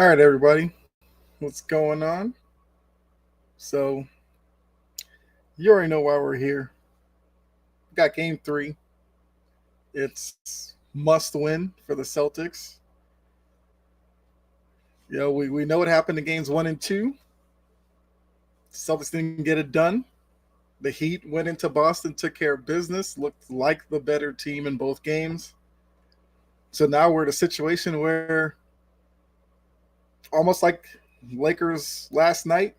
All right, everybody, what's going on? So, you already know why we're here. We got game three. It's must win for the Celtics. We know what happened in games one and two. Celtics didn't get it done. The Heat went into Boston, took care of business, looked like the better team in both games. So now we're in a situation where, almost like Lakers last night,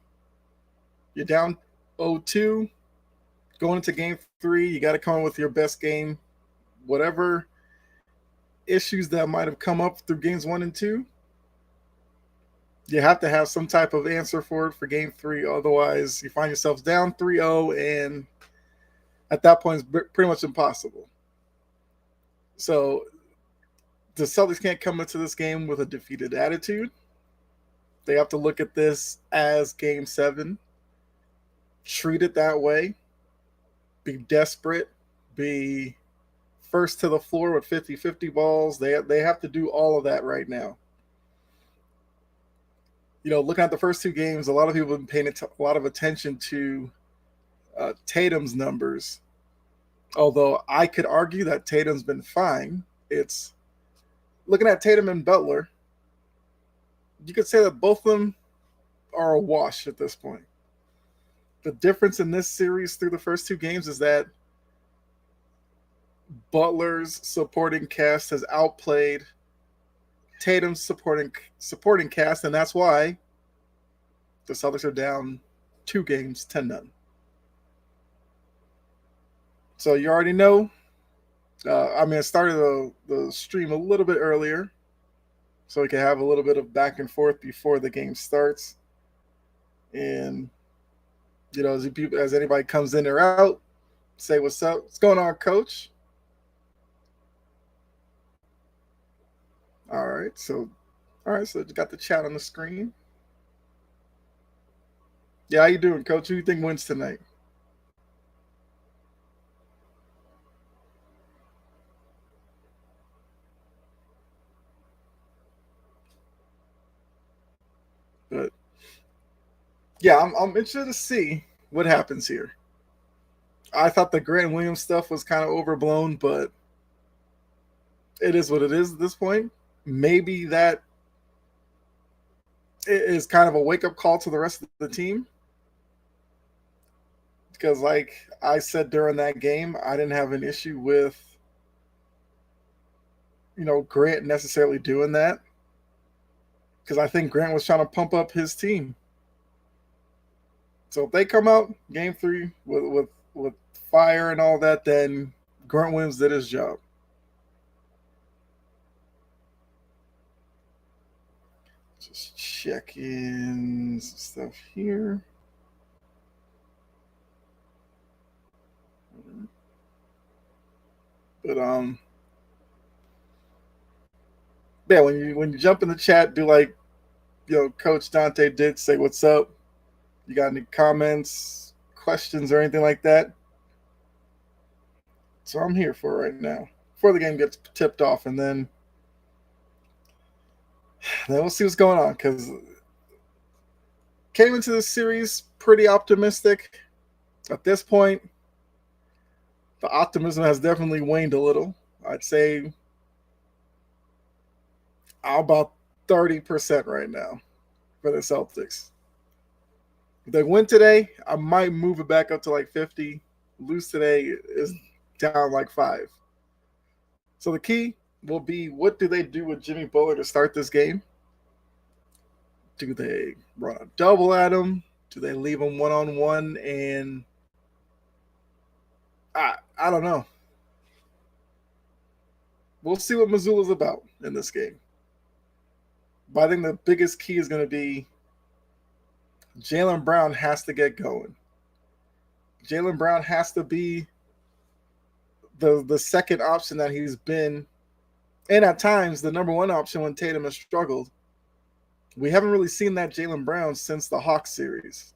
you're down 0-2. Going into game three, you got to come up with your best game. Whatever issues that might have come up through games one and two, you have to have some type of answer for it for game three. Otherwise, you find yourselves down 3-0, and at that point, it's pretty much impossible. So the Celtics can't come into this game with a defeated attitude. They have to look at this as game seven, treat it that way, be desperate, be first to the floor with 50-50 balls. They have to do all of that right now. Looking at the first two games, a lot of people have been paying a lot of attention to Tatum's numbers. Although I could argue that Tatum's been fine. It's looking at Tatum and Butler, you could say that both of them are a wash at this point. The difference in this series through the first two games is that Butler's supporting cast has outplayed Tatum's supporting cast, and that's why the Celtics are down 2 games, 10-0. So you already know. I started the stream a little bit earlier, so we can have a little bit of back and forth before the game starts. And as anybody comes in or out, say what's up. What's going on, Coach? All right, so you got the chat on the screen. Yeah, how you doing, Coach? Who do you think wins tonight? But yeah, I'm interested to see what happens here. I thought the Grant Williams stuff was kind of overblown, but it is what it is at this point. Maybe that is kind of a wake up call to the rest of the team. Because, like I said during that game, I didn't have an issue with, Grant necessarily doing that. Because I think Grant was trying to pump up his team. So if they come out game three with fire and all that, then Grant Williams did his job. Just checking some stuff here. But yeah, when you jump in the chat, do like Coach Dante did, say what's up. You got any comments, questions, or anything like that? So I'm here for right now. Before the game gets tipped off, and then we'll see what's going on. Because came into this series pretty optimistic. At this point, the optimism has definitely waned a little. I'd say about 30% right now for the Celtics. If they win today, I might move it back up to like 50. Lose today is down like 5. So the key will be, what do they do with Jimmy Butler to start this game? Do they run a double at him? Do they leave him one-on-one? And I don't know. We'll see what Missoula's about in this game. But I think the biggest key is going to be Jaylen Brown has to get going. Jaylen Brown has to be the second option that he's been, and at times the number one option when Tatum has struggled. We haven't really seen that Jaylen Brown since the Hawks series.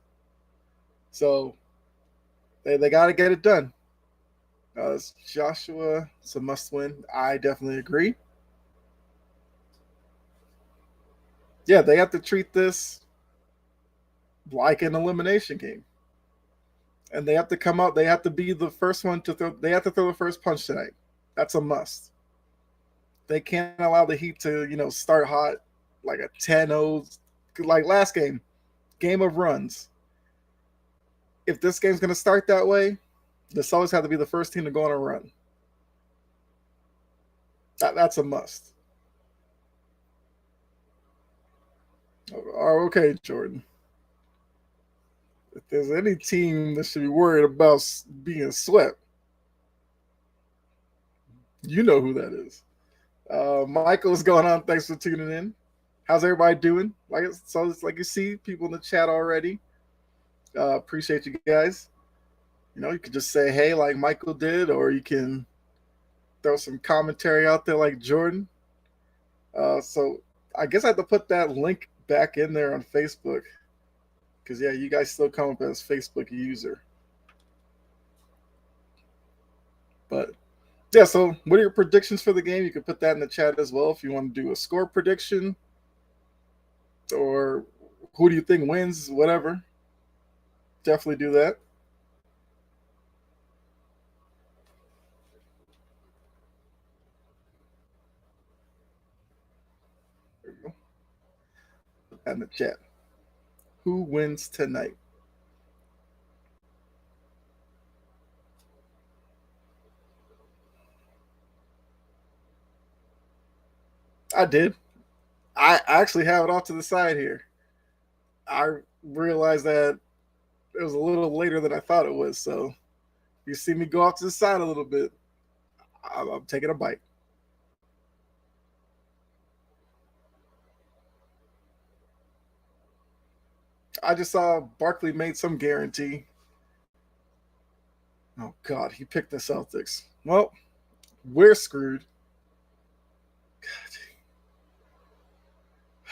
So they got to get it done. Joshua, it's a must win. I definitely agree. Yeah, they have to treat this like an elimination game. And they have to come out, they have to be the first one to throw, they have to throw the first punch tonight. That's a must. They can't allow the Heat to, start hot like a 10-0, like last game of runs. If this game's going to start that way, the Celtics have to be the first team to go on a run. That's a must. Oh, okay, Jordan. If there's any team that should be worried about being swept, you know who that is. Michael, what's going on? Thanks for tuning in. How's everybody doing? So it's like you see people in the chat already. Appreciate you guys. You could just say hey like Michael did, or you can throw some commentary out there like Jordan. So I guess I have to put that link back in there on Facebook. Because, yeah, you guys still come up as Facebook user. But, yeah, so what are your predictions for the game? You can put that in the chat as well if you want to do a score prediction. Or who do you think wins, whatever. Definitely do that. There you go. Put that in the chat. Who wins tonight? I did. I actually have it off to the side here. I realized that it was a little later than I thought it was. So you see me go off to the side a little bit. I'm taking a bite. I just saw Barkley made some guarantee. Oh, God, he picked the Celtics. Well, we're screwed.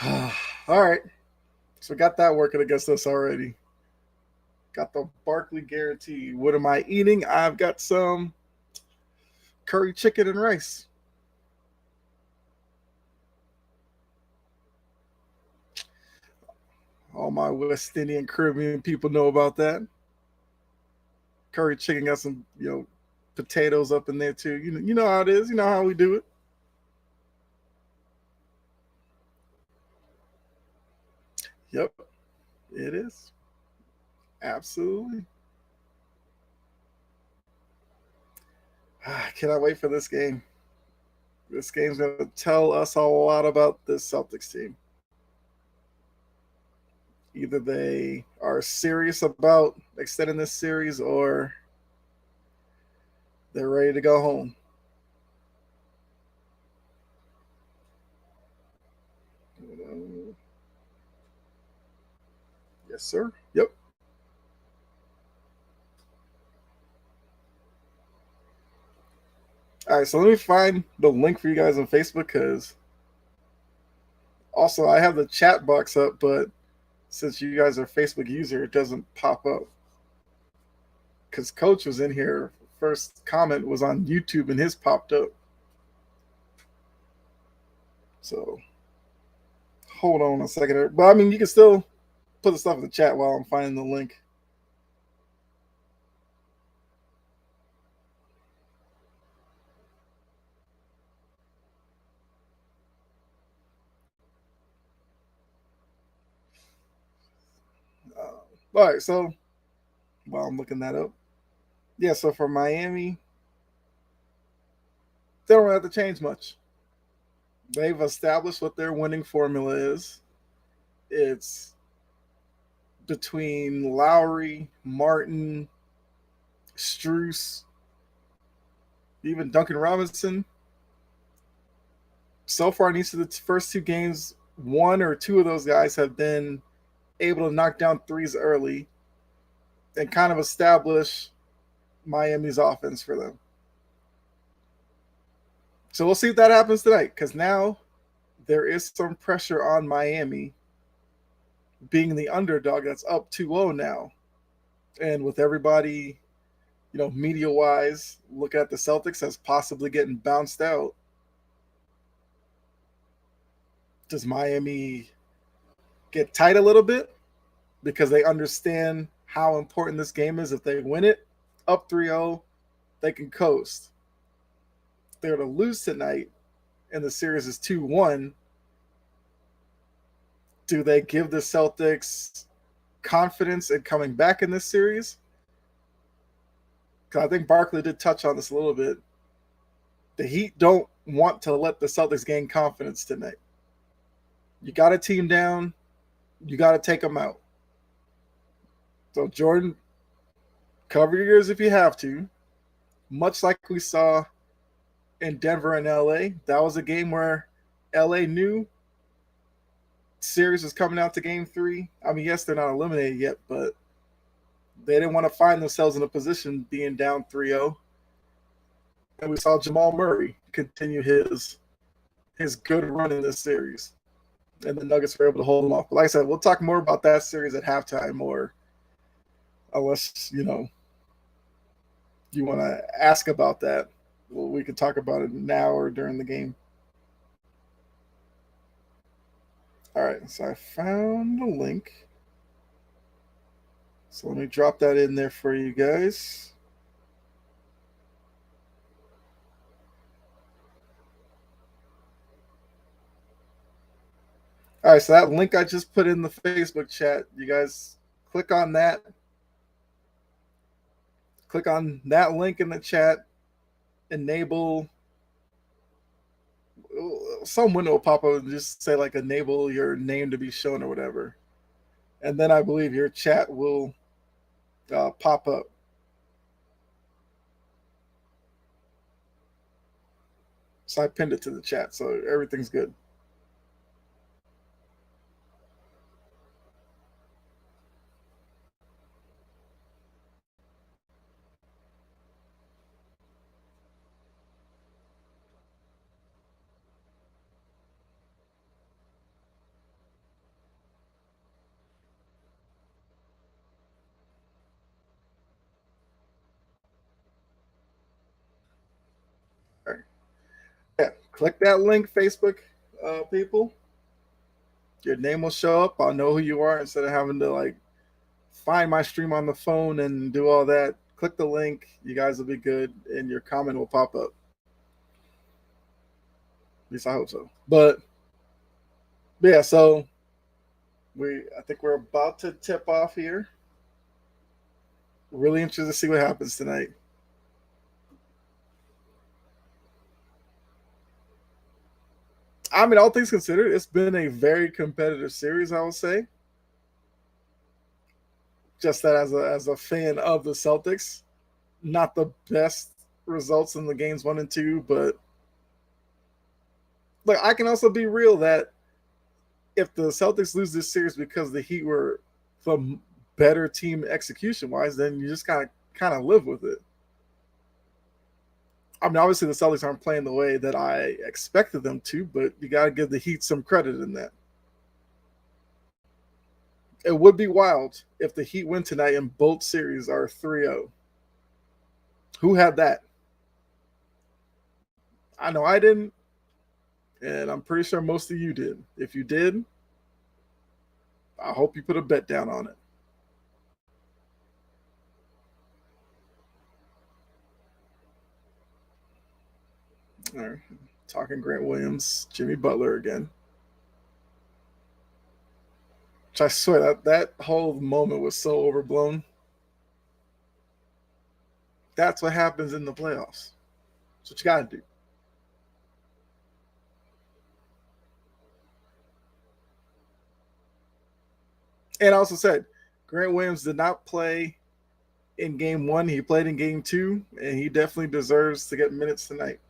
God. All right. So we got that working against us already. Got the Barkley guarantee. What am I eating? I've got some curry chicken and rice. All my West Indian Caribbean people know about that. Curry chicken got some, potatoes up in there too. You know how it is. You know how we do it. Yep, it is. Absolutely. I cannot wait for this game. This game's going to tell us a lot about this Celtics team. Either they are serious about extending this series or they're ready to go home. Yes, sir. Yep. All right, so let me find the link for you guys on Facebook because also I have the chat box up, but since you guys are Facebook user, it doesn't pop up. Because Coach was in here, first comment was on YouTube and his popped up. So hold on a second. But I mean, you can still put the stuff in the chat while I'm finding the link. All right, so while I'm looking that up, yeah, so for Miami, they don't have to change much. They've established what their winning formula is. It's between Lowry, Martin, Struess, even Duncan Robinson. So far in each of the first two games, one or two of those guys have been able to knock down threes early and kind of establish Miami's offense for them. So we'll see if that happens tonight because now there is some pressure on Miami being the underdog that's up 2-0 now. And with everybody, media-wise, look at the Celtics as possibly getting bounced out. Does Miami get tight a little bit because they understand how important this game is. If they win it up 3-0, they can coast. If they're to lose tonight and the series is 2-1, do they give the Celtics confidence in coming back in this series? Because I think Barkley did touch on this a little bit. The Heat don't want to let the Celtics gain confidence tonight. You got a team down, you got to take them out. So, Jordan, cover your ears if you have to. Much like we saw in Denver and LA, that was a game where LA knew series was coming out to game 3. I mean, yes, they're not eliminated yet, but they didn't want to find themselves in a position being down 3-0. And we saw Jamal Murray continue his good run in this series. And the Nuggets were able to hold them off. But like I said, we'll talk more about that series at halftime, or unless, you want to ask about that. Well, we could talk about it now or during the game. All right, so I found a link. So let me drop that in there for you guys. All right, so that link I just put in the Facebook chat, you guys click on that. Click on that link in the chat. Enable. Some window will pop up and just say like enable your name to be shown or whatever. And then I believe your chat will pop up. So I pinned it to the chat, so everything's good. All right. Yeah, click that link, Facebook people. Your name will show up. I'll know who you are instead of having to like find my stream on the phone and do all that. Click the link. You guys will be good, and your comment will pop up. At least I hope so. But yeah, so I think we're about to tip off here. Really interested to see what happens tonight. I mean, all things considered, it's been a very competitive series, I would say. Just that as a fan of the Celtics, not the best results in the games 1 and 2, but look, I can also be real that if the Celtics lose this series because the Heat were the better team execution wise, then you just kind of live with it. I mean, obviously the Celtics aren't playing the way that I expected them to, but you got to give the Heat some credit in that. It would be wild if the Heat win tonight and both series are 3-0. Who had that? I know I didn't, and I'm pretty sure most of you did. If you did, I hope you put a bet down on it. All right. Talking Grant Williams, Jimmy Butler again. Which I swear that whole moment was so overblown. That's what happens in the playoffs. That's what you got to do. And I also said, Grant Williams did not play in game 1. He played in game 2, and he definitely deserves to get minutes tonight.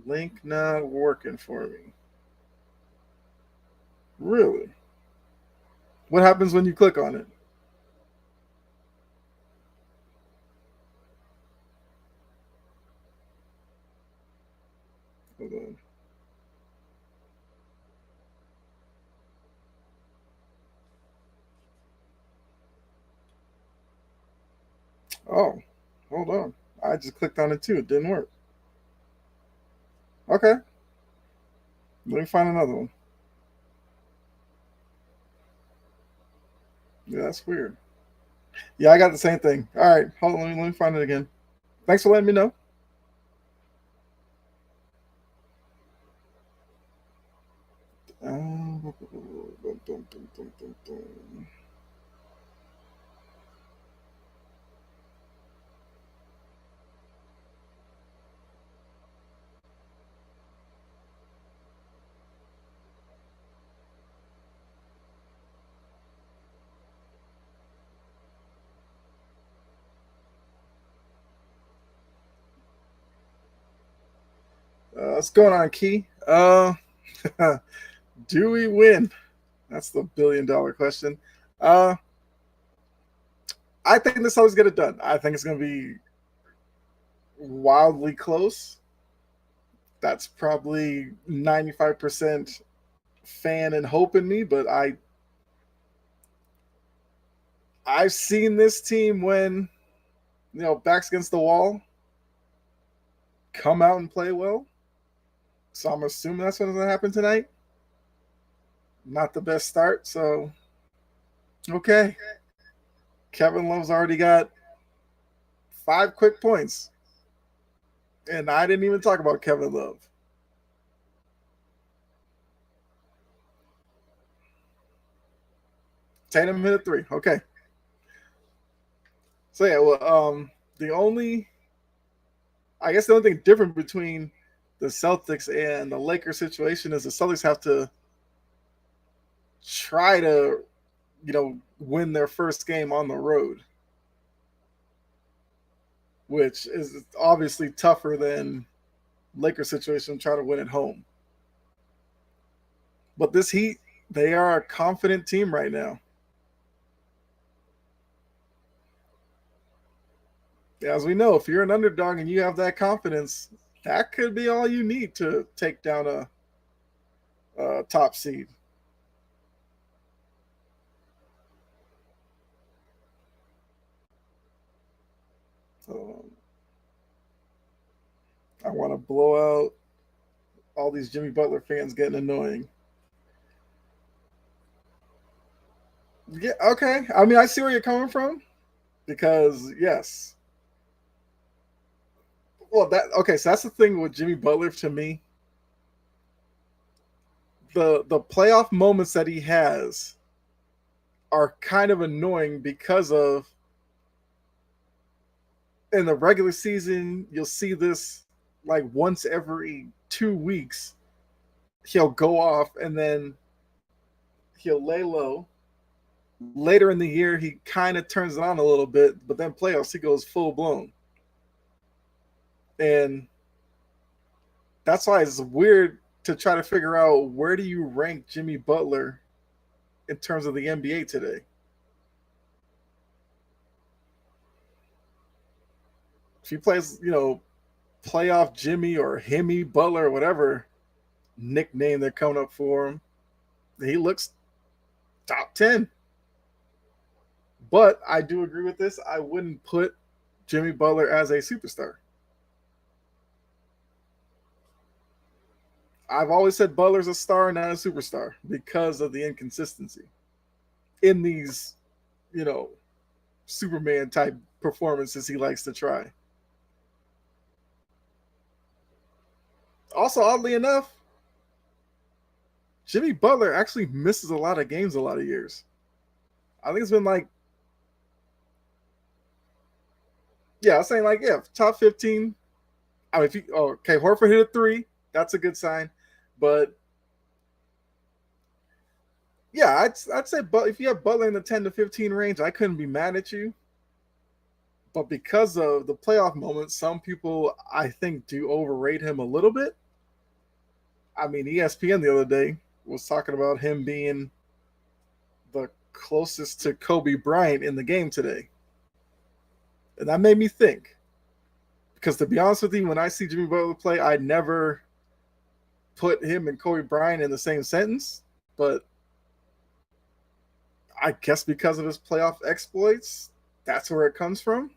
Link not working for me. Really? What happens when you click on it? Hold on. Oh, hold on. I just clicked on it too. It didn't work. Okay. Let me find another one. Yeah, that's weird. Yeah, I got the same thing. All right, hold on. Let me find it again. Thanks for letting me know. Uh, what's going on, Key? Do we win? That's the $1 billion question. Uh, I think this always get it done. I think it's going to be wildly close. That's probably 95% fan and hope in me, but I've seen this team when backs against the wall come out and play well. So I'm assuming that's what's going to happen tonight. Not the best start, so okay. Kevin Love's already got 5 quick points, and I didn't even talk about Kevin Love. Tatum hit a three. Okay. So yeah, well, the only, I guess the only thing different between the Celtics and the Lakers situation is the Celtics have to try to, win their first game on the road, which is obviously tougher than Lakers situation trying to win at home. But this Heat, they are a confident team right now. As we know, if you're an underdog and you have that confidence, that could be all you need to take down a top seed. So I want to blow out all these Jimmy Butler fans getting annoying. Yeah, okay. I mean, I see where you're coming from because yes. Well, that okay. So that's the thing with Jimmy Butler to me. The playoff moments that he has are kind of annoying because of in the regular season you'll see this like once every 2 weeks. He'll go off and then he'll lay low. Later in the year, he kind of turns it on a little bit, but then playoffs, he goes full blown. And that's why it's weird to try to figure out where do you rank Jimmy Butler in terms of the NBA today. If he plays, playoff Jimmy or Himmy Butler or whatever nickname they're coming up for him, he looks top 10. But I do agree with this. I wouldn't put Jimmy Butler as a superstar. I've always said Butler's a star, not a superstar, because of the inconsistency in these, you know, Superman type performances he likes to try. Also, oddly enough, Jimmy Butler actually misses a lot of games a lot of years. I think it's been like, yeah, I was saying like, yeah, top 15. I mean, if you, oh, okay, Horford hit a three. That's a good sign. But yeah, I'd say, but if you have Butler in the 10 to 15 range, I couldn't be mad at you. But because of the playoff moments, some people I think do overrate him a little bit. I mean, ESPN the other day was talking about him being the closest to Kobe Bryant in the game today. And that made me think. Because to be honest with you, when I see Jimmy Butler play, I never put him and Kobe Bryant in the same sentence. But I guess because of his playoff exploits, that's where it comes from.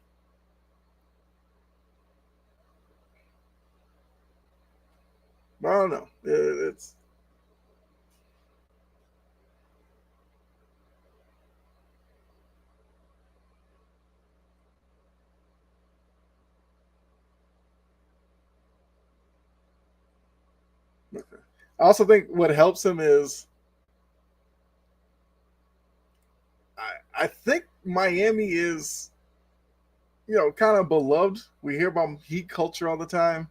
I don't know. It's I also think what helps him is I think Miami is, kind of beloved. We hear about Heat culture all the time.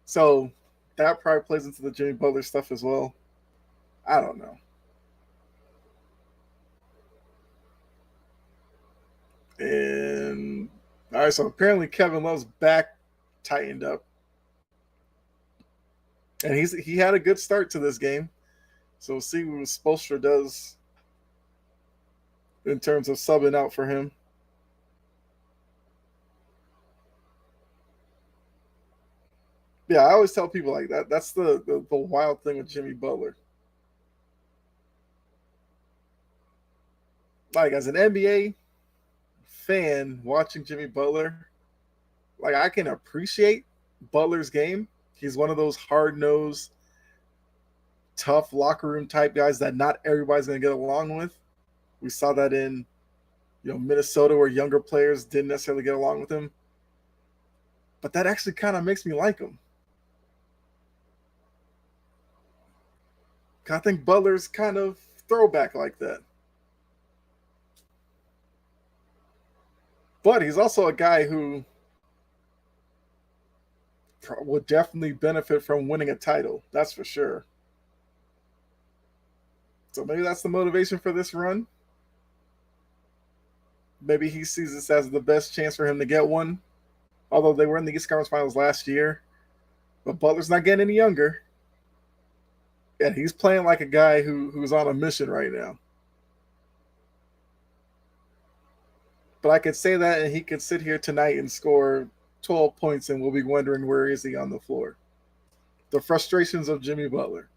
So that probably plays into the Jimmy Butler stuff as well. I don't know. And all right, so apparently Kevin Love's back tightened up, and he had a good start to this game. So we'll see what Spoelstra does in terms of subbing out for him. Yeah, I always tell people like that. That's the wild thing with Jimmy Butler. Like as an NBA fan watching Jimmy Butler, like I can appreciate Butler's game. He's one of those hard nosed, tough locker room type guys that not everybody's gonna get along with. We saw that in Minnesota where younger players didn't necessarily get along with him. But that actually kind of makes me like him. I think Butler's kind of throwback like that. But he's also a guy who would definitely benefit from winning a title. That's for sure. So maybe that's the motivation for this run. Maybe he sees this as the best chance for him to get one. Although they were in the East Conference Finals last year. But Butler's not getting any younger. And he's playing like a guy who's on a mission right now. But I could say that and he could sit here tonight and score 12 points and we'll be wondering where is he on the floor. The frustrations of Jimmy Butler.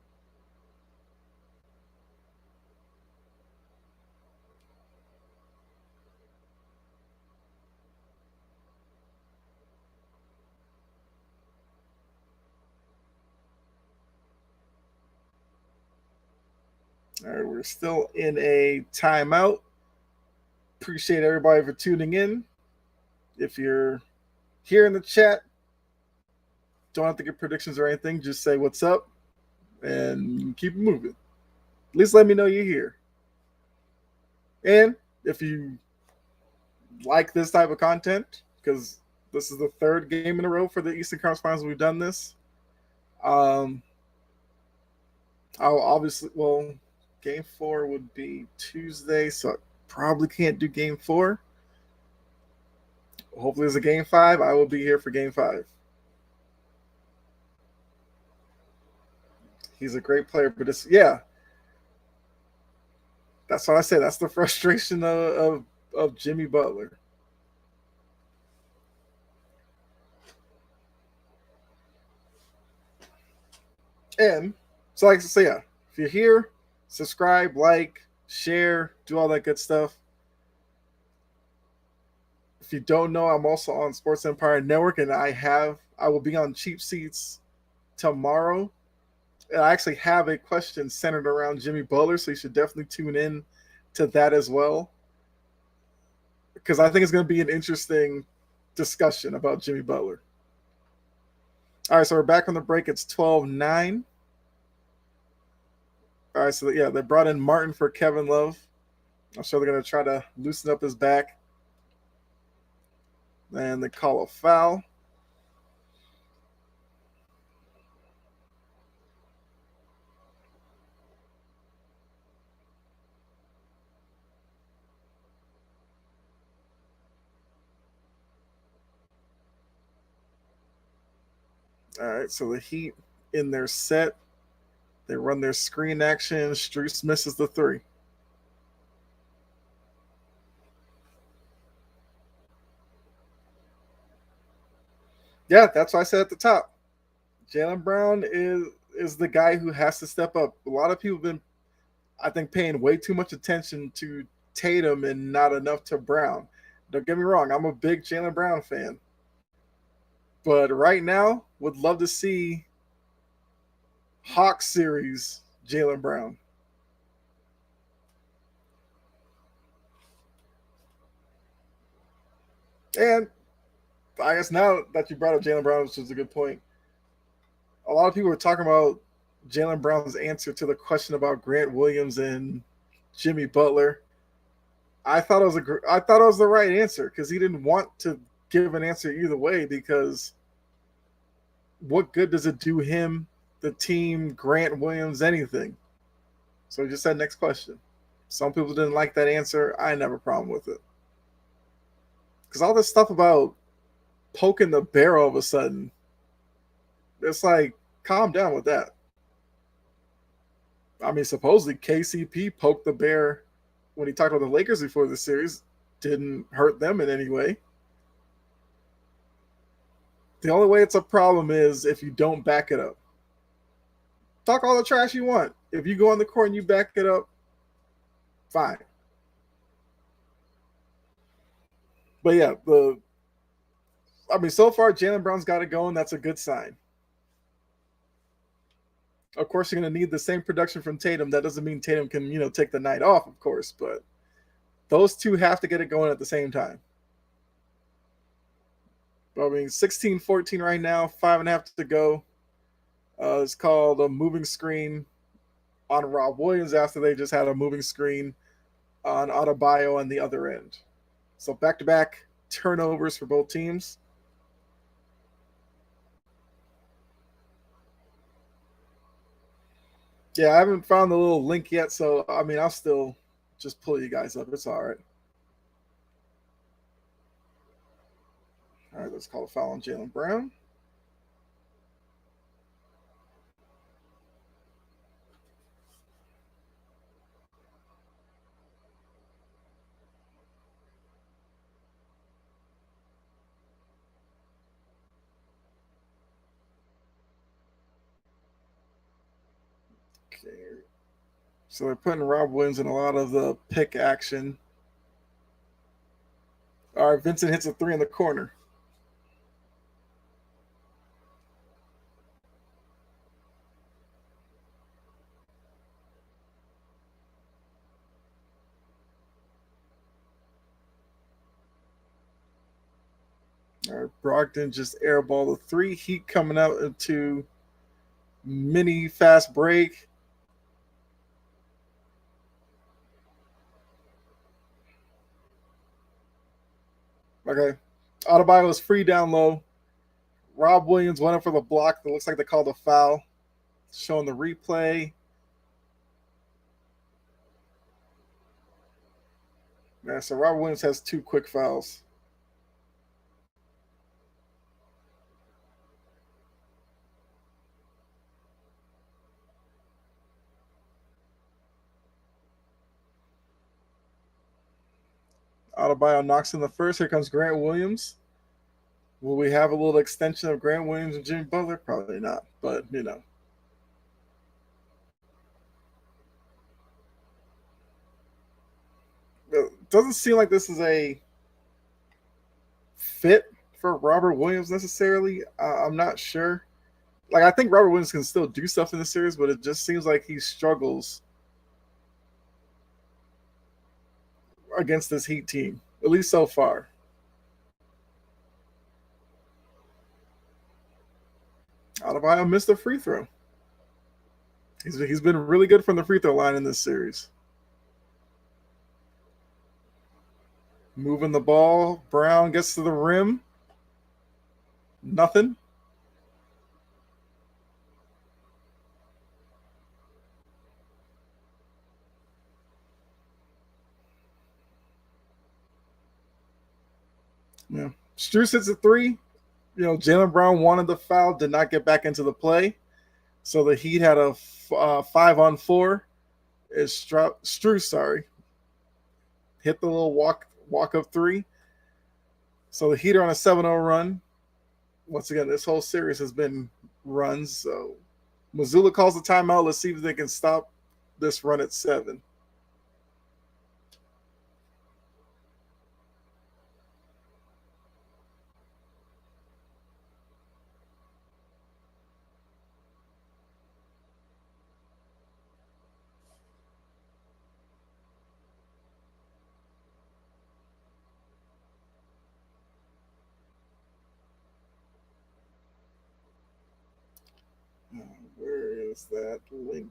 All right, we're still in a timeout. Appreciate everybody for tuning in. If you're here in the chat, don't have to give predictions or anything. Just say what's up and keep it moving. At least let me know you're here. And if you like this type of content, because this is the third game in a row for the Eastern Conference Finals we've done this. I'll obviously, game 4 would be Tuesday, so I probably can't do game 4. Hopefully there's a game 5. I will be here for game 5. He's a great player, but that's what I say. That's the frustration of Jimmy Butler. And so, like I say, yeah, if you're here, subscribe, like, share, do all that good stuff. If you don't know, I'm also on Sports Empire Network, and I will be on Cheap Seats tomorrow. And I actually have a question centered around Jimmy Butler, so you should definitely tune in to that as well, because I think it's going to be an interesting discussion about Jimmy Butler. All right, so we're back on the break. It's 12-9. All right, so yeah, they brought in Martin for Kevin Love. I'm sure they're going to try to loosen up his back. And they call a foul. All right, so the Heat in their set. They run their screen action. Strus misses the 3. Yeah, that's what I said at the top. Jaylen Brown is the guy who has to step up. A lot of people have been, I think, paying way too much attention to Tatum and not enough to Brown. Don't get me wrong, I'm a big Jaylen Brown fan. But right now, would love to see Hawks series Jaylen Brown. And I guess now that you brought up Jaylen Brown, which is a good point, a lot of people were talking about Jaylen Brown's answer to the question about Grant Williams and Jimmy Butler. I thought it was the right answer because he didn't want to give an answer either way because what good does it do him, the team, Grant Williams, anything? So he just said next question. Some people didn't like that answer. I didn't have a problem with it. Because all this stuff about poking the bear all of a sudden, it's like, calm down with that. I mean, supposedly KCP poked the bear when he talked about the Lakers before the series. Didn't hurt them in any way. The only way it's a problem is if you don't back it up. Talk all the trash you want. If you go on the court and you back it up, fine. But yeah, so far Jaylen Brown's got it going. That's a good sign. Of course, you're going to need the same production from Tatum. That doesn't mean Tatum can, take the night off, of course, but those two have to get it going at the same time. But 16-14 right now, 5.5 to go. It's called a moving screen on Rob Williams after they just had a moving screen on Adebayo on the other end. So back-to-back turnovers for both teams. Yeah, I haven't found the little link yet, so I'll still just pull you guys up. It's all right. All right, let's call a foul on Jaylen Brown. Okay. So they're putting Rob Williams in a lot of the pick action. All right, Vincent hits a three in the corner. All right, Brogdon just airball the three. Heat coming out into mini fast break. Okay. Adebayo was free down low. Rob Williams went up for the block that looks like they called a foul. Showing the replay. Yeah, so Rob Williams has two quick fouls. Adebayo knocks in the first. Here comes Grant Williams. Will we have a little extension of Grant Williams and Jimmy Butler? Probably not, but It doesn't seem like this is a fit for Robert Williams necessarily. I'm not sure. Like, I think Robert Williams can still do stuff in the series, but it just seems like he struggles against this Heat team, at least so far. Adebayo missed a free throw. He's been really good from the free throw line in this series. Moving the ball. Brown gets to the rim. Nothing. Yeah. Strus hits a three. Jaylen Brown wanted the foul, did not get back into the play. So the Heat had a 5-on-4. Is Strus, sorry. Hit the little walk up three. So the Heat are on a 7-0 run. Once again, this whole series has been runs. So Missoula calls the timeout. Let's see if they can stop this run at 7. Where is that link?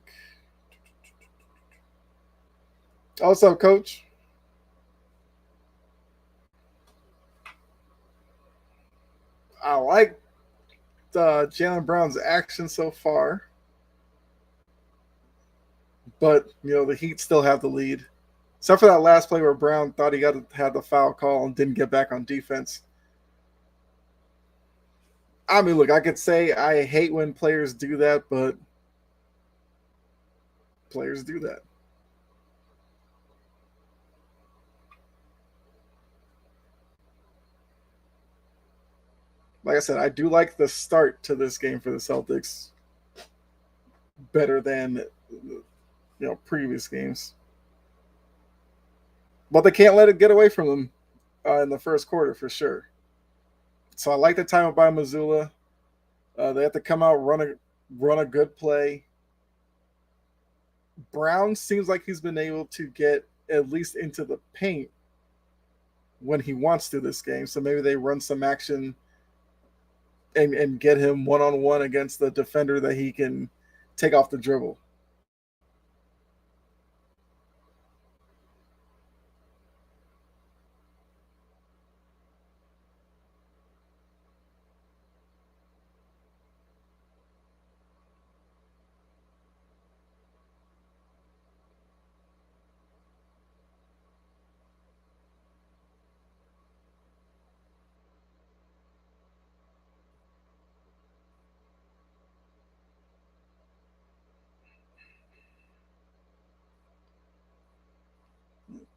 Oh, what's up, Coach? I like Jalen Brown's action so far, but the Heat still have the lead. Except for that last play where Brown thought he had the foul call and didn't get back on defense. I mean, look, I could say I hate when players do that, but players do that. Like I said, I do like the start to this game for the Celtics better than previous games, but they can't let it get away from them in the first quarter for sure. So I like the time by Missoula. They have to come out run a good play. Brown seems like he's been able to get at least into the paint when he wants to this game. So maybe they run some action and get him one-on-one against the defender that he can take off the dribble.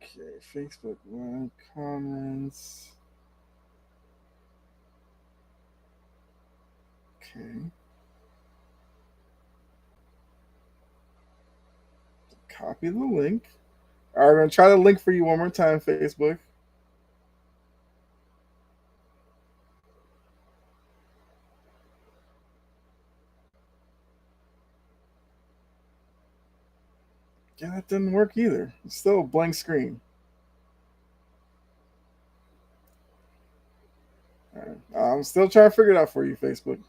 Okay, Facebook Live comments. Okay. Copy the link. All right, we're going to try the link for you one more time, Facebook. Yeah, that didn't work either. It's still a blank screen. All right. I'm still trying to figure it out for you, Facebook.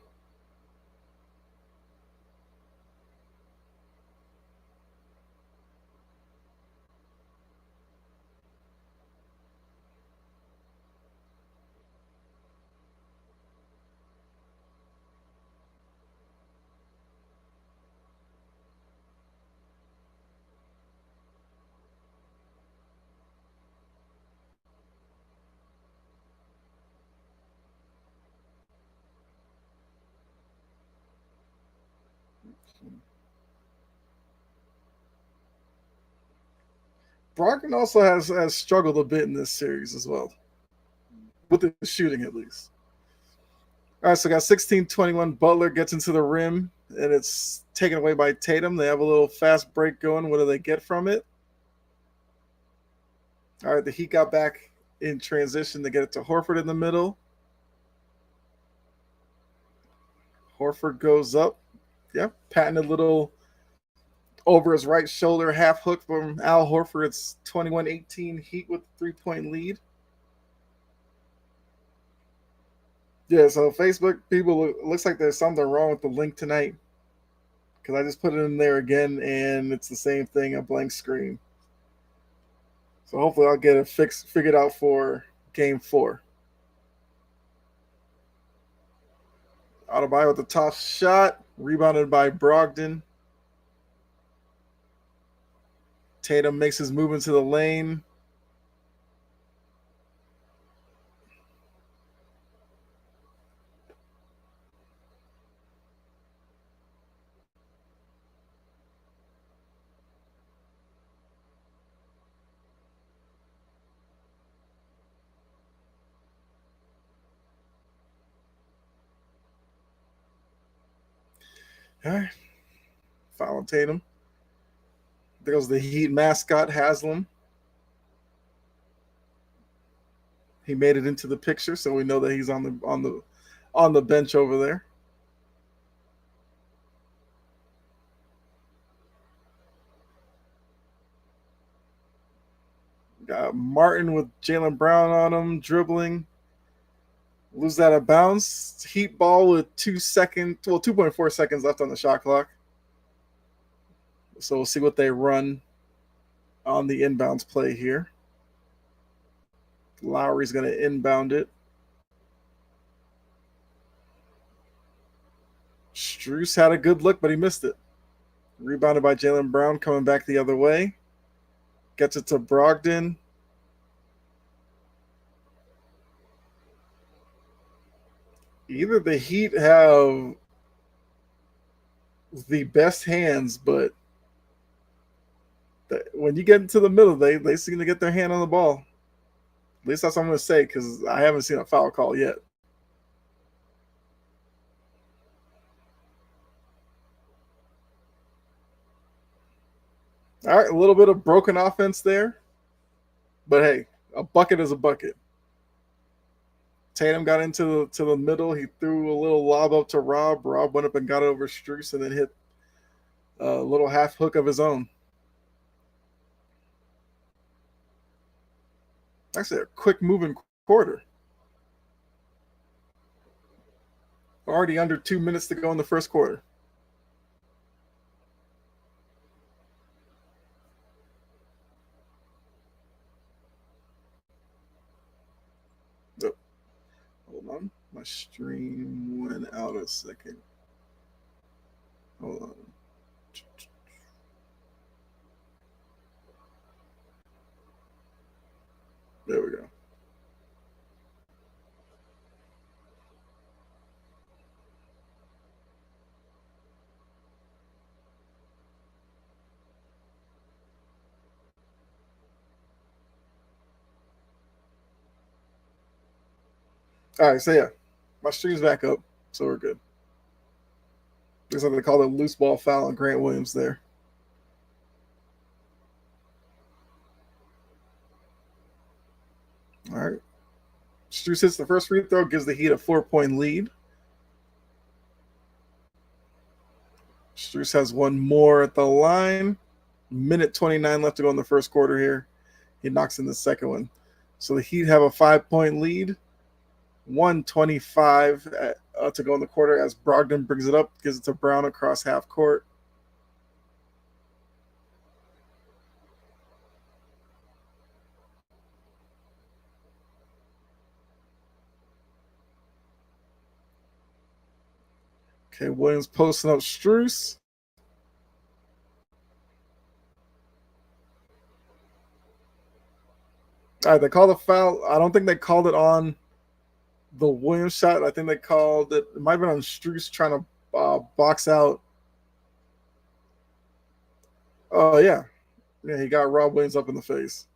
Brogdon also has struggled a bit in this series as well, with the shooting at least. All right, so got 16-21. Butler gets into the rim, and it's taken away by Tatum. They have a little fast break going. What do they get from it? All right, the Heat got back in transition to get it to Horford in the middle. Horford goes up. Yeah, patting a little over his right shoulder half hook from Al Horford. It's 21-18 Heat with a 3-point lead. Yeah, so Facebook people, it looks like there's something wrong with the link tonight because I just put it in there again and it's the same thing, a blank screen. So hopefully I'll get it figured out for game 4. Adebayo with the top shot, rebounded by Brogdon. Tatum makes his move into the lane. All right. Foul Tatum. There goes the Heat mascot, Haslam. He made it into the picture, so we know that he's on the bench over there. Got Martin with Jalen Brown on him, dribbling. Lose that out of bounds. Heat ball with 2.4 seconds left on the shot clock. So we'll see what they run on the inbounds play here. Lowry's going to inbound it. Strus had a good look, but he missed it. Rebounded by Jaylen Brown, coming back the other way. Gets it to Brogdon. Either the Heat have the best hands, but when you get into the middle, they seem to get their hand on the ball. At least that's what I'm going to say, because I haven't seen a foul call yet. All right, a little bit of broken offense there. But hey, a bucket is a bucket. Tatum got into the middle. He threw a little lob up to Rob. Rob went up and got it over Strus and then hit a little half hook of his own. Actually, a quick moving quarter. Already under 2 minutes to go in the first quarter. Oh, hold on. My stream went out a second. Hold on. There we go. All right, so yeah, my stream's back up, so we're good. Looks like they called a loose ball foul on Grant Williams there. All right. Strus hits the first free throw, gives the Heat a 4-point lead. Strus has one more at the line. Minute 29 left to go in the first quarter here. He knocks in the second one. So the Heat have a 5-point lead. 1:25 to go in the quarter as Brogdon brings it up, gives it to Brown across half court. Okay, Williams posting up Strus. All right, they called a foul. I don't think they called it on the Williams shot. I think they called it. It might have been on Strus trying to box out. Oh yeah, he got Rob Williams up in the face.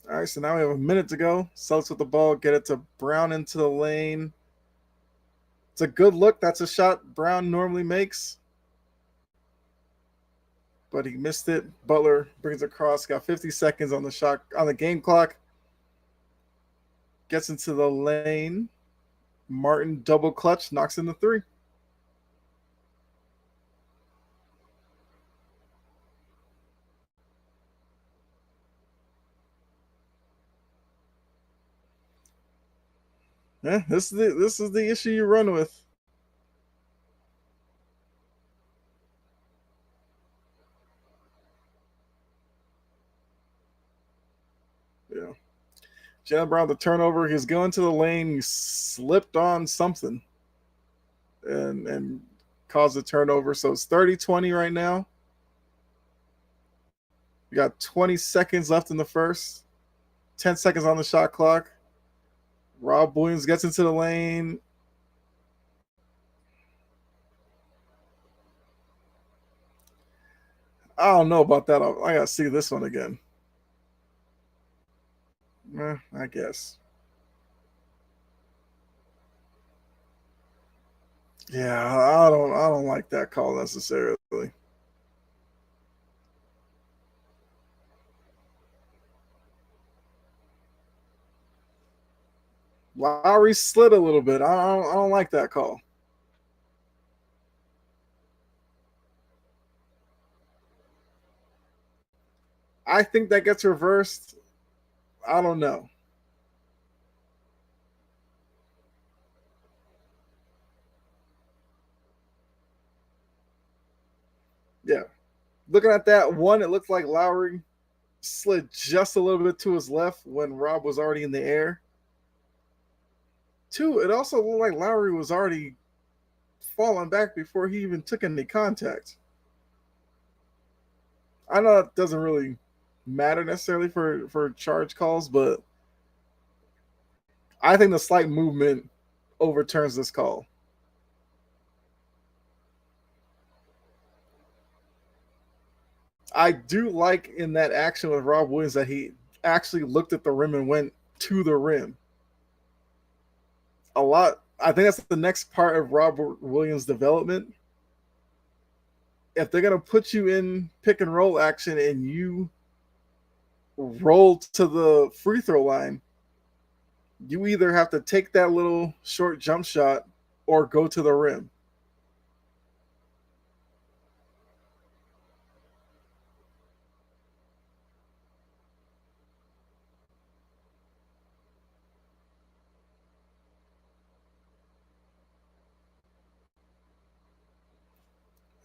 All right, so now we have a minute to go. Celtics with the ball, get it to Brown into the lane. It's a good look. That's a shot Brown normally makes, but he missed it. Butler brings it across. Got 50 seconds on the game clock. Gets into the lane. Martin double clutch, knocks in the three. Yeah, this is the issue you run with. Yeah. Jaylen Brown, the turnover, he's going to the lane, he slipped on something and caused a turnover. So it's 30-20 right now. We got 20 seconds left in the first. 10 seconds on the shot clock. Rob Williams gets into the lane. I don't know about that. I got to see this one again. I guess. Yeah, I don't like that call necessarily. Lowry slid a little bit. I don't like that call. I think that gets reversed. I don't know. Yeah. Looking at that one, it looked like Lowry slid just a little bit to his left when Rob was already in the air. Two, it also looked like Lowry was already falling back before he even took any contact. I know that doesn't really matter necessarily for charge calls, but I think the slight movement overturns this call. I do like in that action with Rob Williams that he actually looked at the rim and went to the rim. A lot. I think that's the next part of Robert Williams' development. If they're gonna put you in pick and roll action and you roll to the free throw line, you either have to take that little short jump shot or go to the rim.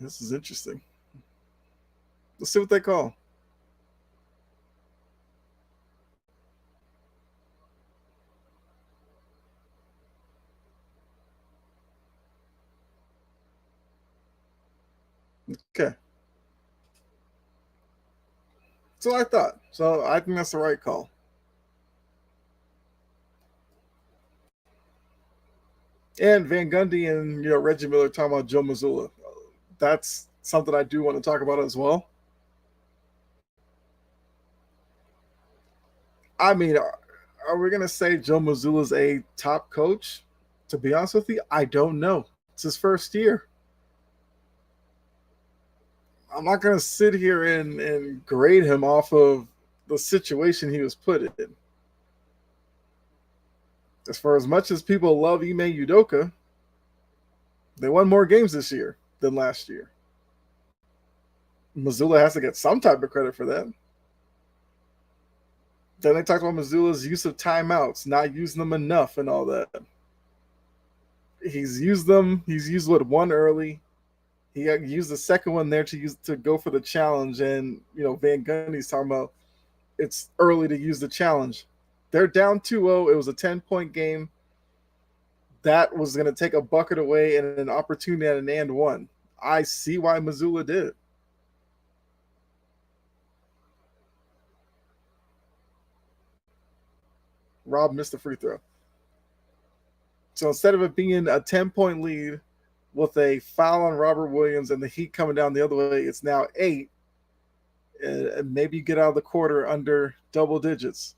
This is interesting. Let's see what they call. Okay. So I thought. So I think that's the right call. And Van Gundy and Reggie Miller talking about Joe Mazzulla. That's something I do want to talk about as well. I mean, are we gonna say Joe Mazzulla's a top coach? To be honest with you, I don't know. It's his first year. I'm not gonna sit here and grade him off of the situation he was put in. As far as much as people love Ime Udoka, they won more games this year than last year. Mazzulla has to get some type of credit for that. Then they talked about Mazzulla's use of timeouts, not using them enough, and all that. He's used them. He's used one early. He used the second one there to go for the challenge, and Van Gundy's talking about it's early to use the challenge. They're down 2-0. It was a 10-point game. That was going to take a bucket away and an opportunity at an and one. I see why Mazzulla did it. Rob missed the free throw. So instead of it being a 10-point lead with a foul on Robert Williams and the Heat coming down the other way, it's now 8. And maybe you get out of the quarter under double digits.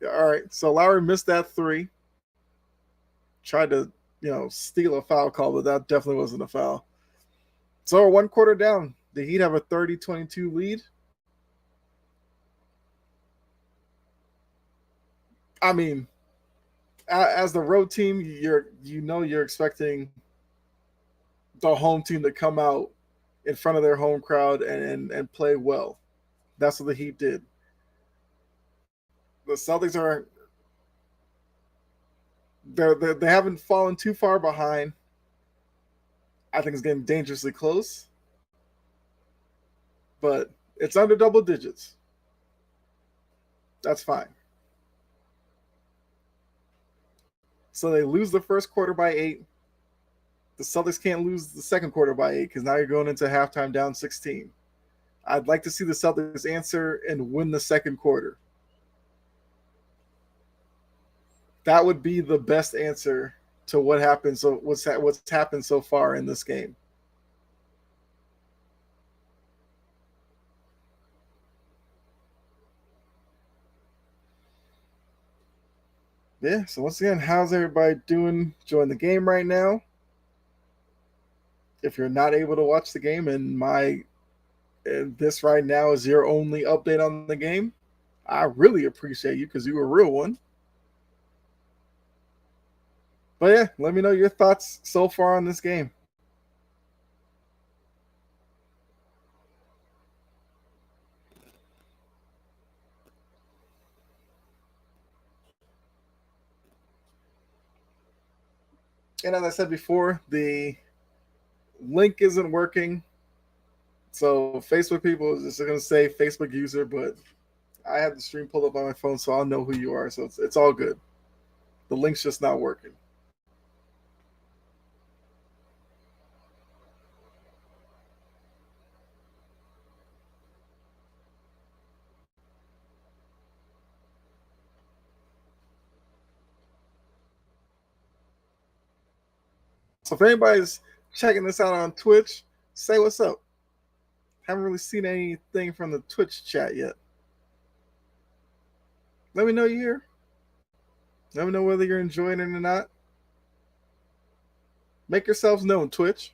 All right. So Lowry missed that 3. Tried to, steal a foul call, but that definitely wasn't a foul. So we're 1 quarter down. The Heat have a 30-22 lead. I mean, as the road team, you're expecting the home team to come out in front of their home crowd and play well. That's what the Heat did. The Celtics are they haven't fallen too far behind. I think it's getting dangerously close, but it's under double digits. That's fine. So they lose the first quarter by 8. The Celtics can't lose the second quarter by 8 because now you're going into halftime down 16. I'd like to see the Celtics answer and win the second quarter. That would be the best answer to what happened. So what's happened so far in this game. Yeah. So once again, how's everybody doing? Enjoying the game right now? If you're not able to watch the game, and this right now is your only update on the game, I really appreciate you because you were a real one. But yeah, let me know your thoughts so far on this game. And as I said before, the link isn't working. So Facebook people is just going to say Facebook user, but I have the stream pulled up on my phone, so I'll know who you are. So it's all good. The link's just not working. So if anybody's checking this out on Twitch, say what's up. Haven't really seen anything from the Twitch chat yet. Let me know you're here. Let me know whether you're enjoying it or not. Make yourselves known, Twitch.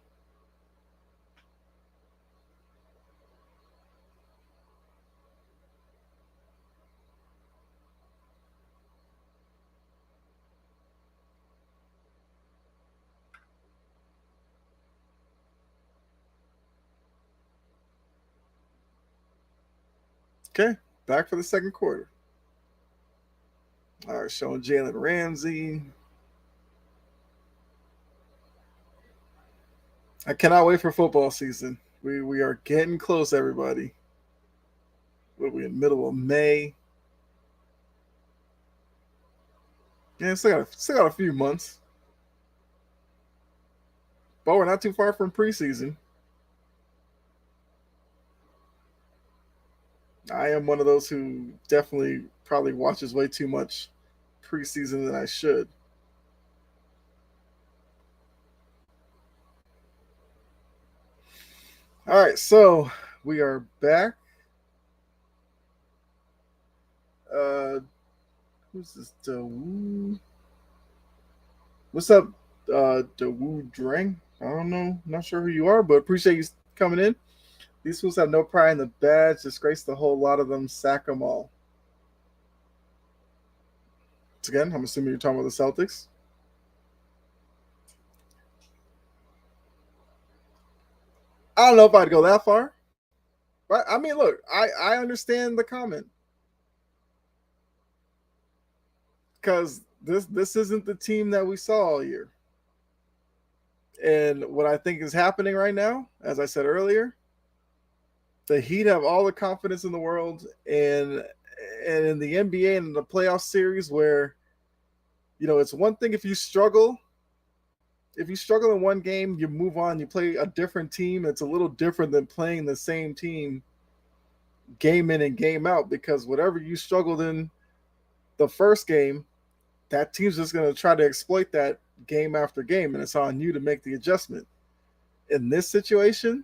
Okay, back for the second quarter. All right, showing Jalen Ramsey. I cannot wait for football season. We are getting close, everybody. What are we in the middle of May? Yeah, still got a few months. But we're not too far from preseason. I am one of those who definitely probably watches way too much preseason than I should. All right, so we are back. Who's this? Dawu? What's up, Dawu Drang? I don't know. Not sure who you are, but appreciate you coming in. These fools have no pride in the badge. Disgrace the whole lot of them. Sack them all. Once again, I'm assuming you're talking about the Celtics. I don't know if I'd go that far. But I mean, look, I understand the comment. Because this isn't the team that we saw all year. And what I think is happening right now, as I said earlier, the Heat have all the confidence in the world, and in the NBA and in the playoff series, where it's one thing if you struggle. If you struggle in one game, you move on. You play a different team. It's a little different than playing the same team game in and game out, because whatever you struggled in the first game, that team's just going to try to exploit that game after game, and it's on you to make the adjustment. In this situation,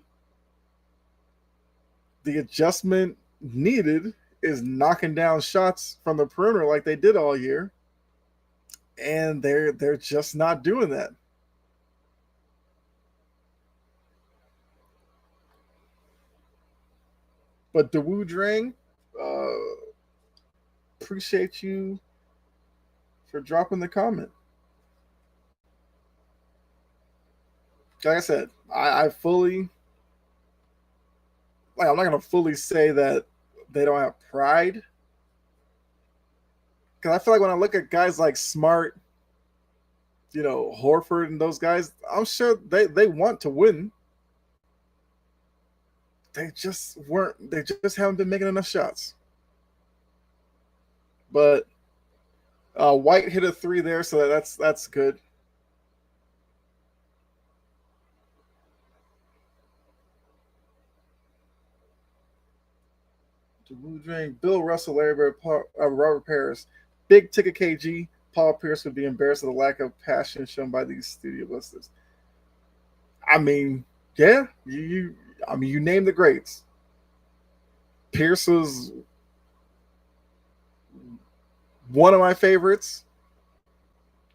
the adjustment needed is knocking down shots from the perimeter like they did all year, and they're just not doing that. But Dawu Drang, appreciate you for dropping the comment. Like I said, I fully, like, I'm not going to fully say that they don't have pride, because I feel like when I look at guys like Smart, Horford and those guys, I'm sure they want to win. They just weren't. They just haven't been making enough shots. But White hit a three there, so that's good. Bill Russell, Larry Bird, Robert Paris, big ticket KG. Paul Pierce would be embarrassed of the lack of passion shown by these studio listeners. I mean, yeah, you name the greats. Pierce was one of my favorites.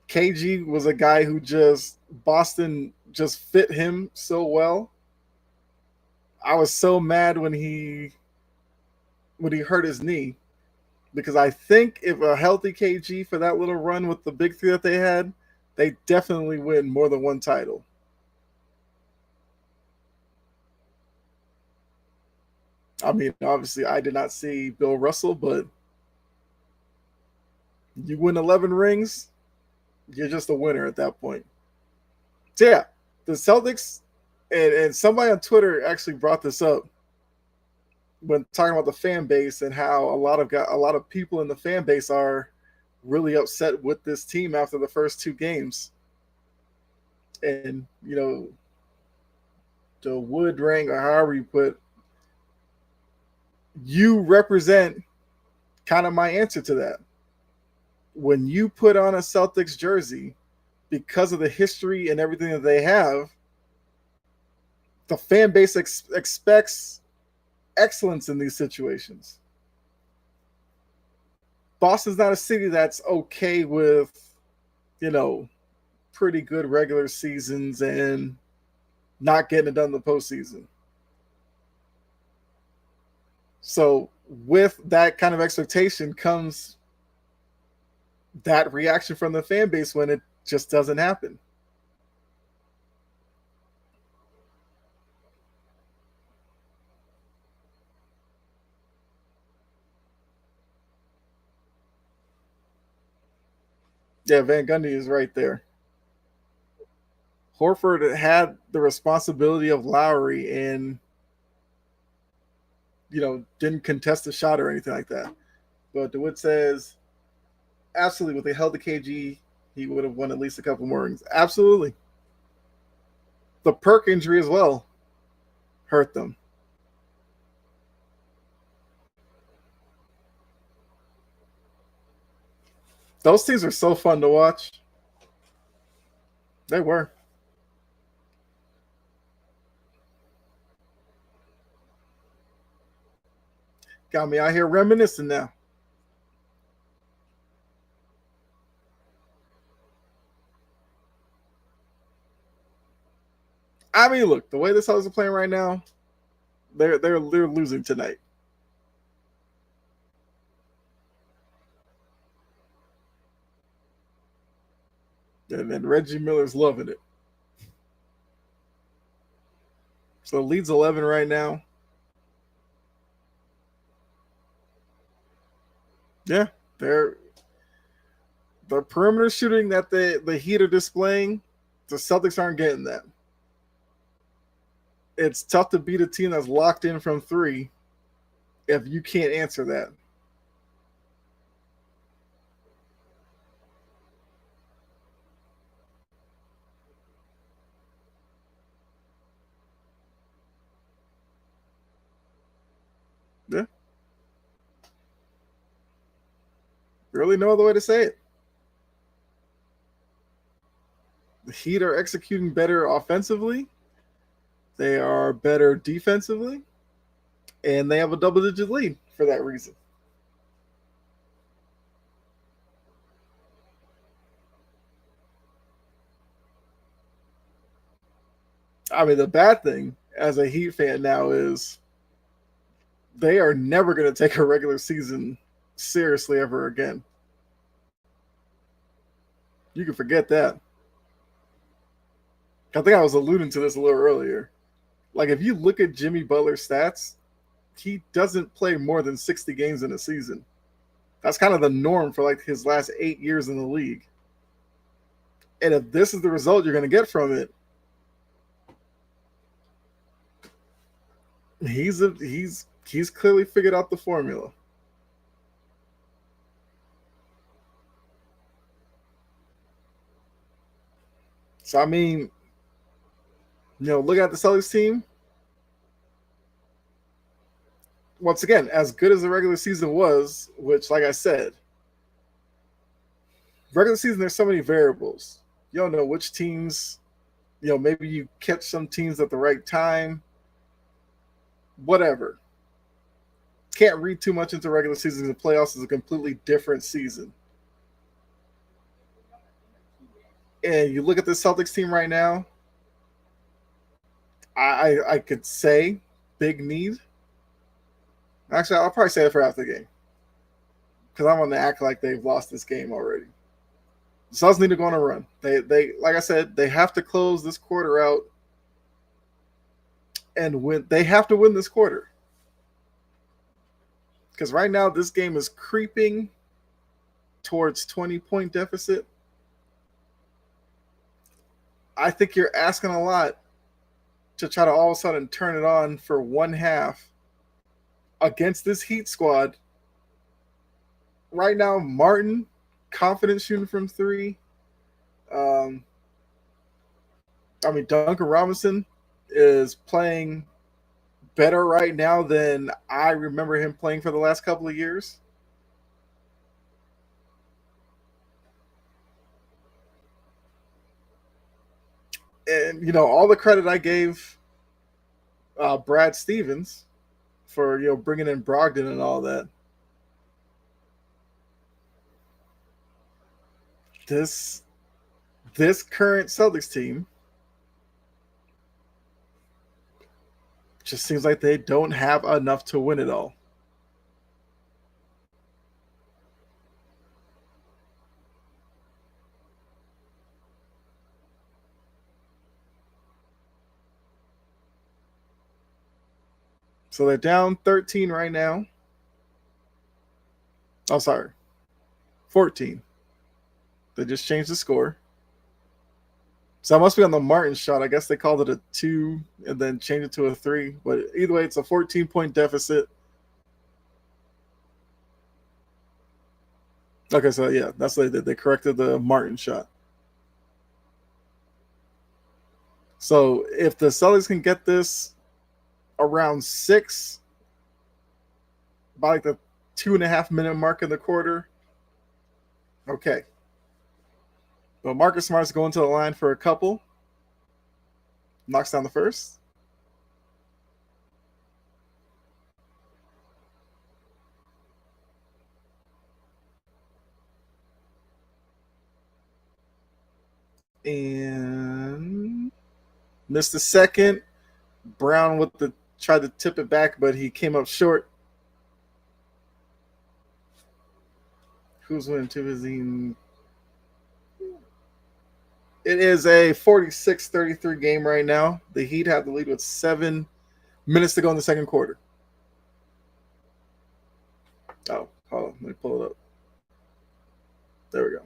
KG was a guy who Boston just fit him so well. I was so mad when he hurt his knee, because I think if a healthy KG for that little run with the big three that they had, they definitely win more than one title. I mean, obviously, I did not see Bill Russell, but you win 11 rings, you're just a winner at that point. So yeah, the Celtics and somebody on Twitter actually brought this up when talking about the fan base and how a lot of people in the fan base are really upset with this team after the first two games. And the wood ring or however you put, you represent kind of my answer to that. When you put on a Celtics jersey, because of the history and everything that they have, the fan base expects excellence in these situations. Boston's not a city that's okay with, you know, pretty good regular seasons and not getting it done in the postseason. So with that kind of expectation comes that reaction from the fan base when it just doesn't happen. Yeah, Van Gundy is right there. Horford had the responsibility of Lowry and didn't contest the shot or anything like that. But DeWitt says absolutely, with they held the KG, he would have won at least a couple more rings. Absolutely. The Perk injury as well hurt them. Those teams are so fun to watch. They were. Got me out here reminiscing now. I mean, look, the way the Celtics are playing right now, they're losing tonight. And Reggie Miller's loving it. So the lead's 11 right now. Yeah, they're the perimeter shooting that the Heat are displaying. The Celtics aren't getting that. It's tough to beat a team that's locked in from three if you can't answer that. Yeah, really no other way to say it. The Heat are executing better offensively. They are better defensively, and they have a double-digit lead for that reason. I mean, the bad thing as a Heat fan now is they are never going to take a regular season seriously ever again. You can forget that. I think I was alluding to this a little earlier. Like, if you look at Jimmy Butler's stats, he doesn't play more than 60 games in a season. That's kind of the norm for like his last 8 years in the league. And if this is the result you're going to get from it, he's clearly figured out the formula. So I mean, look at the Celtics team. Once again, as good as the regular season was, which, like I said, regular season there's so many variables. You don't know which teams. Maybe you catch some teams at the right time. Whatever. Can't read too much into regular season. The playoffs is a completely different season. And you look at the Celtics team right now. I could say big need. Actually, I'll probably say it for after the game because I want to act like they've lost this game already. The Celtics need to go on a run. They like I said, they have to close this quarter out and win. They have to win this quarter because right now this game is creeping towards 20-point deficit. I think you're asking a lot to try to all of a sudden turn it on for one half against this Heat squad. Right now, Martin, confident shooting from three. Um, Duncan Robinson is playing better right now than I remember him playing for the last couple of years. And, all the credit I gave Brad Stevens for, bringing in Brogdon and all that. This this current Celtics team just seems like they don't have enough to win it all. So they're down 13 right now. Oh, sorry, 14. They just changed the score. So it must be on the Martin shot. I guess they called it a 2 and then changed it to a 3. But either way, it's a 14-point deficit. Okay, so yeah, that's what they did. They corrected the Martin shot. So if the Celtics can get this around 6, by like the 2.5 minute mark in the quarter, okay. But Marcus Smart's going to the line for a couple. Knocks down the first. And missed the second. Brown tried to tip it back, but he came up short. Who's winning 2-15? It is a 46-33 game right now. The Heat have the lead with 7 minutes to go in the second quarter. Oh, hold on. Let me pull it up. There we go.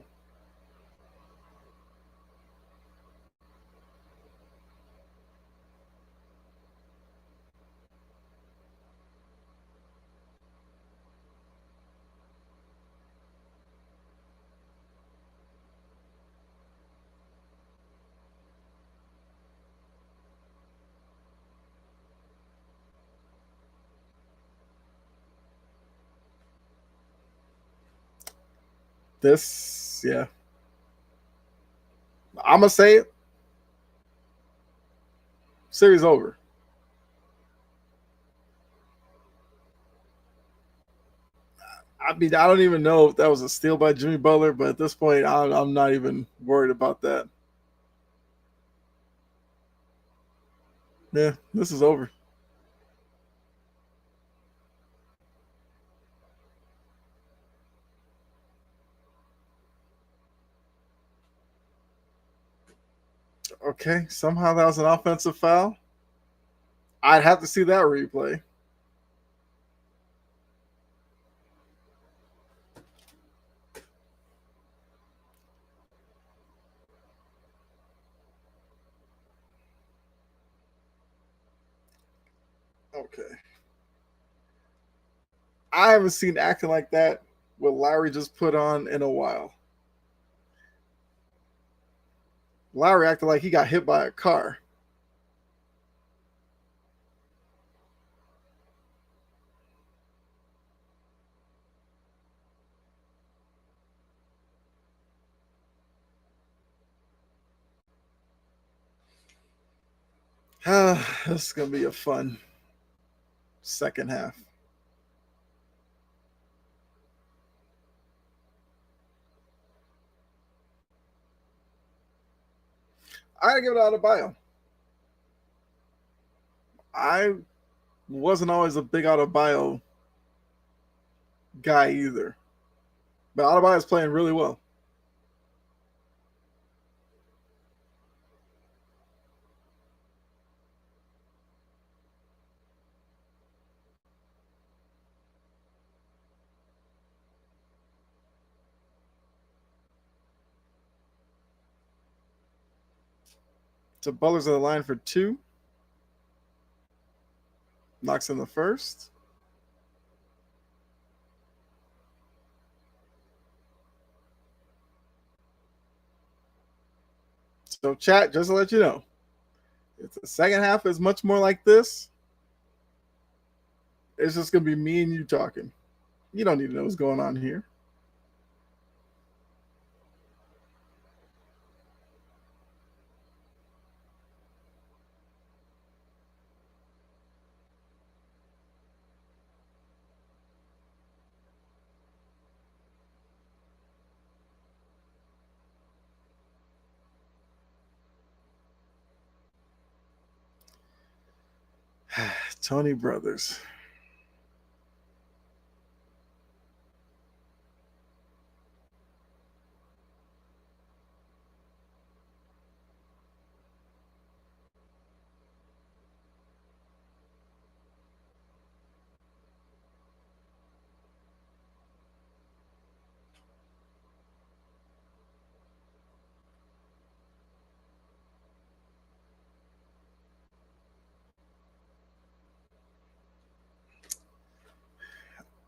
Yeah. I'm going to say it. Series over. I don't even know if that was a steal by Jimmy Butler, but at this point, I'm not even worried about that. Yeah, this is over. Okay, somehow that was an offensive foul. I'd have to see that replay. Okay. I haven't seen acting like that what Lowry just put on in a while. Lowry acted like he got hit by a car. This is going to be a fun second half. I give it out of bio. I wasn't always a big out of bio guy either. But Adebayo is playing really well. So Butler's on the line for two. Knocks in the first. So, chat, just to let you know, if the second half is much more like this, it's just going to be me and you talking. You don't need to know what's going on here. Tony Brothers.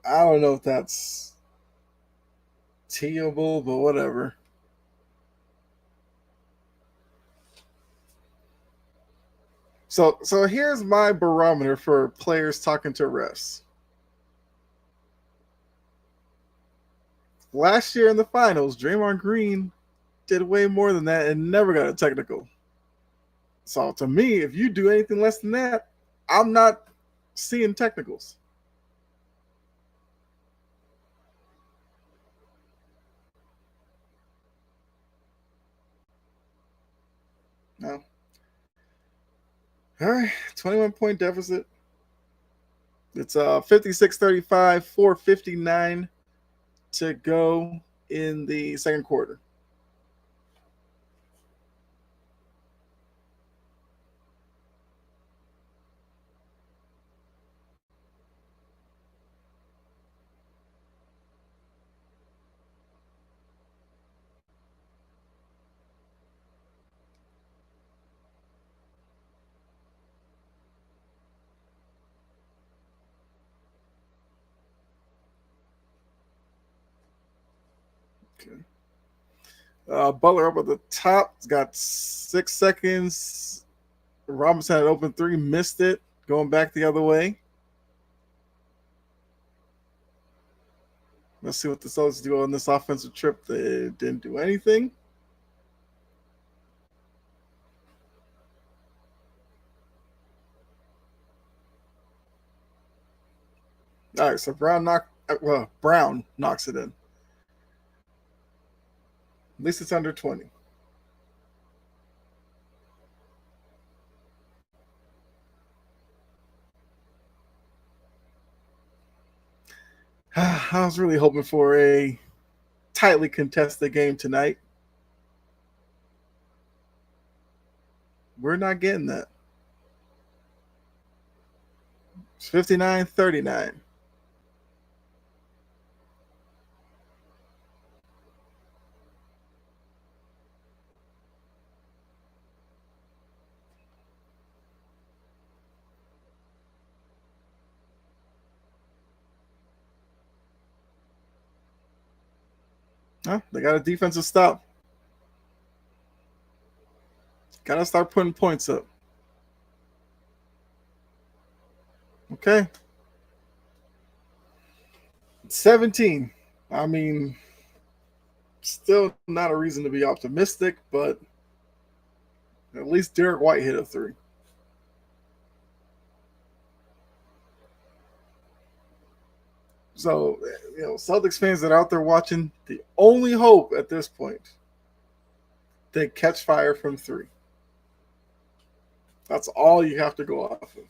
I don't know if that's teeable, but whatever. So here's my barometer for players talking to refs. Last year in the finals, Draymond Green did way more than that and never got a technical. So to me, if you do anything less than that, I'm not seeing technicals. No. All right, 21-point deficit. It's 56-35, 4:59 to go in the second quarter. Okay. Butler up at the top. He's got 6 seconds. Robinson had an open three, missed it, going back the other way. Let's see what the Celtics do on this offensive trip. They didn't do anything. All right, so Brown knocks it in. At least it's under 20. I was really hoping for a tightly contested game tonight. We're not getting that. It's 59-39. Huh? They got a defensive stop. Got to start putting points up. Okay. 17. I mean, still not a reason to be optimistic, but at least Derek White hit a three. So, Celtics fans that are out there watching, the only hope at this point, they catch fire from three. That's all you have to go off of.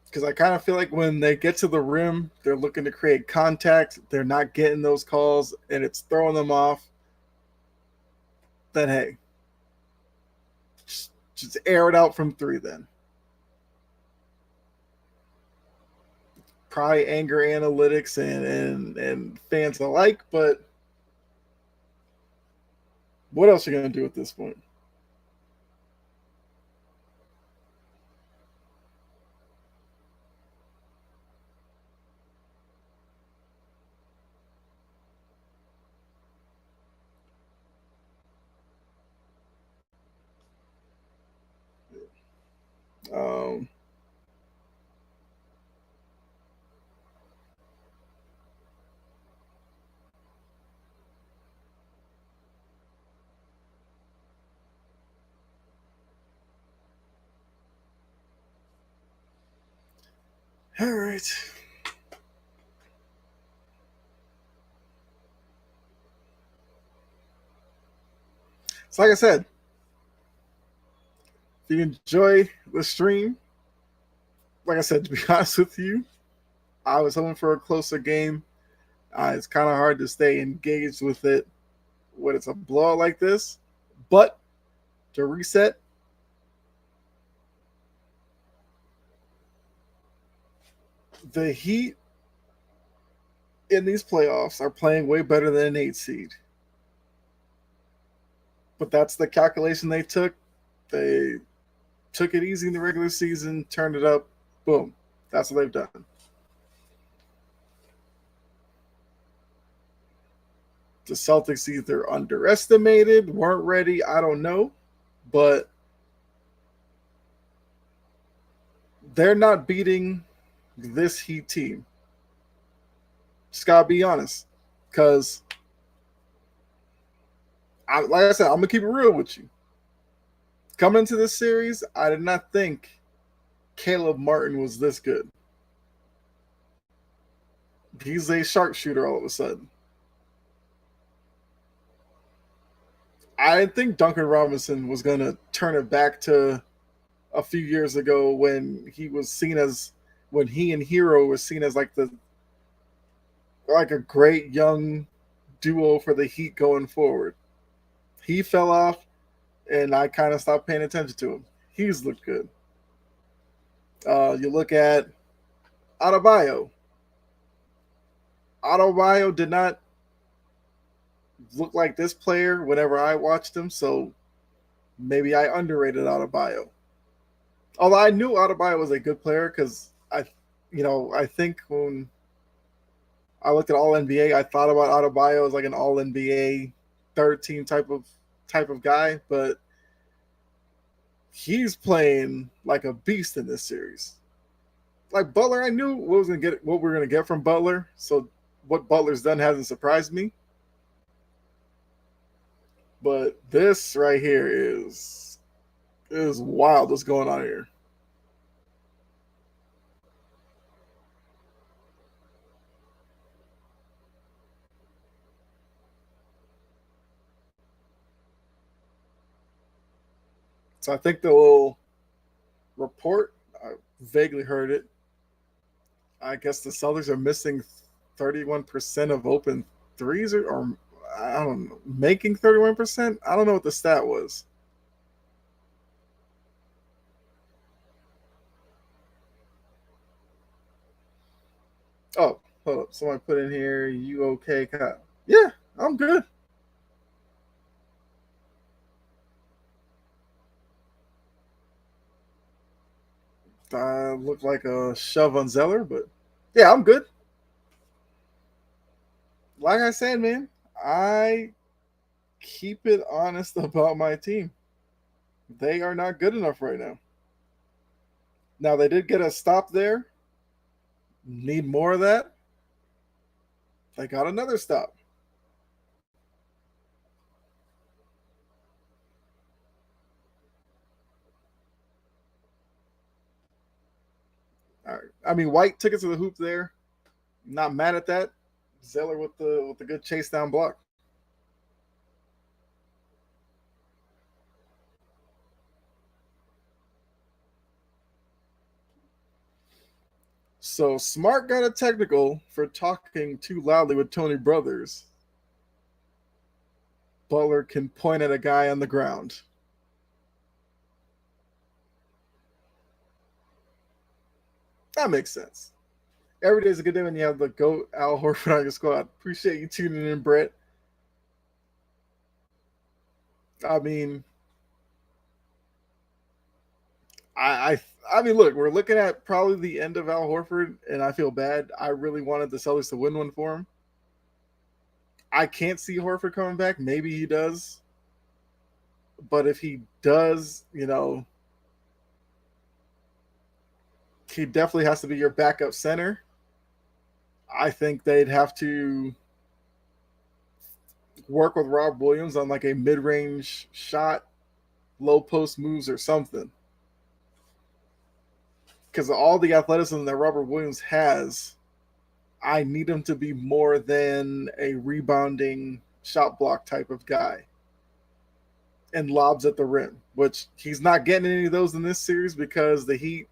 Because I kind of feel like when they get to the rim, they're looking to create contact. They're not getting those calls, and it's throwing them off. Then, hey, just air it out from three then. probably anger analytics and fans alike, but what else are you going to do at this point? Um, all right. So, like I said, if you enjoy the stream, like I said, to be honest with you, I was hoping for a closer game. It's kind of hard to stay engaged with it when it's a blowout like this. But to reset, the Heat in these playoffs are playing way better than an 8 seed. But that's the calculation they took. They took it easy in the regular season, turned it up, boom. That's what they've done. The Celtics either underestimated, weren't ready, I don't know. But they're not beating this Heat team. Just gotta be honest. Because, like I said, I'm gonna keep it real with you. Coming into this series, I did not think Caleb Martin was this good. He's a sharpshooter all of a sudden. I didn't think Duncan Robinson was going to turn it back to a few years ago when he was seen as, when he and Hero was seen as like a great young duo for the Heat going forward. He fell off, and I kind of stopped paying attention to him. He's looked good. You look at Adebayo. Adebayo did not look like this player whenever I watched him, so maybe I underrated Adebayo. Although I knew Adebayo was a good player because I think when I looked at All NBA, I thought about Adebayo as like an All NBA third team type of guy, but he's playing like a beast in this series. Like Butler, I knew what we're gonna get from Butler, so what Butler's done hasn't surprised me. But this right here is wild what's going on here. So I think the little report, I vaguely heard it. I guess the Celtics are missing 31% of open threes, or I don't know, making 31%. I don't know what the stat was. Oh, hold up. Somebody put in here, you okay, Kyle? Yeah, I'm good. I look like a shove on Zeller, but yeah, I'm good. Like I said, man, I keep it honest about my team. They are not good enough right now. Now they did get a stop there. Need more of that. They got another stop. All right. I mean, White took it to the hoop there. Not mad at that. Zeller with the good chase down block. So Smart got a technical for talking too loudly with Tony Brothers. Butler can point at a guy on the ground. That makes sense. Every day is a good day when you have the GOAT Al Horford on your squad. Appreciate you tuning in, Brett. I mean, I, I, I mean, look, we're looking at probably the end of Al Horford, and I feel bad. I really wanted the Celtics to win one for him. I can't see Horford coming back. Maybe he does, but if he does, he definitely has to be your backup center. I think they'd have to work with Rob Williams on like a mid-range shot, low post moves or something. Because all the athleticism that Robert Williams has, I need him to be more than a rebounding shot block type of guy and lobs at the rim, which he's not getting any of those in this series because the Heat,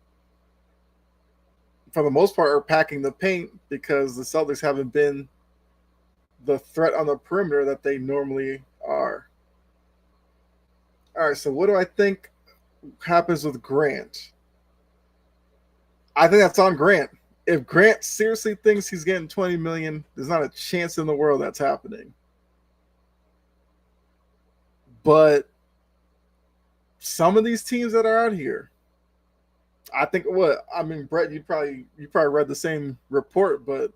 for the most part, are packing the paint because the Celtics haven't been the threat on the perimeter that they normally are. All right, so what do I think happens with Grant? I think that's on Grant. If Grant seriously thinks he's getting 20 million, there's not a chance in the world that's happening. But some of these teams that are out here, I think Brett, you probably read the same report, but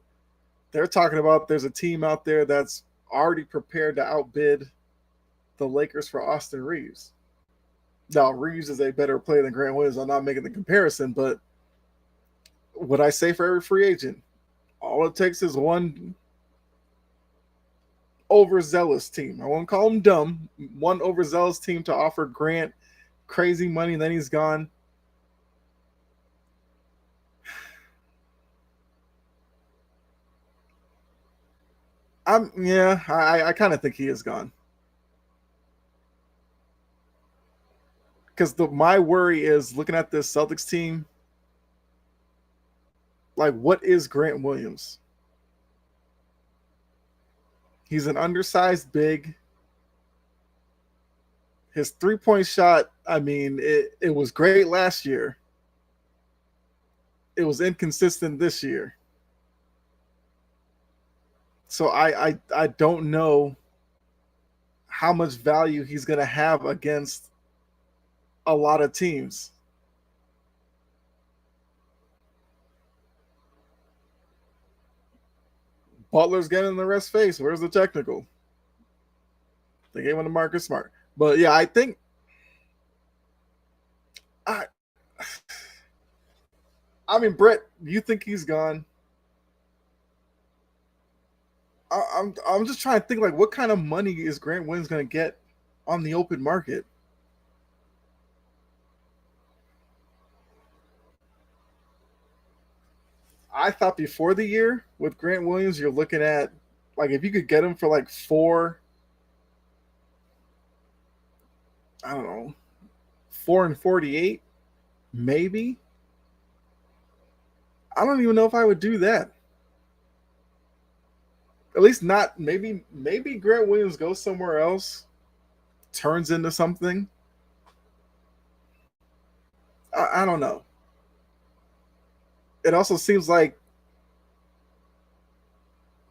they're talking about there's a team out there that's already prepared to outbid the Lakers for Austin Reeves. Now, Reeves is a better player than Grant Williams. I'm not making the comparison, but what I say for every free agent, all it takes is one overzealous team. I won't call them dumb. One overzealous team to offer Grant crazy money, and then he's gone. I kind of think he is gone. Because my worry is looking at this Celtics team. Like, what is Grant Williams? He's an undersized big. His 3-point shot, I mean, it was great last year. It was inconsistent this year. So I don't know how much value he's going to have against a lot of teams. Butler's getting in the rest face. Where's the technical? They gave him to Marcus Smart. But yeah, I think I I mean, Brett, you think he's gone? I'm just trying to think like what kind of money is Grant Williams going to get on the open market? I thought before the year with Grant Williams, you're looking at like if you could get him for like I don't know, 4 and 48, maybe. I don't even know if I would do that. At least not maybe Grant Williams goes somewhere else, turns into something. I don't know. It also seems like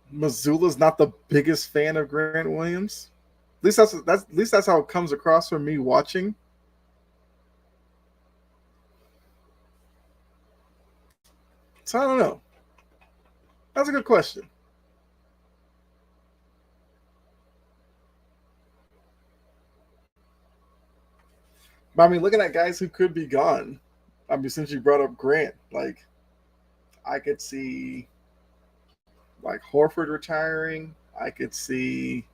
Missoula's not the biggest fan of Grant Williams. At least that's how it comes across from me watching. So I don't know. That's a good question. But I mean, looking at guys who could be gone. I mean, since you brought up Grant, like I could see like Horford retiring. I could see.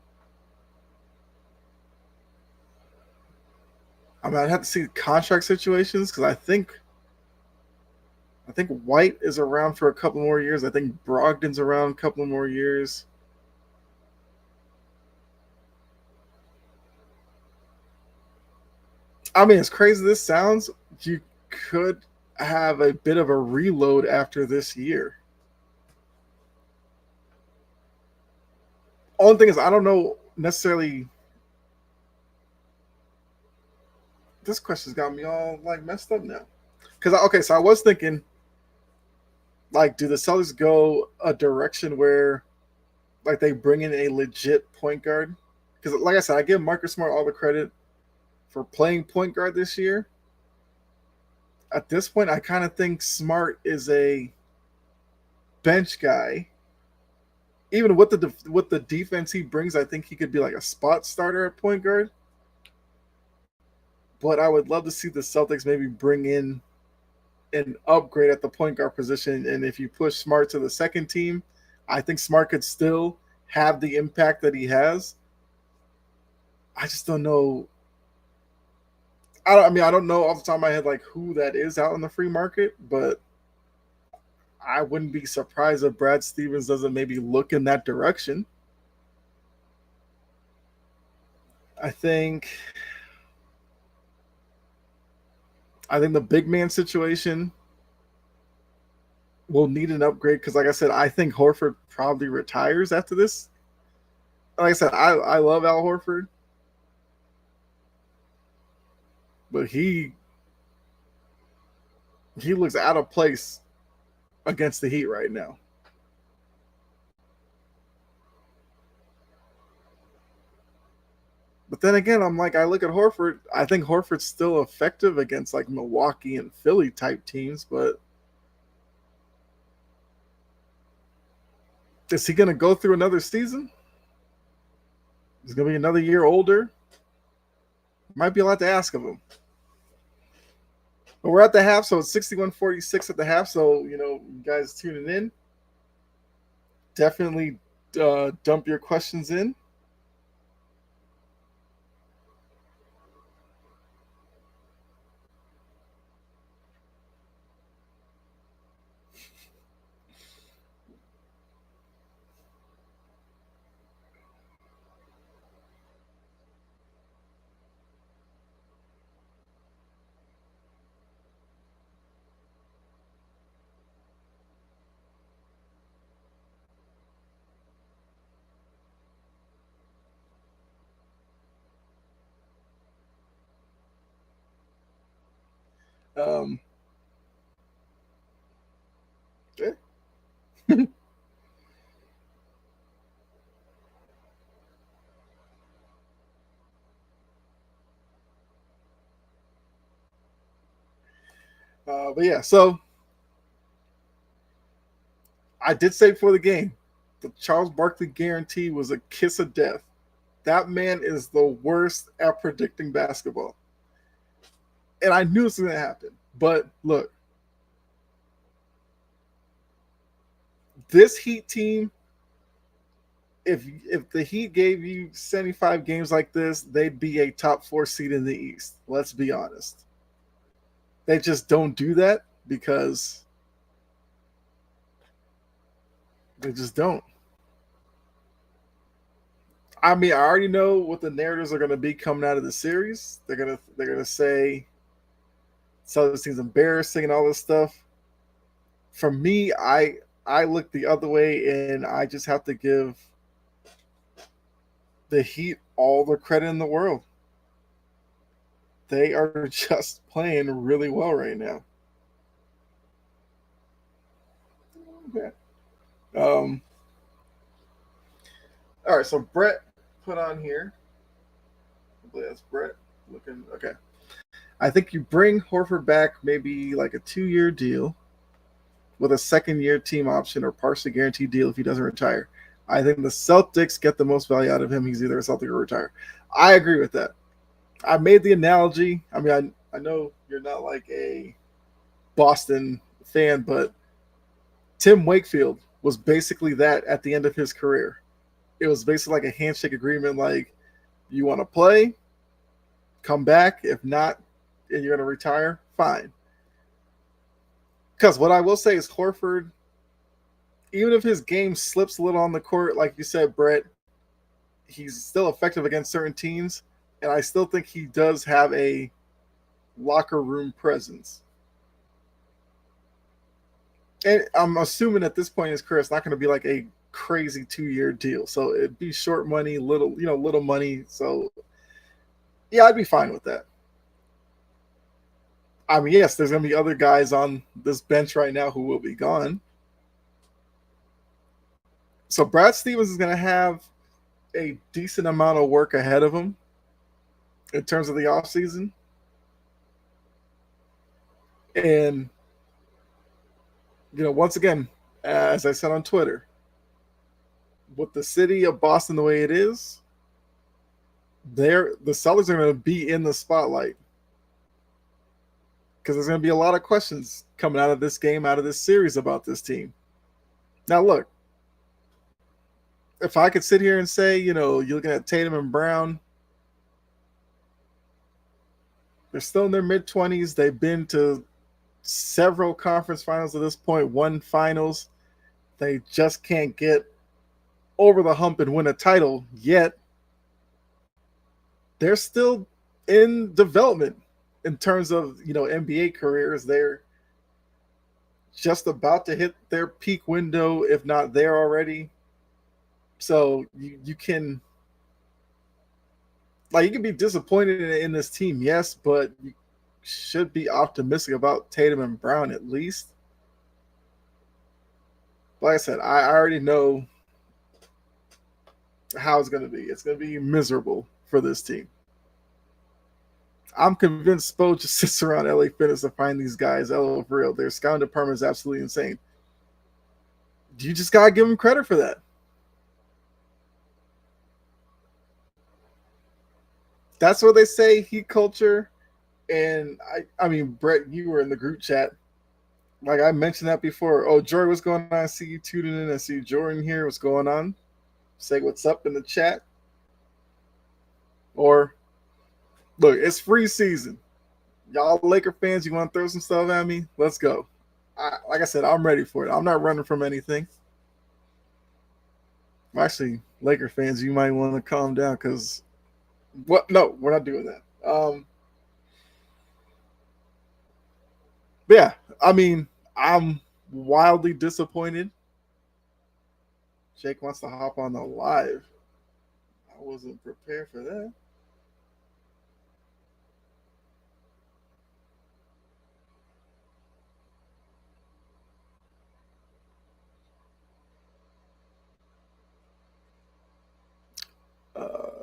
I mean, I'd have to see contract situations because I think White is around for a couple more years. I think Brogdon's around a couple more years. I mean, as crazy as this sounds, you could have a bit of a reload after this year. Only thing is, I don't know necessarily. This question's got me all like messed up now. Because okay, so I was thinking Like, do the Celtics go a direction where like they bring in a legit point guard? Because, like I said, I give Marcus Smart all the credit for playing point guard this year. At this point, I kind of think Smart is a bench guy. Even with the defense he brings, I think he could be like a spot starter at point guard. But I would love to see the Celtics maybe bring in an upgrade at the point guard position. And if you push Smart to the second team, I think Smart could still have the impact that he has. I just don't know. I don't know off the top of my head like who that is out in the free market, but I wouldn't be surprised if Brad Stevens doesn't maybe look in that direction. I think I think the big man situation will need an upgrade because, like I said, I think Horford probably retires after this. Like I said, I love Al Horford, but he looks out of place against the Heat right now. But then again, I'm like, I look at Horford. I think Horford's still effective against like Milwaukee and Philly type teams, but is he going to go through another season? He's going to be another year older. Might be a lot to ask of him. But we're at the half, so it's 61-46 at the half. So, you guys tuning in, definitely dump your questions in. Um, yeah. But yeah, so I did say before the game, the Charles Barkley guarantee was a kiss of death. That man is the worst at predicting basketball. And I knew this was going to happen. But look, this Heat team, if the Heat gave you 75 games like this, they'd be a top 4 seed in the East. Let's be honest. They just don't do that because they just don't. I mean, I already know what the narratives are going to be coming out of the series. They're gonna say so this team's embarrassing and all this stuff. For me, I look the other way, and I just have to give the Heat all the credit in the world. They are just playing really well right now. Okay. Um, all right, so Brett put on here. Hopefully that's Brett looking okay. I think you bring Horford back maybe like a 2-year deal with a second-year team option or partially guaranteed deal if he doesn't retire. I think the Celtics get the most value out of him. He's either a Celtic or retire. I agree with that. I made the analogy. I mean, I know you're not like a Boston fan, but Tim Wakefield was basically that at the end of his career. It was basically like a handshake agreement, like you want to play, come back. If not, and you're going to retire, fine. Because what I will say is Horford, even if his game slips a little on the court, like you said, Brett, he's still effective against certain teams, and I still think he does have a locker room presence. And I'm assuming at this point in his career, it's not going to be like a crazy 2-year deal. So it'd be short money, little money. So yeah, I'd be fine with that. I mean, yes, there's going to be other guys on this bench right now who will be gone. So Brad Stevens is going to have a decent amount of work ahead of him in terms of the offseason. And, once again, as I said on Twitter, with the city of Boston the way it is, the Celtics are going to be in the spotlight because there's going to be a lot of questions coming out of this game, out of this series about this team. Now, look, if I could sit here and say, you're looking at Tatum and Brown, they're still in their mid-20s. They've been to several conference finals at this point, won finals. They just can't get over the hump and win a title yet. They're still in development in terms of, NBA careers. They're just about to hit their peak window, if not there already. So you can be disappointed in this team, yes, but you should be optimistic about Tatum and Brown at least. Like I said, I already know how it's going to be. It's going to be miserable for this team. I'm convinced Spo just sits around LA Fitness to find these guys. LO for real. Their scouting department is absolutely insane. You just got to give them credit for that. That's what they say, heat culture. And I mean, Brett, you were in the group chat. Like I mentioned that before. Oh, Jordan, what's going on? I see you tuning in. I see Jordan here. What's going on? Say what's up in the chat. Or, look, it's free season. Y'all Laker fans, you want to throw some stuff at me? Let's go. Like I said, I'm ready for it. I'm not running from anything. Actually, Laker fans, you might want to calm down because what? No, we're not doing that. But yeah, I mean, I'm wildly disappointed. Jake wants to hop on the live. I wasn't prepared for that.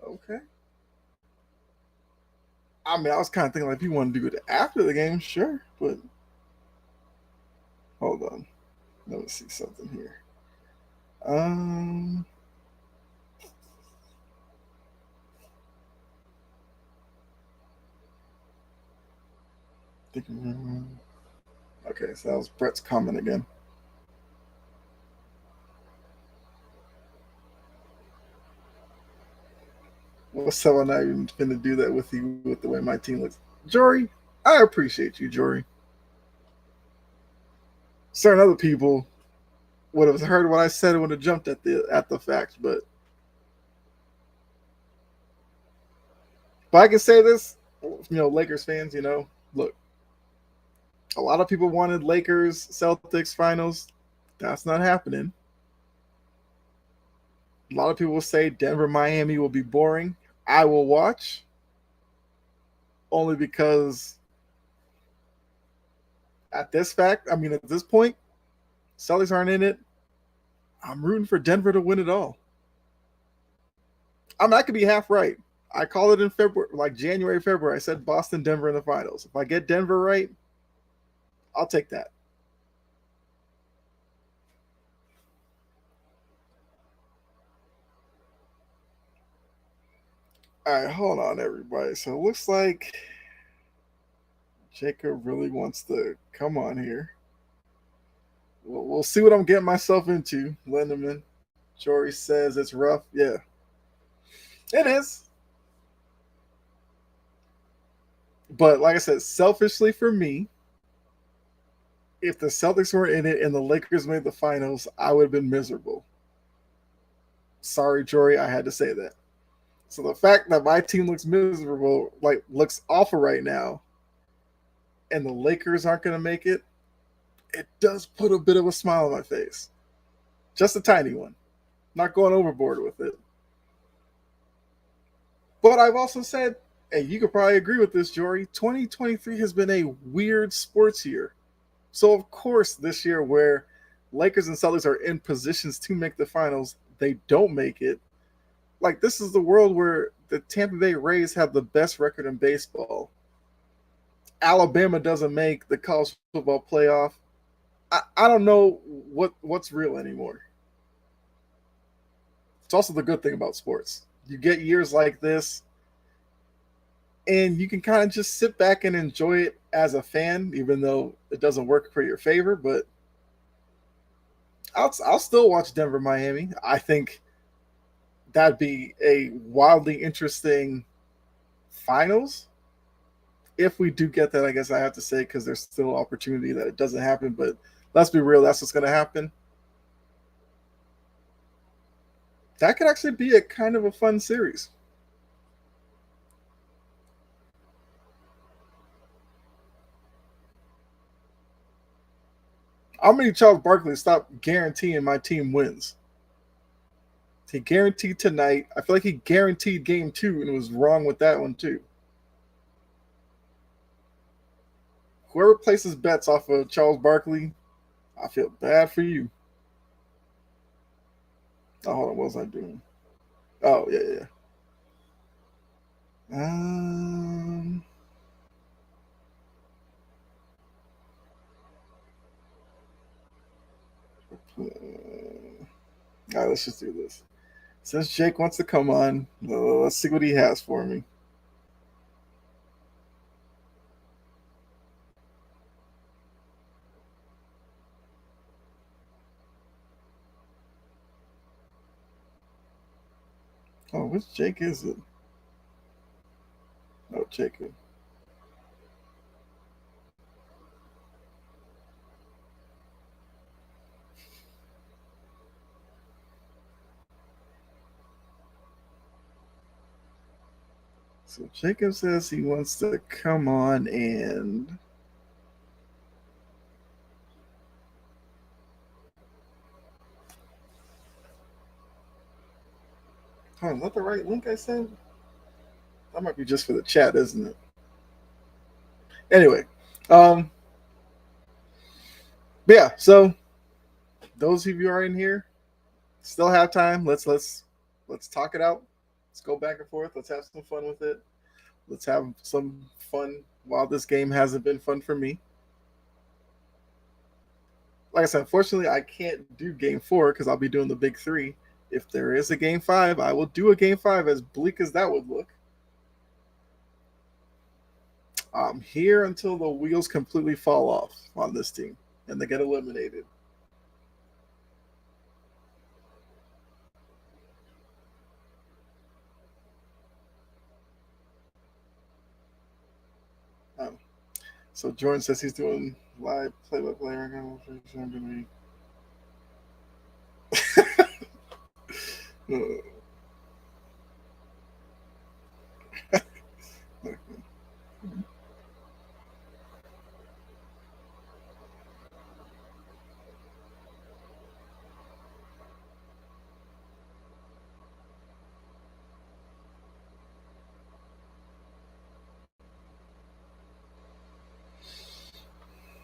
Okay. I mean, I was kind of thinking like if you want to do it after the game, sure, but hold on. Let me see something here. Okay, so that was Brett's comment again. What's up? I'm not even going to do that with you with the way my team looks. Jory, I appreciate you, Jory. Certain other people would have heard what I said and would have jumped at the facts, but I can say this, Lakers fans, look, a lot of people wanted Lakers Celtics finals. That's not happening. A lot of people will say Denver Miami will be boring. I will watch only because at this point, Celtics aren't in it. I'm rooting for Denver to win it all. I could be half right. I call it in February, like January, February. I said Boston, Denver in the finals. If I get Denver right, I'll take that. All right, hold on, everybody. So it looks like Jacob really wants to come on here. We'll see what I'm getting myself into. Lindemann. Jory says it's rough. Yeah, it is. But like I said, selfishly for me, if the Celtics were in it and the Lakers made the finals, I would have been miserable. Sorry, Jory, I had to say that. So the fact that my team looks miserable, looks awful right now, and the Lakers aren't going to make it, it does put a bit of a smile on my face. Just a tiny one. Not going overboard with it. But I've also said, hey, you could probably agree with this, Jory. 2023 has been a weird sports year. So, of course, this year where Lakers and Celtics are in positions to make the finals. They don't make it. Like, this is the world where the Tampa Bay Rays have the best record in baseball. Alabama doesn't make the college football playoff. I don't know what's real anymore. It's also the good thing about sports. You get years like this, and you can kind of just sit back and enjoy it as a fan, even though it doesn't work for your favor. But I'll still watch Denver Miami. I think that'd be a wildly interesting finals. If we do get that, I guess I have to say, because there's still opportunity that it doesn't happen. But let's be real, that's what's going to happen. That could actually be a kind of a fun series. How many Charles Barkley stop guaranteeing my team wins? He guaranteed tonight. I feel like he guaranteed game 2 and was wrong with that one too. Whoever places bets off of Charles Barkley, I feel bad for you. Oh, hold on. What was I doing? Oh, yeah. Um, all right, let's just do this. Since Jake wants to come on, let's see what he has for me. Oh, which Jake is it? Oh, Jacob. So Jacob says he wants to come on and. Oh, is that the right link I sent? That might be just for the chat, isn't it? Anyway, um, but yeah. So those of you who are in here, still have time. Let's talk it out. Let's go back and forth. Let's have some fun with it. Let's have some fun while this game hasn't been fun for me. Like I said, unfortunately, I can't do game 4 because I'll be doing the big 3. If there is a game 5, I will do a game 5, as bleak as that would look. I'm here until the wheels completely fall off on this team and they get eliminated. Um, so Jordan says he's doing live play-by-play right now.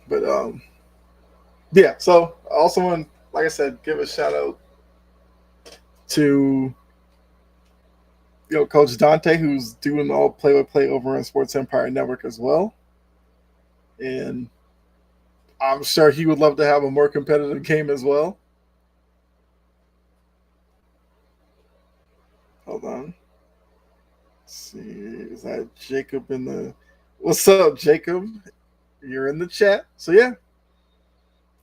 But yeah. So I also want, like I said, give a shout out to Coach Dante, who's doing all play-by-play over on Sports Empire Network as well, and I'm sure he would love to have a more competitive game as well. Hold on. Let's see, is that Jacob in the? What's up, Jacob? You're in the chat. So yeah,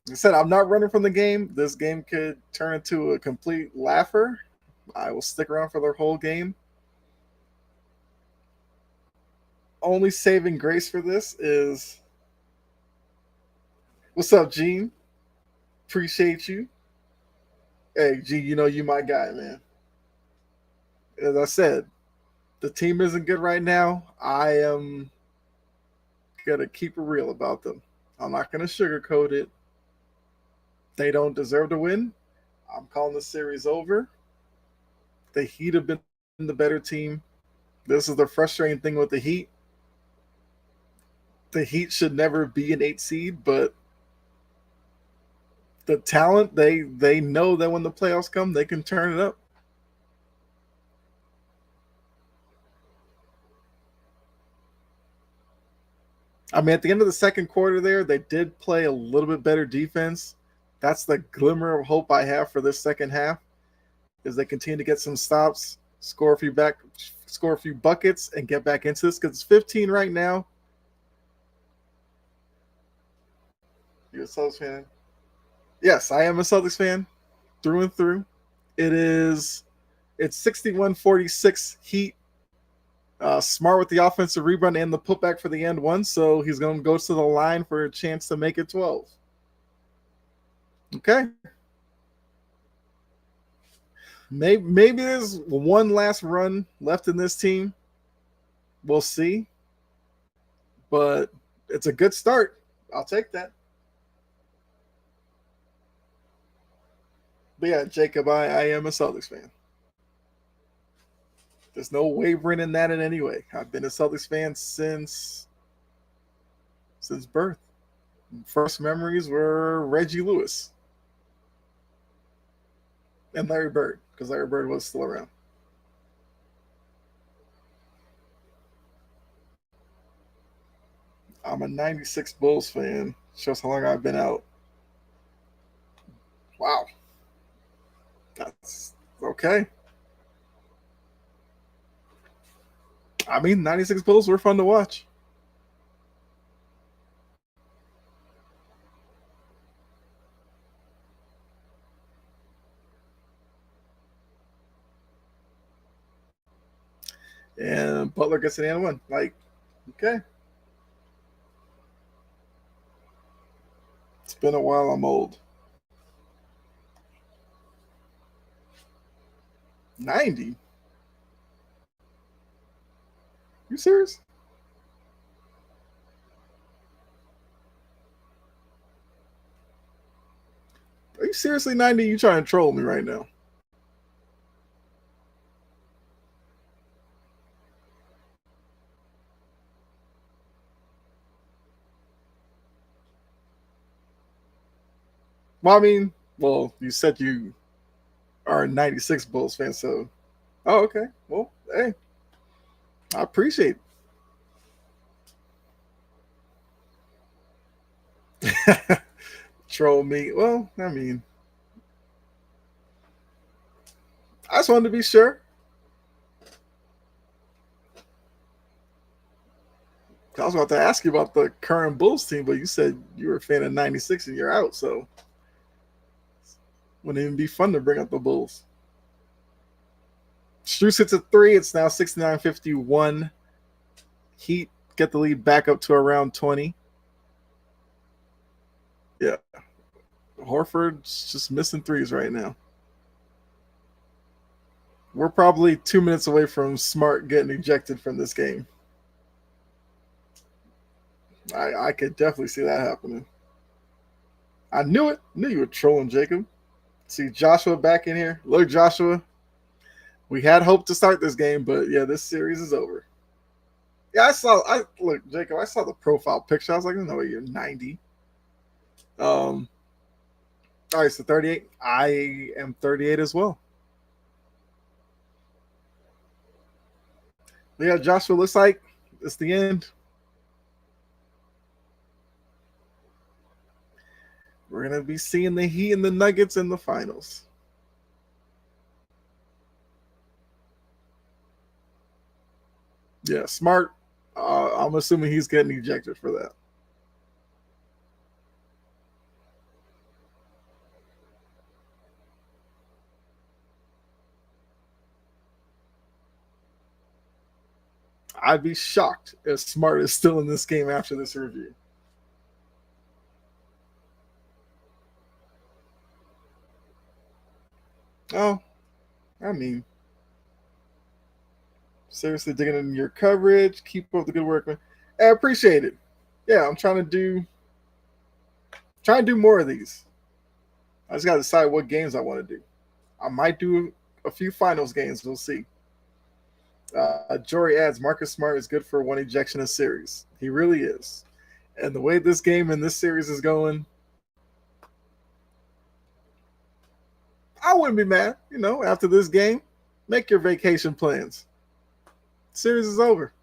like I said, I'm not running from the game. This game could turn into a complete laugher. I will stick around for the whole game. Only saving grace for this is, what's up, Gene? Appreciate you. Hey, Gene, you my guy, man. As I said, the team isn't good right now. I am gonna keep it real about them. I'm not gonna sugarcoat it. They don't deserve to win. I'm calling the series over. The Heat have been the better team. This is the frustrating thing with the Heat. The Heat should never be an 8 seed, but the talent, they know that when the playoffs come, they can turn it up. I mean, at the end of the second quarter there, they did play a little bit better defense. That's the glimmer of hope I have for this second half, is they continue to get some stops, score a few buckets, and get back into this, because it's 15 right now. You're a Celtics fan? Yes, I am a Celtics fan through and through. It's 61-46 Heat. Smart with the offensive rebound and the putback for the end one, so he's going to go to the line for a chance to make it 12. Okay. Maybe there's one last run left in this team. We'll see. But it's a good start. I'll take that. But yeah, Jacob, I am a Celtics fan. There's no wavering in that in any way. I've been a Celtics fan since birth. First memories were Reggie Lewis and Larry Bird, because Larry Bird was still around. I'm a 96 Bulls fan. Shows how long I've been out. Wow. That's okay. I mean, 96 Bulls were fun to watch. And Butler gets an and one. Like, okay. It's been a while. I'm old. 90? You serious? Are you seriously 90? You trying to troll me right now? Well, I mean, you said you are a 96 Bulls fan, so. Oh, okay. Well, hey, I appreciate it. Troll me. Well, I mean, I just wanted to be sure. I was about to ask you about the current Bulls team, but you said you were a fan of 96 and you're out, so wouldn't even be fun to bring up the Bulls. Strus hits a three. It's now 69-51. Heat get the lead back up to around 20. Yeah. Horford's just missing threes right now. We're probably 2 minutes away from Smart getting ejected from this game. I could definitely see that happening. I knew it. Knew you were trolling, Jacob. See Joshua back in here. Look, Joshua. We had hope to start this game, but yeah, this series is over. Yeah, look, Jacob, I saw the profile picture. I was like, no way, you're 90. All right, so 38. I am 38 as well. But yeah, Joshua, looks like it's the end. We're going to be seeing the Heat and the Nuggets in the finals. Yeah, Smart. I'm assuming he's getting ejected for that. I'd be shocked if Smart is still in this game after this review. Oh, I mean, seriously digging in your coverage. Keep up the good work, man. I appreciate it. Yeah, I'm trying to do more of these. I just got to decide what games I want to do. I might do a few finals games. We'll see. Jory adds Marcus Smart is good for one ejection a series. He really is. And the way this game and this series is going, I wouldn't be mad. After this game, make your vacation plans. Series is over.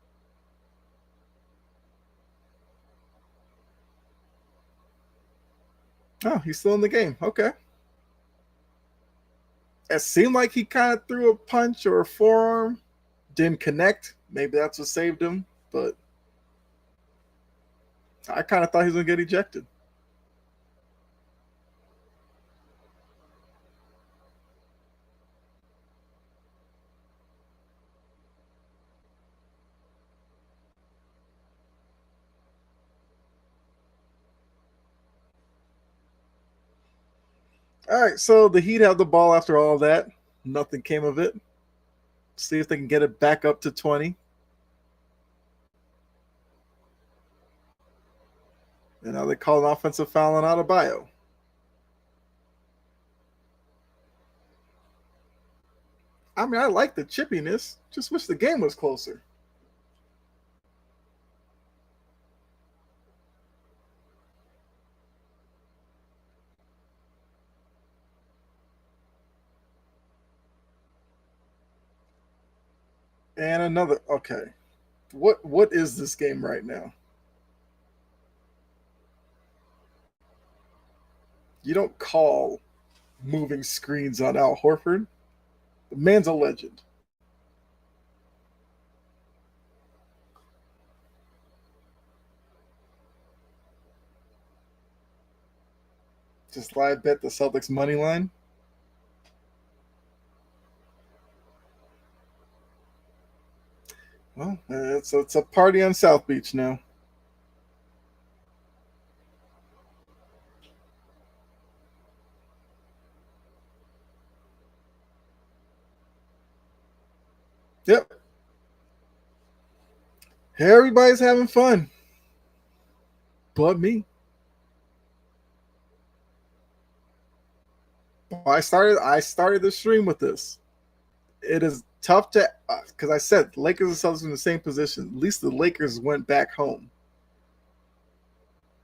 Oh, he's still in the game. Okay. It seemed like he kind of threw a punch or a forearm, didn't connect. Maybe that's what saved him, but I kind of thought he was going to get ejected. All right, so the Heat have the ball after all that. Nothing came of it. See if they can get it back up to 20. And now they call an offensive foul on Adebayo. I mean, I like the chippiness. Just wish the game was closer. And another. Okay, what is this game right now? You don't call moving screens on Al Horford. The man's a legend. Just live bet the Celtics money line. Well, it's a party on South Beach now. Yep. Everybody's having fun, but me. I started the stream with this. It is tough to because I said Lakers and Celtics in the same position. At least the Lakers went back home.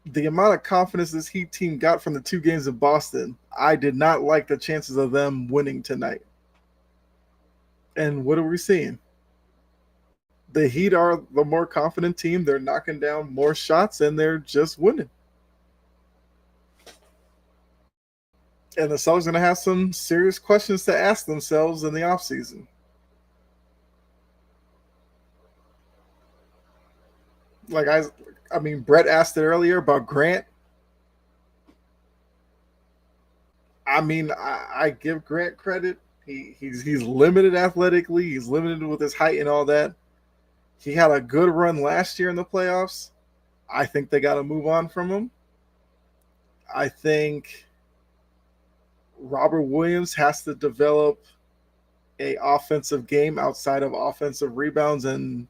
The amount of confidence this Heat team got from the two games in Boston, I did not like the chances of them winning tonight. And what are we seeing? The Heat are the more confident team. They're knocking down more shots and they're just winning. And the Celtics are going to have some serious questions to ask themselves in the offseason. Like I mean, Brett asked it earlier about Grant. I mean, I give Grant credit. He's limited athletically. He's limited with his height and all that. He had a good run last year in the playoffs. I think they got to move on from him. I think Robert Williams has to develop a offensive game outside of offensive rebounds and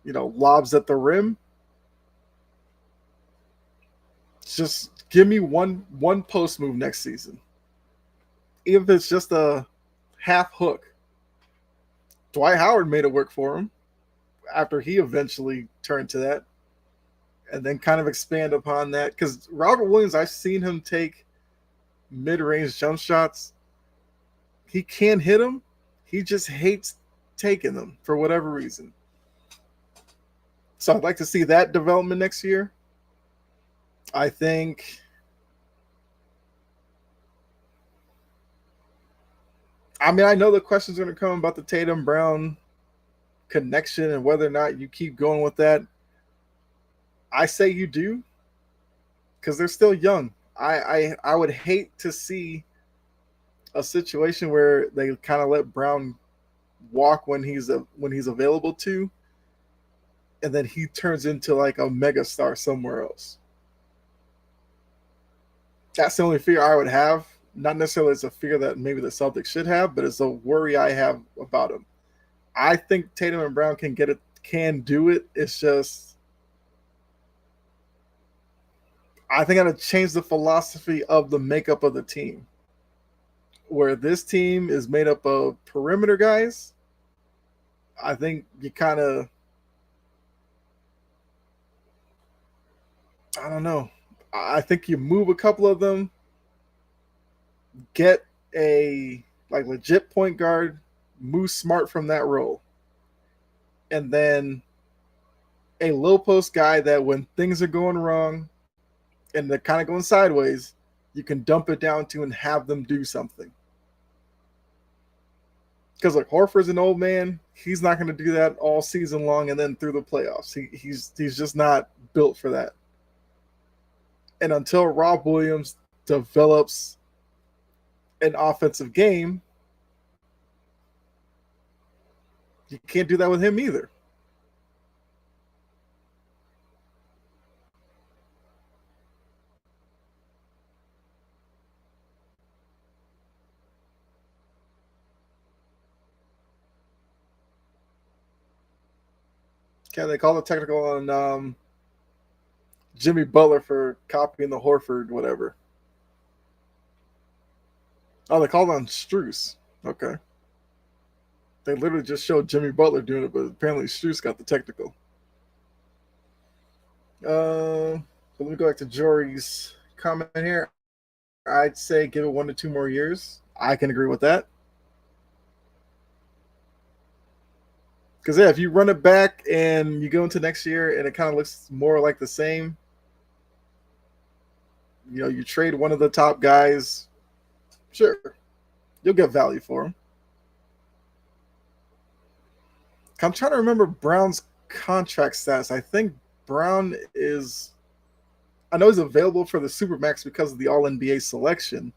lobs at the rim. Just give me one post move next season. Even if it's just a half hook. Dwight Howard made it work for him after he eventually turned to that. And then kind of expand upon that. Because Robert Williams, I've seen him take mid-range jump shots. He can hit them. He just hates taking them for whatever reason. So I'd like to see that development next year. I think I know the question's going to come about the Tatum Brown connection and whether or not you keep going with that. I say you do because they're still young. I would hate to see a situation where they kind of let Brown walk when he's available to, and then he turns into like a megastar somewhere else. That's the only fear I would have. Not necessarily it's a fear that maybe the Celtics should have, but it's a worry I have about him. I think Tatum and Brown can do it. It's just I think I gotta change the philosophy of the makeup of the team. Where this team is made up of perimeter guys, I think you kind of I don't know. I think you move a couple of them, get a like legit point guard, move smart from that role, and then a low post guy that when things are going wrong and they're kind of going sideways, you can dump it down to and have them do something. Because like Horford's an old man, he's not going to do that all season long and then through the playoffs. He's just not built for that. And until Rob Williams develops an offensive game, you can't do that with him either. Can they call it technical on Jimmy Butler for copying the Horford whatever? Oh, they called on Struess. Okay. They literally just showed Jimmy Butler doing it, but apparently Struess got the technical. Let me go back to Jory's comment here. I'd say give it 1 to 2 more years. I can agree with that. Because yeah, if you run it back and you go into next year and it kind of looks more like the same, you trade one of the top guys, sure, you'll get value for him. I'm trying to remember Brown's contract status. I think Brown is, I know he's available for the Supermax because of the All NBA selection,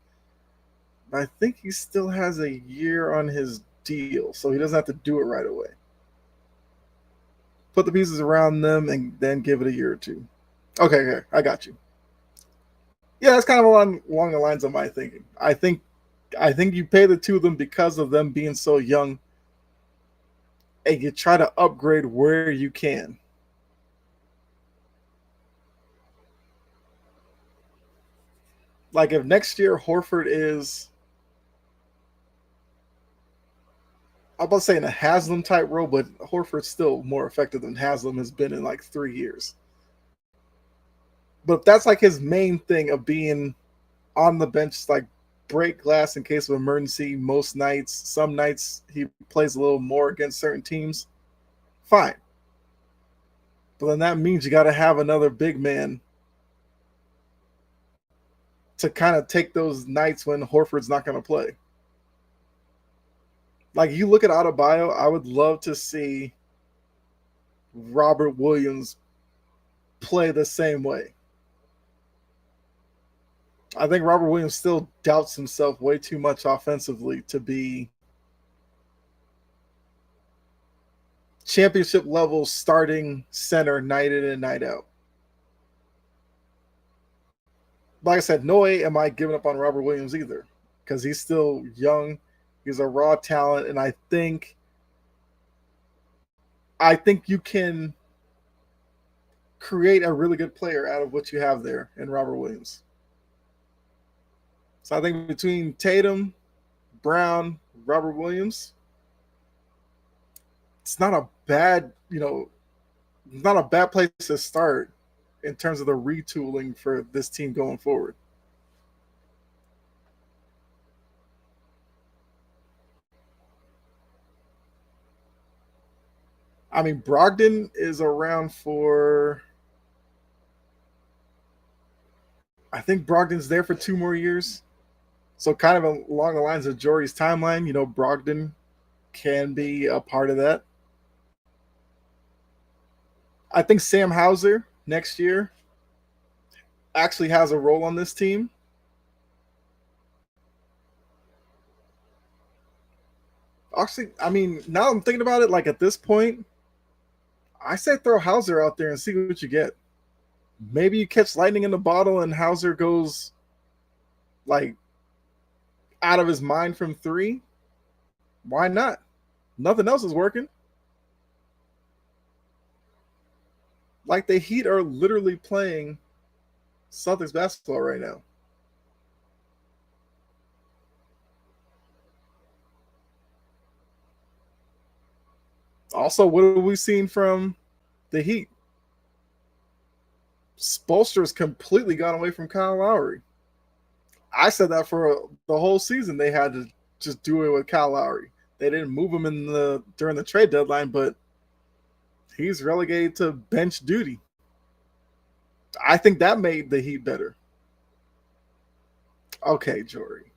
but I think he still has a year on his deal, so he doesn't have to do it right away. Put the pieces around them and then give it a year or two. Okay, I got you. Yeah, that's kind of along the lines of my thinking. I think you pay the two of them because of them being so young, and you try to upgrade where you can. Like if next year Horford is, I'm about to say in a Haslam type role, but Horford's still more effective than Haslam has been in like 3 years. But if that's like his main thing of being on the bench, like break glass in case of emergency most nights. Some nights he plays a little more against certain teams. Fine. But then that means you got to have another big man to kind of take those nights when Horford's not going to play. Like you look at Adebayo, I would love to see Robert Williams play the same way. I think Robert Williams still doubts himself way too much offensively to be championship level starting center night in and night out. Like I said, no way am I giving up on Robert Williams either because he's still young. He's a raw talent, and I think you can create a really good player out of what you have there in Robert Williams. So I think between Tatum, Brown, Robert Williams, it's not a bad, it's not a bad place to start in terms of the retooling for this team going forward. I mean, Brogdon is around for, I think Brogdon's there for 2 more years. So kind of along the lines of Jory's timeline, Brogdon can be a part of that. I think Sam Hauser next year actually has a role on this team. Actually, I mean, now I'm thinking about it, like at this point, I say throw Hauser out there and see what you get. Maybe you catch lightning in the bottle and Hauser goes like out of his mind from 3. Why not? Nothing else is working. Like the Heat are literally playing Celtics basketball right now. Also, what have we seen from the Heat? Spoelstra's completely gone away from Kyle Lowry. I said that for the whole season. They had to just do it with Kyle Lowry. They didn't move him in the during the trade deadline, but he's relegated to bench duty. I think that made the Heat better. Okay, Jory.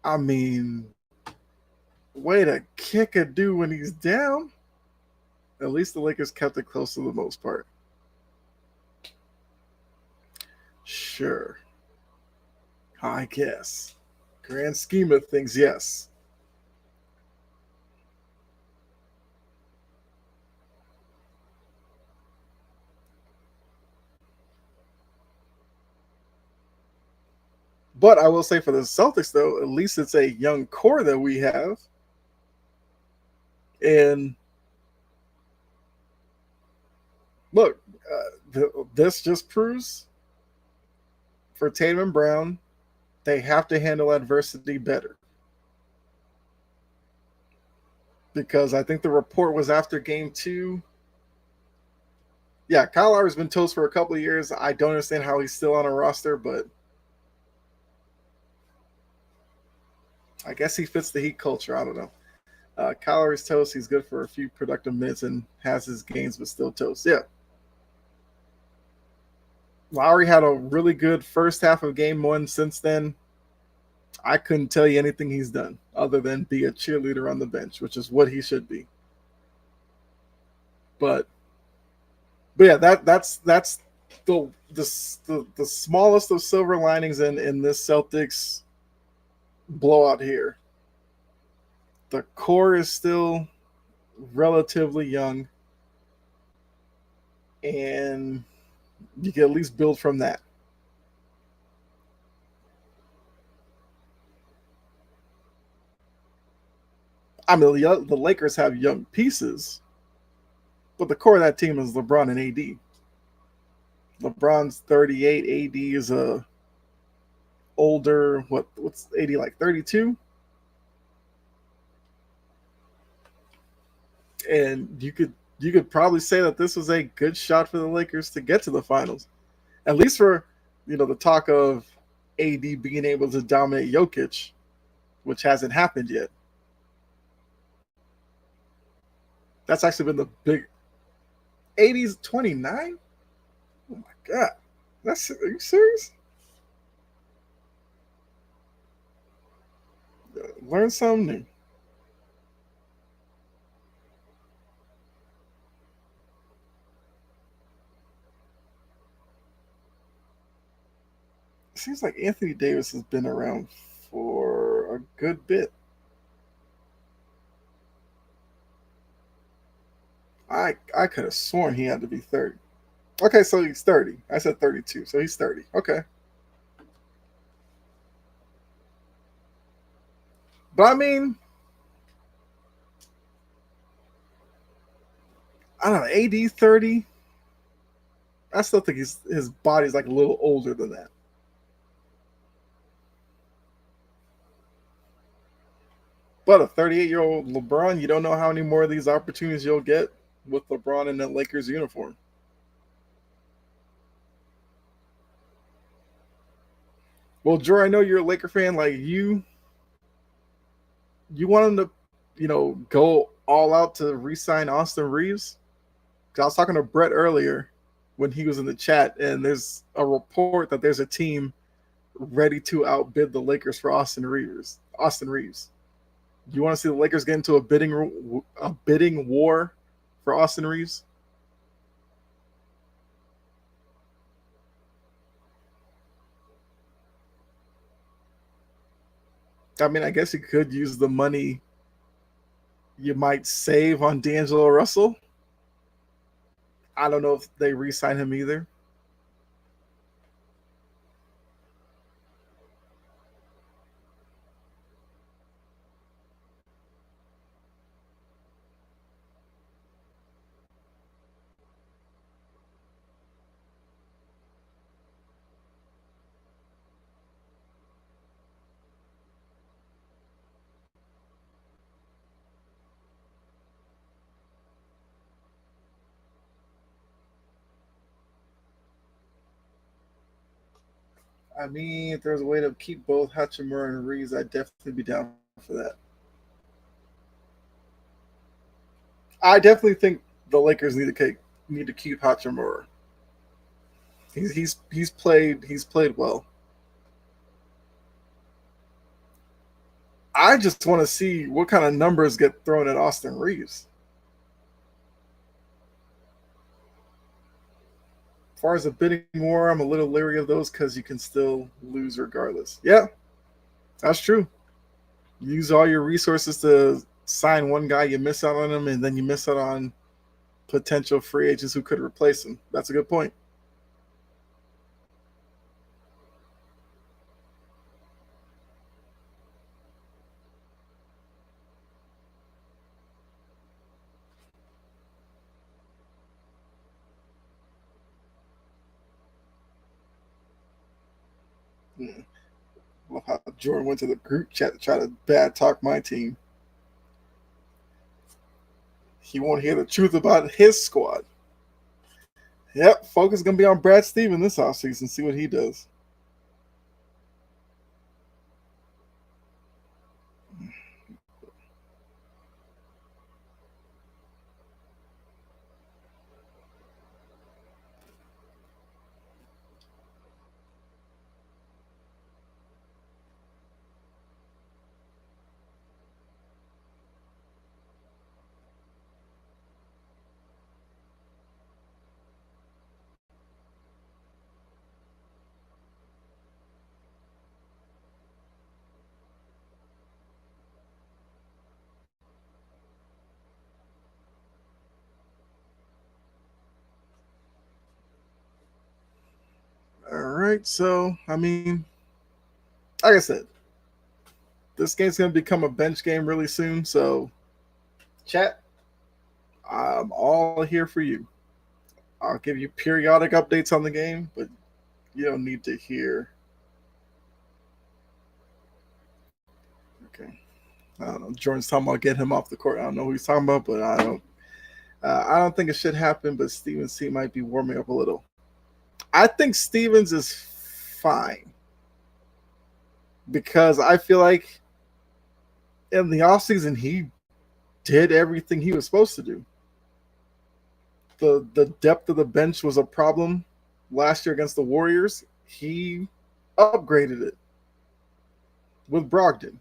I mean, way to kick a dude when he's down. At least the Lakers kept it close for the most part. Sure. I guess. Grand scheme of things, yes. But I will say for the Celtics, though, at least it's a young core that we have. And look, this just proves for Tatum and Brown, they have to handle adversity better. Because I think the report was after game 2. Yeah, Kyle Lowry's been toast for a couple of years. I don't understand how he's still on a roster, but I guess he fits the Heat culture. I don't know. Kyle Lowry's toast. He's good for a few productive minutes and has his games, but still toast. Yeah. Lowry had a really good first half of game 1. Since then, I couldn't tell you anything he's done other than be a cheerleader on the bench, which is what he should be. But yeah, that's the smallest of silver linings in this Celtics blowout here. The core is still relatively young, and you can at least build from that. I mean, the Lakers have young pieces, but the core of that team is LeBron and AD. LeBron's 38, AD is a older. What's AD like 32? And you could probably say that this was a good shot for the Lakers to get to the finals, at least for the talk of AD being able to dominate Jokic, which hasn't happened yet. That's actually been the big. AD's 29. Oh my god, are you serious? Learn something new. It seems like Anthony Davis has been around for a good bit. I could have sworn he had to be 30. Okay, so he's 30. I said 32, so he's 30. Okay. But I mean, I don't know, AD 30. I still think his body's like a little older than that. But a 38-year-old LeBron, you don't know how many more of these opportunities you'll get with LeBron in that Lakers uniform. Well, Joe, I know you're a Laker fan. Like you want him to, go all out to re-sign Austin Reeves? Because I was talking to Brett earlier when he was in the chat, and there's a report that there's a team ready to outbid the Lakers for Austin Reeves. Austin Reeves. Do you want to see the Lakers get into a bidding war for Austin Reeves? I mean, I guess you could use the money you might save on D'Angelo Russell. I don't know if they re-sign him either. I mean, if there's a way to keep both Hachimura and Reeves, I'd definitely be down for that. I definitely think the Lakers need to keep Hachimura. He's played well. I just want to see what kind of numbers get thrown at Austin Reeves. As far as a bidding war, I'm a little leery of those because you can still lose regardless. Yeah, that's true. Use all your resources to sign one guy, you miss out on him, and then you miss out on potential free agents who could replace him. That's a good point. Hmm. Love how Jordan went to the group chat to try to bad talk my team. He won't hear the truth about his squad. Yep, focus gonna be on Brad Stevens this offseason. See what he does. All right, so I mean, like I said, this game's gonna become a bench game really soon. So, chat, I'm all here for you. I'll give you periodic updates on the game, but you don't need to hear. Okay, I don't know. Jordan's talking about get him off the court. I don't know who he's talking about, but I don't. I don't think it should happen. But Stevens C might be warming up a little. I think Stevens is fine because I feel like in the offseason he did everything he was supposed to do. The depth of the bench was a problem last year against the Warriors. He upgraded it with Brogdon.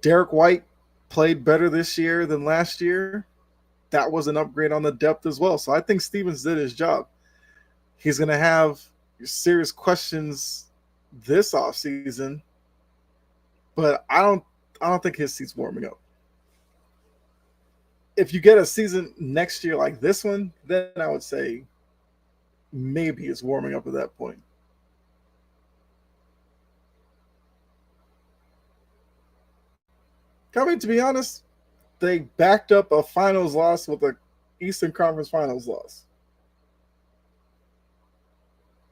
Derek White played better this year than last year. That was an upgrade on the depth as well. So I think Stevens did his job. He's going to have serious questions this offseason, but I don't think his seat's warming up. If you get a season next year like this one, then I would say maybe it's warming up at that point. I mean, to be honest, they backed up a finals loss with a Eastern Conference Finals loss.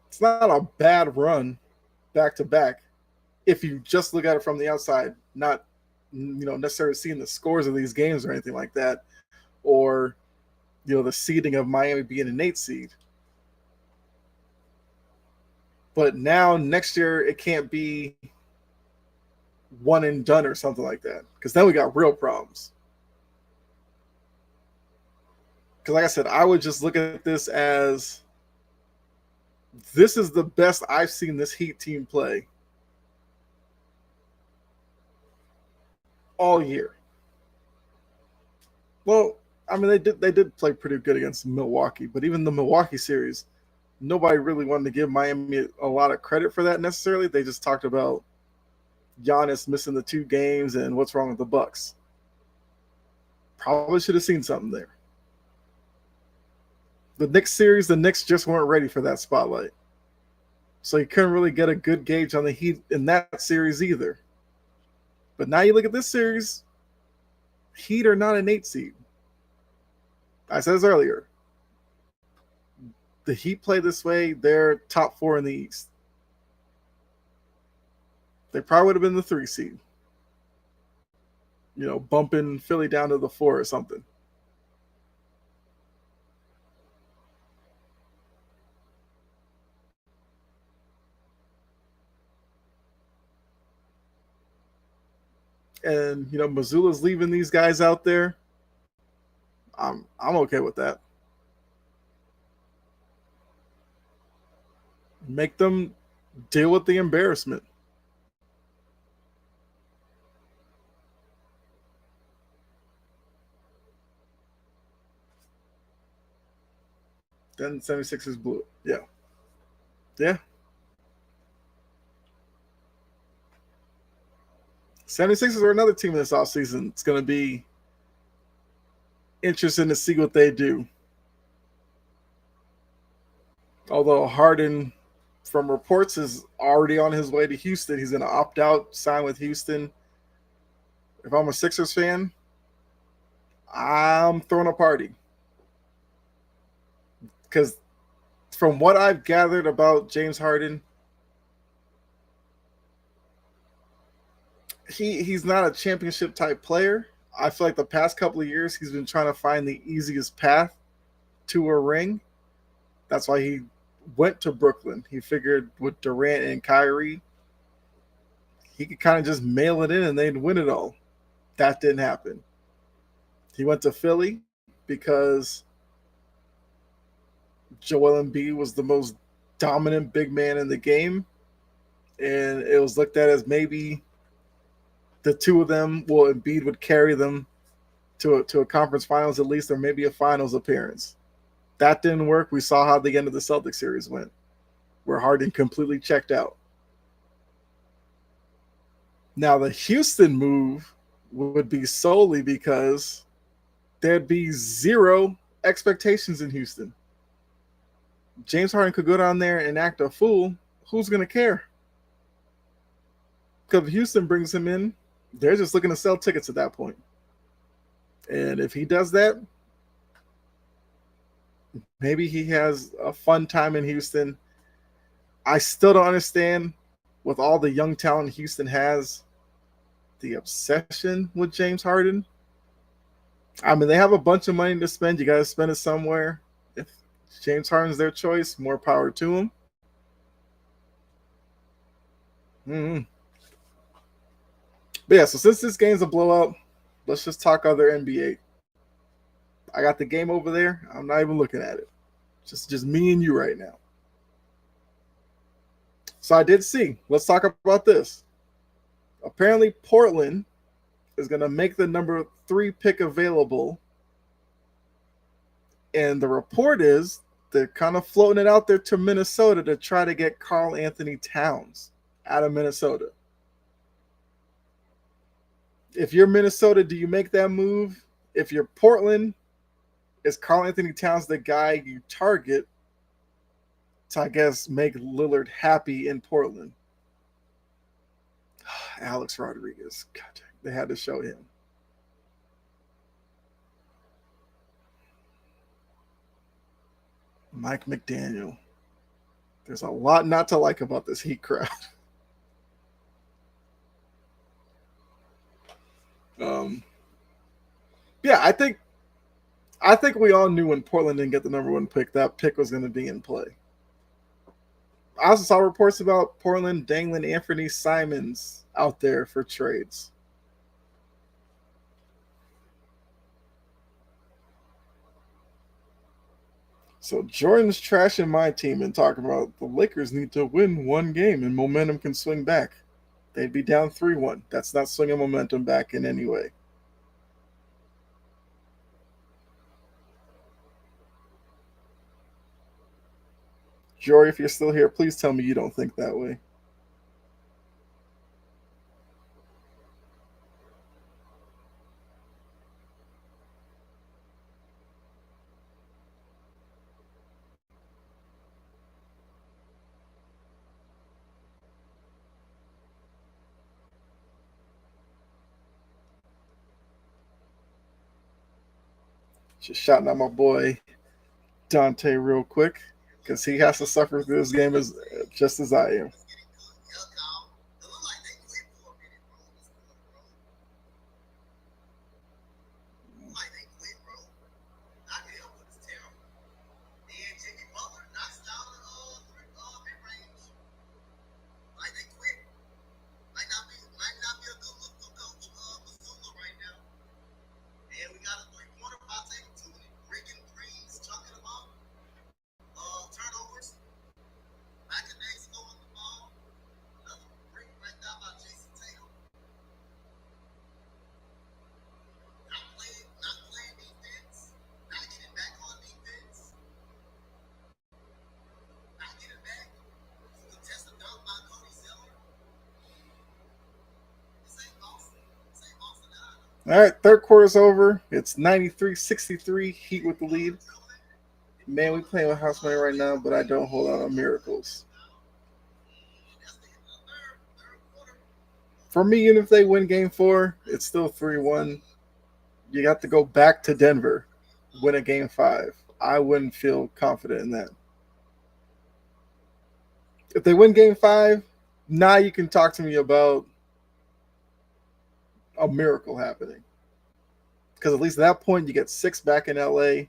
It's not a bad run back to back if you just look at it from the outside, not necessarily seeing the scores of these games or anything like that, or the seeding of Miami being an 8 seed. But now next year it can't be one and done or something like that, because then we got real problems. Because like I said, I would just look at this as this is the best I've seen this Heat team play all year. Well, I mean they did play pretty good against Milwaukee, but even the Milwaukee series, nobody really wanted to give Miami a lot of credit for that necessarily. They just talked about Giannis missing the 2 games and what's wrong with the Bucks. Probably should have seen something there. The Knicks series, the Knicks just weren't ready for that spotlight. So you couldn't really get a good gauge on the Heat in that series either. But now you look at this series, Heat are not an 8 seed. I said this earlier. The Heat play this way, they're top 4 in the East. They probably would have been the 3 seed. Bumping Philly down to the 4 or something. and Missoula's leaving these guys out there, I'm okay with that. Make them deal with the embarrassment. Then 76ers blew it. Yeah. Yeah. 76ers are another team this offseason. It's going to be interesting to see what they do. Although Harden, from reports, is already on his way to Houston. He's going to opt out, sign with Houston. If I'm a Sixers fan, I'm throwing a party. Because from what I've gathered about James Harden, he's not a championship type player. I feel like the past couple of years he's been trying to find the easiest path to a ring. That's why he went to Brooklyn. He figured with Durant and Kyrie, he could kind of just mail it in and they'd win it all. That didn't happen. He went to Philly because Joel Embiid was the most dominant big man in the game, and it was looked at as maybe the two of them, well, Embiid would carry them to a conference finals at least, or maybe a finals appearance. That didn't work. We saw how the end of the Celtics series went, where Harden completely checked out. Now, the Houston move would be solely because there'd be zero expectations in Houston. James Harden could go down there and act a fool. Who's going to care? Because if Houston brings him in, they're just looking to sell tickets at that point. And if he does that, maybe he has a fun time in Houston. I still don't understand, with all the young talent Houston has, the obsession with James Harden. I mean, they have a bunch of money to spend. You got to spend it somewhere. If James Harden's their choice, more power to him. Mm-hmm. But yeah, so since this game's a blowout, let's just talk other NBA. I got the game over there. I'm not even looking at it. Just me and you right now. So I did see. Let's talk about this. Apparently, Portland is going to make the number 3 pick available. And the report is they're kind of floating it out there to Minnesota to try to get Karl Anthony Towns out of Minnesota. If you're Minnesota, do you make that move? If you're Portland, is Karl Anthony Towns the guy you target to, I guess, make Lillard happy in Portland? Alex Rodriguez. God, they had to show him. Mike McDaniel. There's a lot not to like about this Heat crowd. Yeah, I think we all knew when Portland didn't get the number 1 pick, that pick was going to be in play. I also saw reports about Portland dangling Anthony Simons out there for trades. So Jordan's trashing my team and talking about the Lakers need to win 1 game and momentum can swing back. They'd be down 3-1. That's not swinging momentum back in any way. Jory, if you're still here, please tell me you don't think that way. Just shouting out my boy Dante real quick, because he has to suffer through this game as just as I am. All right, third quarter's over. It's 93-63, Heat with the lead. Man, we playing with house money right now, but I don't hold out on miracles. For me, even if they win game four, it's still 3-1. You got to go back to Denver, win a game five. I wouldn't feel confident in that. If they win game five, now you can talk to me about a miracle happening. Because at least at that point, you get six back in LA.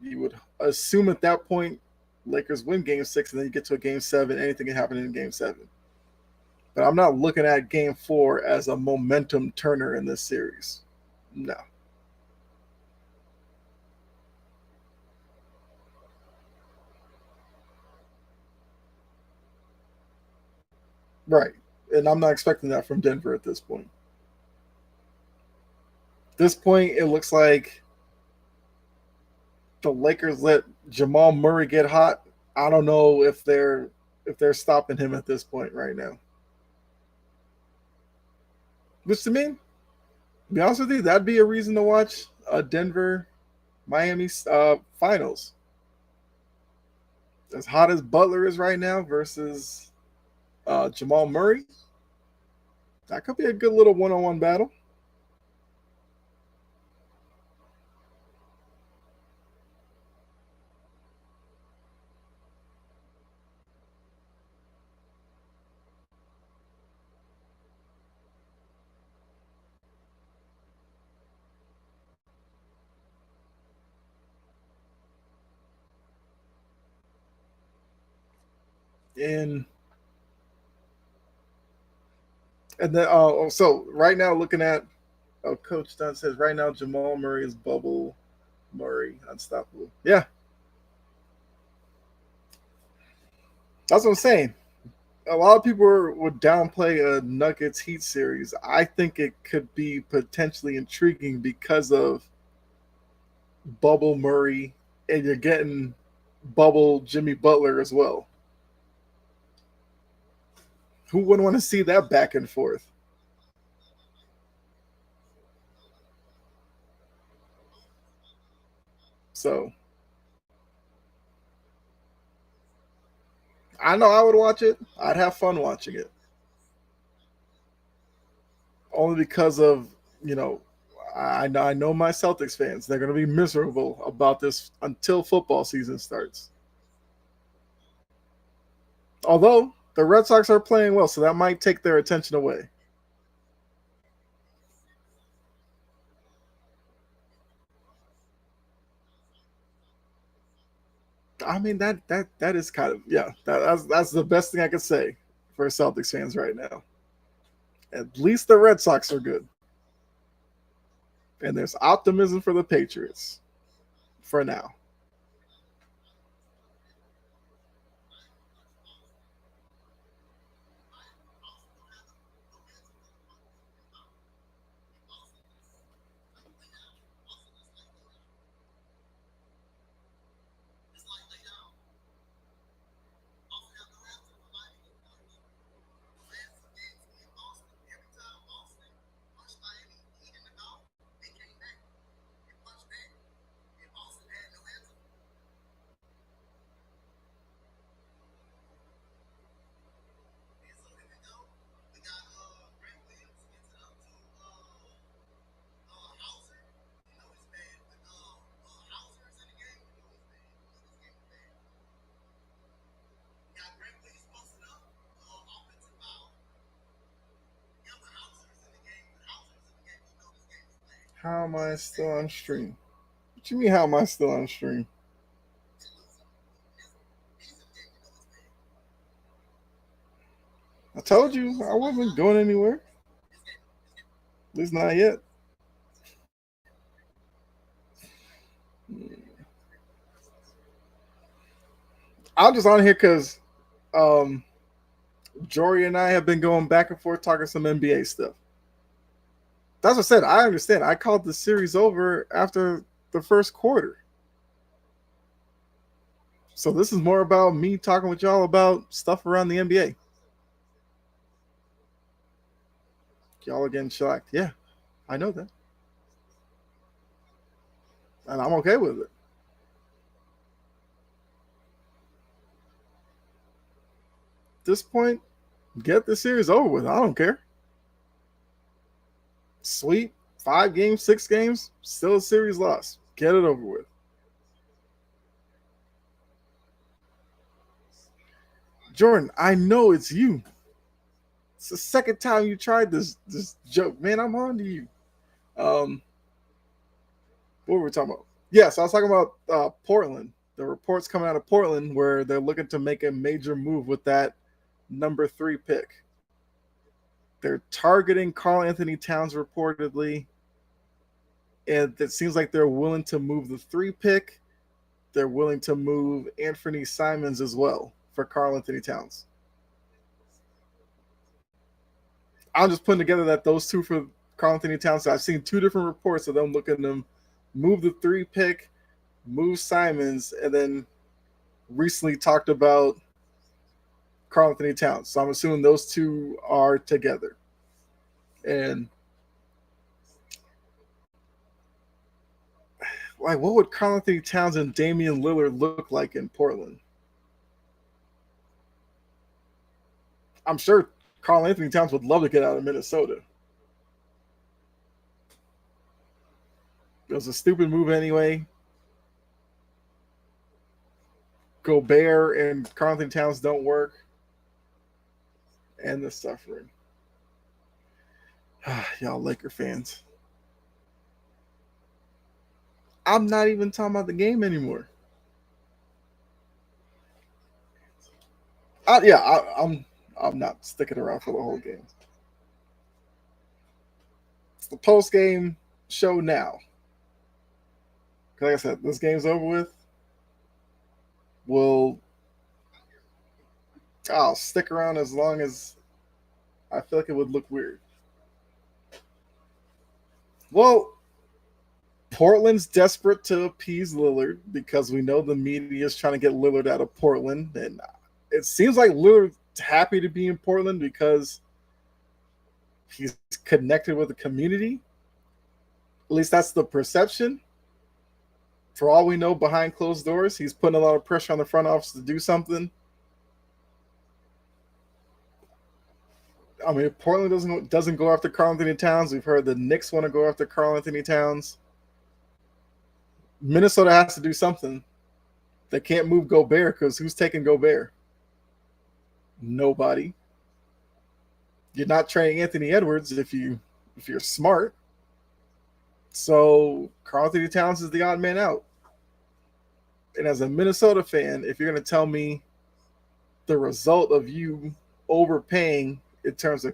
You would assume at that point, Lakers win game six, and then you get to a game seven. Anything can happen in game seven. But I'm not looking at game four as a momentum turner in this series. No. Right. And I'm not expecting that from Denver at this point. At this point, it looks like the Lakers let Jamal Murray get hot. I don't know if they're stopping him at this point right now. Which to me, to be honest with you, that'd be a reason to watch a Denver Miami finals. As hot as Butler is right now versus Jamal Murray, that could be a good little one-on-one battle. And and then so right now looking at Coach Dunn says right now Jamal Murray is bubble Murray unstoppable. Yeah, that's what I'm saying. A lot of people would downplay a Nuggets Heat series. I think it could be potentially intriguing because of bubble Murray, and you're getting bubble Jimmy Butler as well. Who wouldn't want to see that back and forth? So I know I would watch it. I'd have fun watching it. Only because of, you know, I know my Celtics fans. They're going to be miserable about this until football season starts. Although the Red Sox are playing well, so that might take their attention away. I mean that is kind of, yeah. That's the best thing I could say for Celtics fans right now. At least the Red Sox are good, and there's optimism for the Patriots for now. How am I still on stream? What you mean? How am I still on stream? I told you I wasn't going anywhere. At least not yet. I'm just on here because um, Jory and I have been going back and forth talking some NBA stuff. That's what I said. I understand. I called the series over after the first quarter. So this is more about me talking with y'all about stuff around the NBA. Y'all are getting shocked. Yeah, I know that. and I'm okay with it. At this point, get the series over with. I don't care. Sweep, 5 games, 6 games, still a series loss. Get it over with. Jordan, I know it's you. It's the second time you tried this joke. Man, I'm on to you. Um, what were we talking about? Yes, I was talking about Portland. The reports coming out of Portland where they're looking to make a major move with that number 3 pick. They're targeting Karl Anthony Towns reportedly, and it seems like they're willing to move the 3 pick. They're willing to move Anthony Simons as well for Karl Anthony Towns. I'm just putting together that those two for Karl Anthony Towns. I've seen 2 different reports of them looking to move the 3 pick, move Simons, and then recently talked about Karl Anthony Towns. So I'm assuming those 2 are together. And like, what would Karl Anthony Towns and Damian Lillard look like in Portland? I'm sure Karl Anthony Towns would love to get out of Minnesota. It was a stupid move anyway. Gobert and Karl Anthony Towns don't work. And the suffering. Y'all Laker fans. I'm not even talking about the game anymore. I'm not sticking around for the whole game. It's the post game show now. Like I said, this game's over with. I'll stick around as long as I feel like it would look weird. Well, Portland's desperate to appease Lillard because we know the media is trying to get Lillard out of Portland. And it seems like Lillard's happy to be in Portland because he's connected with the community. At least that's the perception. For all we know, behind closed doors, he's putting a lot of pressure on the front office to do something. I mean, if Portland doesn't go after Karl Anthony Towns, we've heard the Knicks want to go after Karl Anthony Towns. Minnesota has to do something. They can't move Gobert because who's taking Gobert? Nobody. You're not trading Anthony Edwards if you're smart. So Karl Anthony Towns is the odd man out. And as a Minnesota fan, if you're going to tell me the result of you overpaying in terms of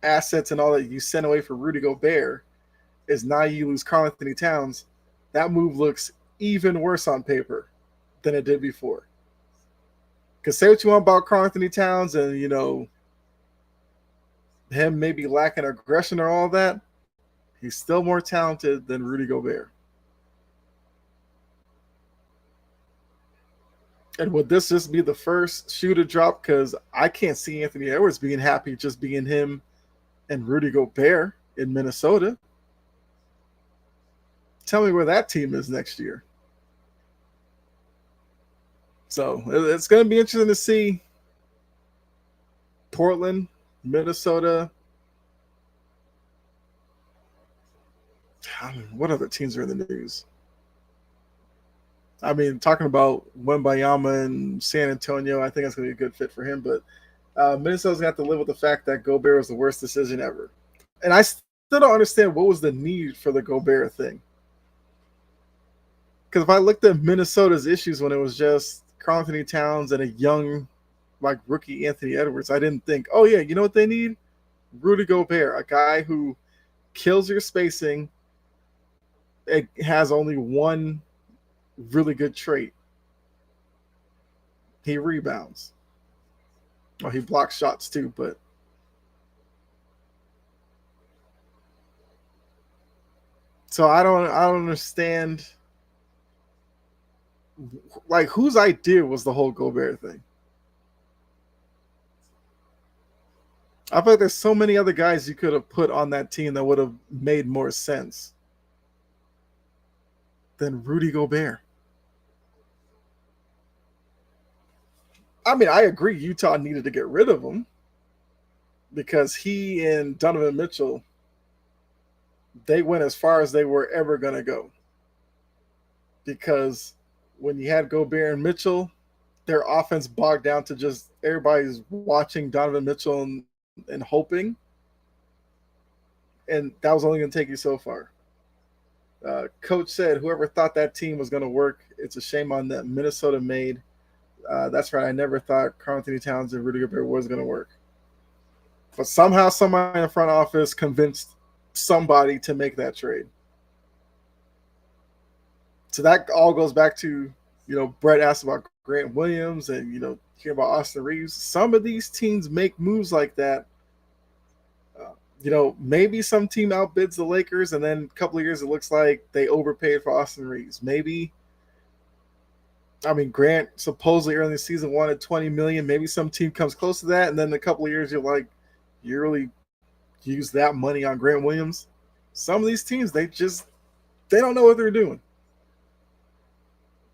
assets and all that you sent away for Rudy Gobert is now you lose Karl Anthony Towns, that move looks even worse on paper than it did before. Because say what you want about Karl Anthony Towns and, him maybe lacking aggression or all that, he's still more talented than Rudy Gobert. And would this just be the first shoe to drop? Because I can't see Anthony Edwards being happy just being him and Rudy Gobert in Minnesota. Tell me where that team is next year. So it's going to be interesting to see Portland, Minnesota. What other teams are in the news? I mean, talking about Wembayama and San Antonio, I think that's going to be a good fit for him. But Minnesota's going to have to live with the fact that Gobert was the worst decision ever. And I still don't understand what was the need for the Gobert thing. Because if I looked at Minnesota's issues when it was just Karl Anthony Towns and a young, rookie Anthony Edwards, I didn't think, oh, yeah, you know what they need? Rudy Gobert, a guy who kills your spacing. It has only one really good trait. He rebounds. Well, he blocks shots too, but so I don't understand whose idea was the whole Gobert thing. I feel like there's so many other guys you could have put on that team that would have made more sense. than Rudy Gobert. I mean, I agree Utah needed to get rid of him because he and Donovan Mitchell, they went as far as they were ever going to go. Because when you had Gobert and Mitchell, their offense bogged down to just everybody's watching Donovan Mitchell and hoping. And that was only going to take you so far. Coach said, whoever thought that team was going to work, it's a shame on them. Minnesota made. That's right. I never thought Karl-Anthony Towns and Rudy Gobert was going to work. But somehow somebody in the front office convinced somebody to make that trade. So that all goes back to, Brett asked about Grant Williams and, hear about Austin Reeves. Some of these teams make moves like that. Maybe some team outbids the Lakers, and then a couple of years it looks like they overpaid for Austin Reeves. Maybe, Grant supposedly early in the season wanted $20 million. Maybe some team comes close to that, and then a couple of years you're like, you really use that money on Grant Williams. Some of these teams, they don't know what they're doing.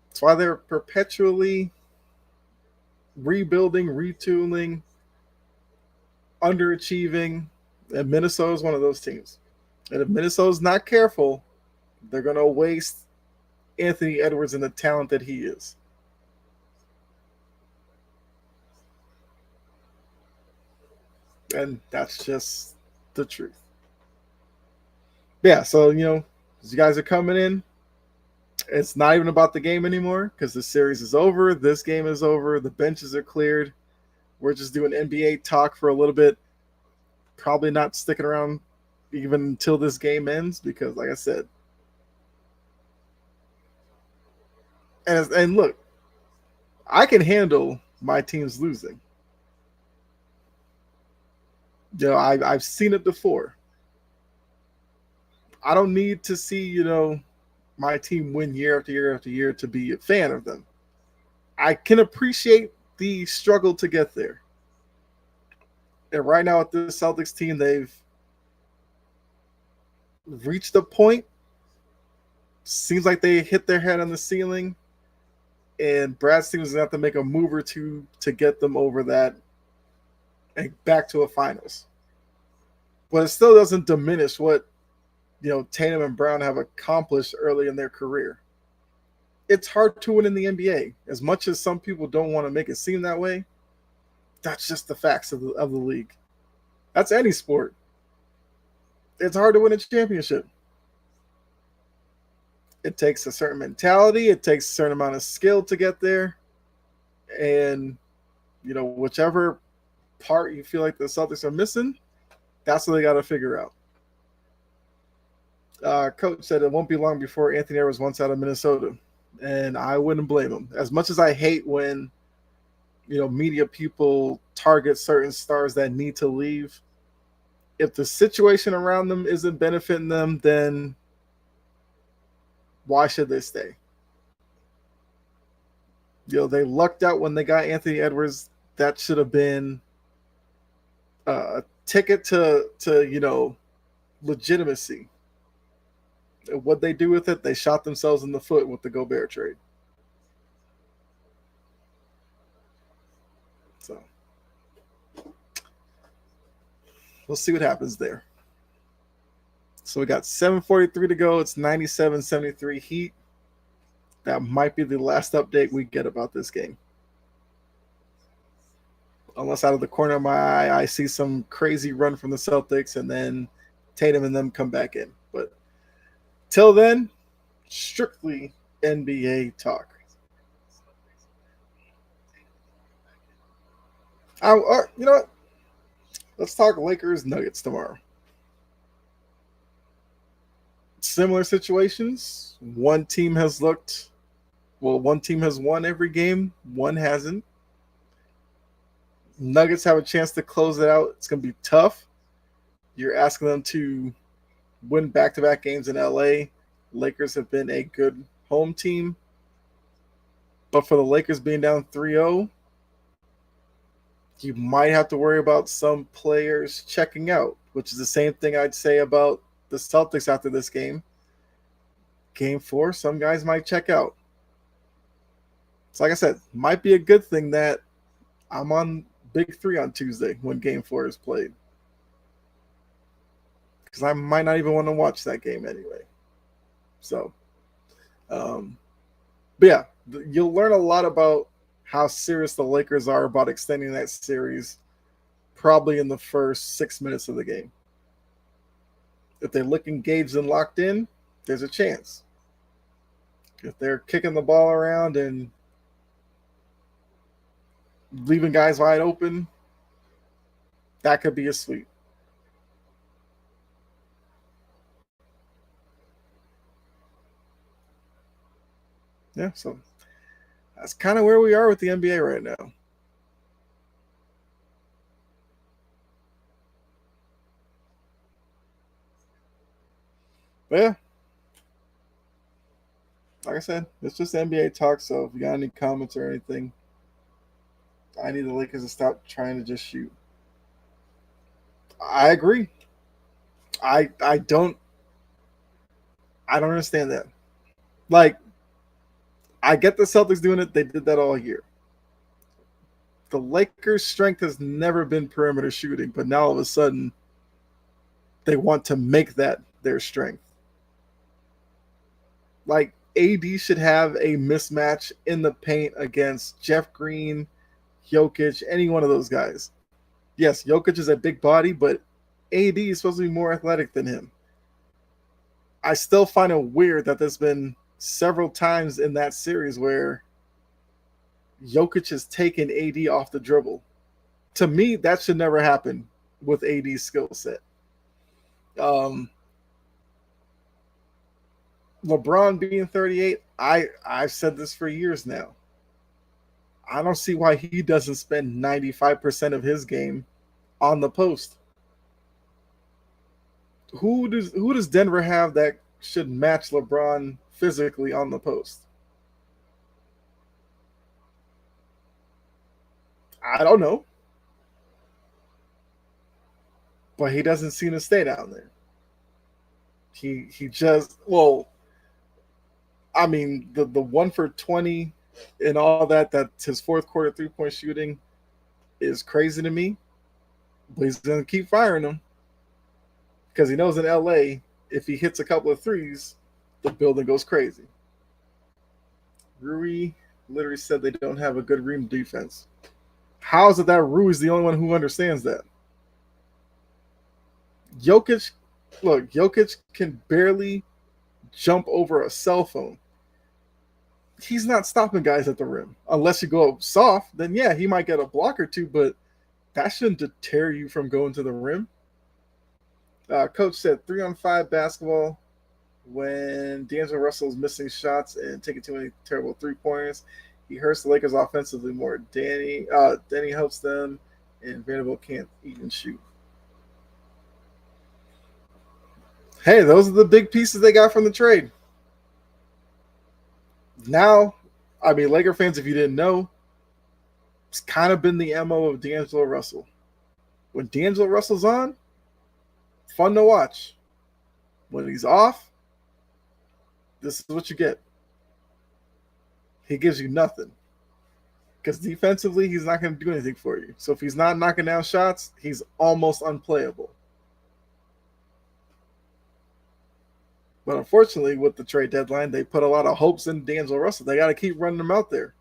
That's why they're perpetually rebuilding, retooling, underachieving. And Minnesota is one of those teams. And if Minnesota's not careful, they're going to waste Anthony Edwards and the talent that he is. And that's just the truth. Yeah, so, as you guys are coming in, it's not even about the game anymore because the series is over. This game is over. The benches are cleared. We're just doing NBA talk for a little bit. Probably not sticking around even until this game ends because, like I said, and look, I can handle my teams losing. I've seen it before. I don't need to see, my team win year after year after year to be a fan of them. I can appreciate the struggle to get there. And right now with this Celtics team, they've reached a point. Seems like they hit their head on the ceiling. And Brad Stevens is going to have to make a move or two to get them over that and back to a finals. But it still doesn't diminish what, Tatum and Brown have accomplished early in their career. It's hard to win in the NBA. As much as some people don't want to make it seem that way, that's just the facts of the league. That's any sport. It's hard to win a championship. It takes a certain mentality. It takes a certain amount of skill to get there. And, whichever part you feel like the Celtics are missing, that's what they got to figure out. Coach said it won't be long before Anthony Edwards wants out of Minnesota. And I wouldn't blame him. As much as I hate when media people target certain stars that need to leave. If the situation around them isn't benefiting them, then why should they stay? They lucked out when they got Anthony Edwards. That should have been a ticket to legitimacy. What they do with it, they shot themselves in the foot with the Gobert trade. So we'll see what happens there. So we got 7:43 to go. It's 97-73 Heat. That might be the last update we get about this game. Unless out of the corner of my eye, I see some crazy run from the Celtics and then Tatum and them come back in. But till then, strictly NBA talk. You know what? Let's talk Lakers Nuggets tomorrow. Similar situations. One team has won every game. One hasn't. Nuggets have a chance to close it out. It's going to be tough. You're asking them to win back-to-back games in LA. Lakers have been a good home team. But for the Lakers being down 3-0, you might have to worry about some players checking out, which is the same thing I'd say about the Celtics after this game. Game 4, some guys might check out. So like I said, might be a good thing that I'm on Big 3 on Tuesday when Game 4 is played. Because I might not even want to watch that game anyway. So, but yeah, you'll learn a lot about how serious the Lakers are about extending that series probably in the first 6 minutes of the game. If they look engaged and locked in, there's a chance. If they're kicking the ball around and leaving guys wide open, that could be a sweep. Yeah, so that's kind of where we are with the NBA right now. But yeah, like I said, it's just NBA talk. So if you got any comments or anything, I need the Lakers to stop trying to just shoot. I agree. I don't understand that. Like, I get the Celtics doing it. They did that all year. The Lakers' strength has never been perimeter shooting, but now all of a sudden they want to make that their strength. Like, AD should have a mismatch in the paint against Jeff Green, Jokic, any one of those guys. Yes, Jokic is a big body, but AD is supposed to be more athletic than him. I still find it weird that there's been several times in that series where Jokic has taken AD off the dribble. To me, that should never happen with AD's skill set. Um, LeBron being 38, I've said this for years now. I don't see why he doesn't spend 95% of his game on the post. Who does Denver have that should match LeBron physically on the post? I don't know, but he doesn't seem to stay down there. He just I mean the 1 for 20 and all that's his fourth quarter 3-point shooting is crazy to me. But he's gonna keep firing them because he knows in LA if he hits a couple of threes, the building goes crazy. Rui literally said they don't have a good rim defense. How is it that Rui is the only one who understands that? Jokic, Jokic can barely jump over a cell phone. He's not stopping guys at the rim. Unless you go soft, then yeah, he might get a block or two, but that shouldn't deter you from going to the rim. Coach said 3-on-5 basketball when D'Angelo Russell is missing shots and taking too many terrible 3-pointers. He hurts the Lakers offensively more. Danny helps them, and Vanderbilt can't even shoot. Hey, those are the big pieces they got from the trade. Now, I mean, Laker fans, if you didn't know, it's kind of been the MO of D'Angelo Russell. When D'Angelo Russell's on, fun to watch. When he's off, this is what you get. He gives you nothing. Because defensively, he's not going to do anything for you. So if he's not knocking down shots, he's almost unplayable. But unfortunately, with the trade deadline, they put a lot of hopes in D'Angelo Russell. They got to keep running him out there,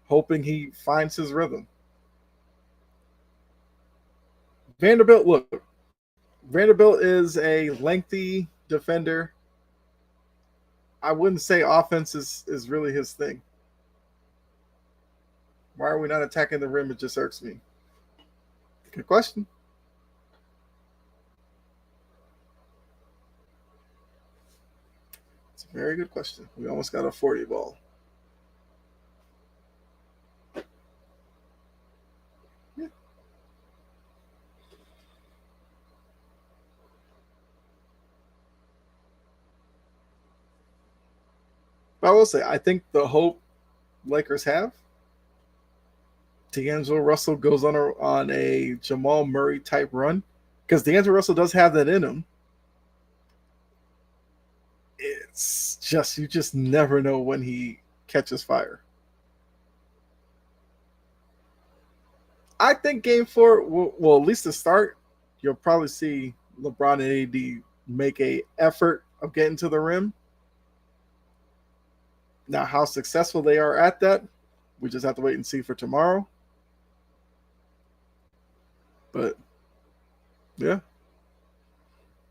hoping he finds his rhythm. Vanderbilt is a lengthy defender. I wouldn't say offense is really his thing. Why are we not attacking the rim? It just irks me. Good question. It's a very good question. We almost got a 40 ball. Yeah. But I will say, I think the hope Lakers have, D'Angelo Russell goes on a Jamal Murray type run, because D'Angelo Russell does have that in him. it's just you just never know when he catches fire. I think Game Four, well, at least to start, you'll probably see LeBron and AD make a effort of getting to the rim. Now, how successful they are at that, we just have to wait and see for tomorrow. But yeah,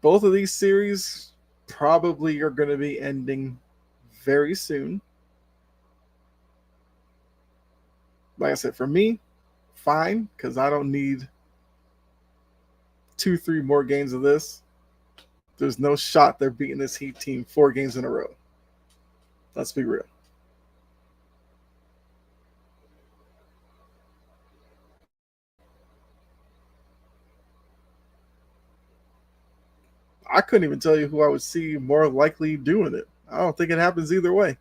both of these series probably are going to be ending very soon. Like I said, for me, fine, because I don't need 2, 3 more games of this. There's no shot they're beating this Heat team 4 games in a row. Let's be real. I couldn't even tell you who I would see more likely doing it. I don't think it happens either way.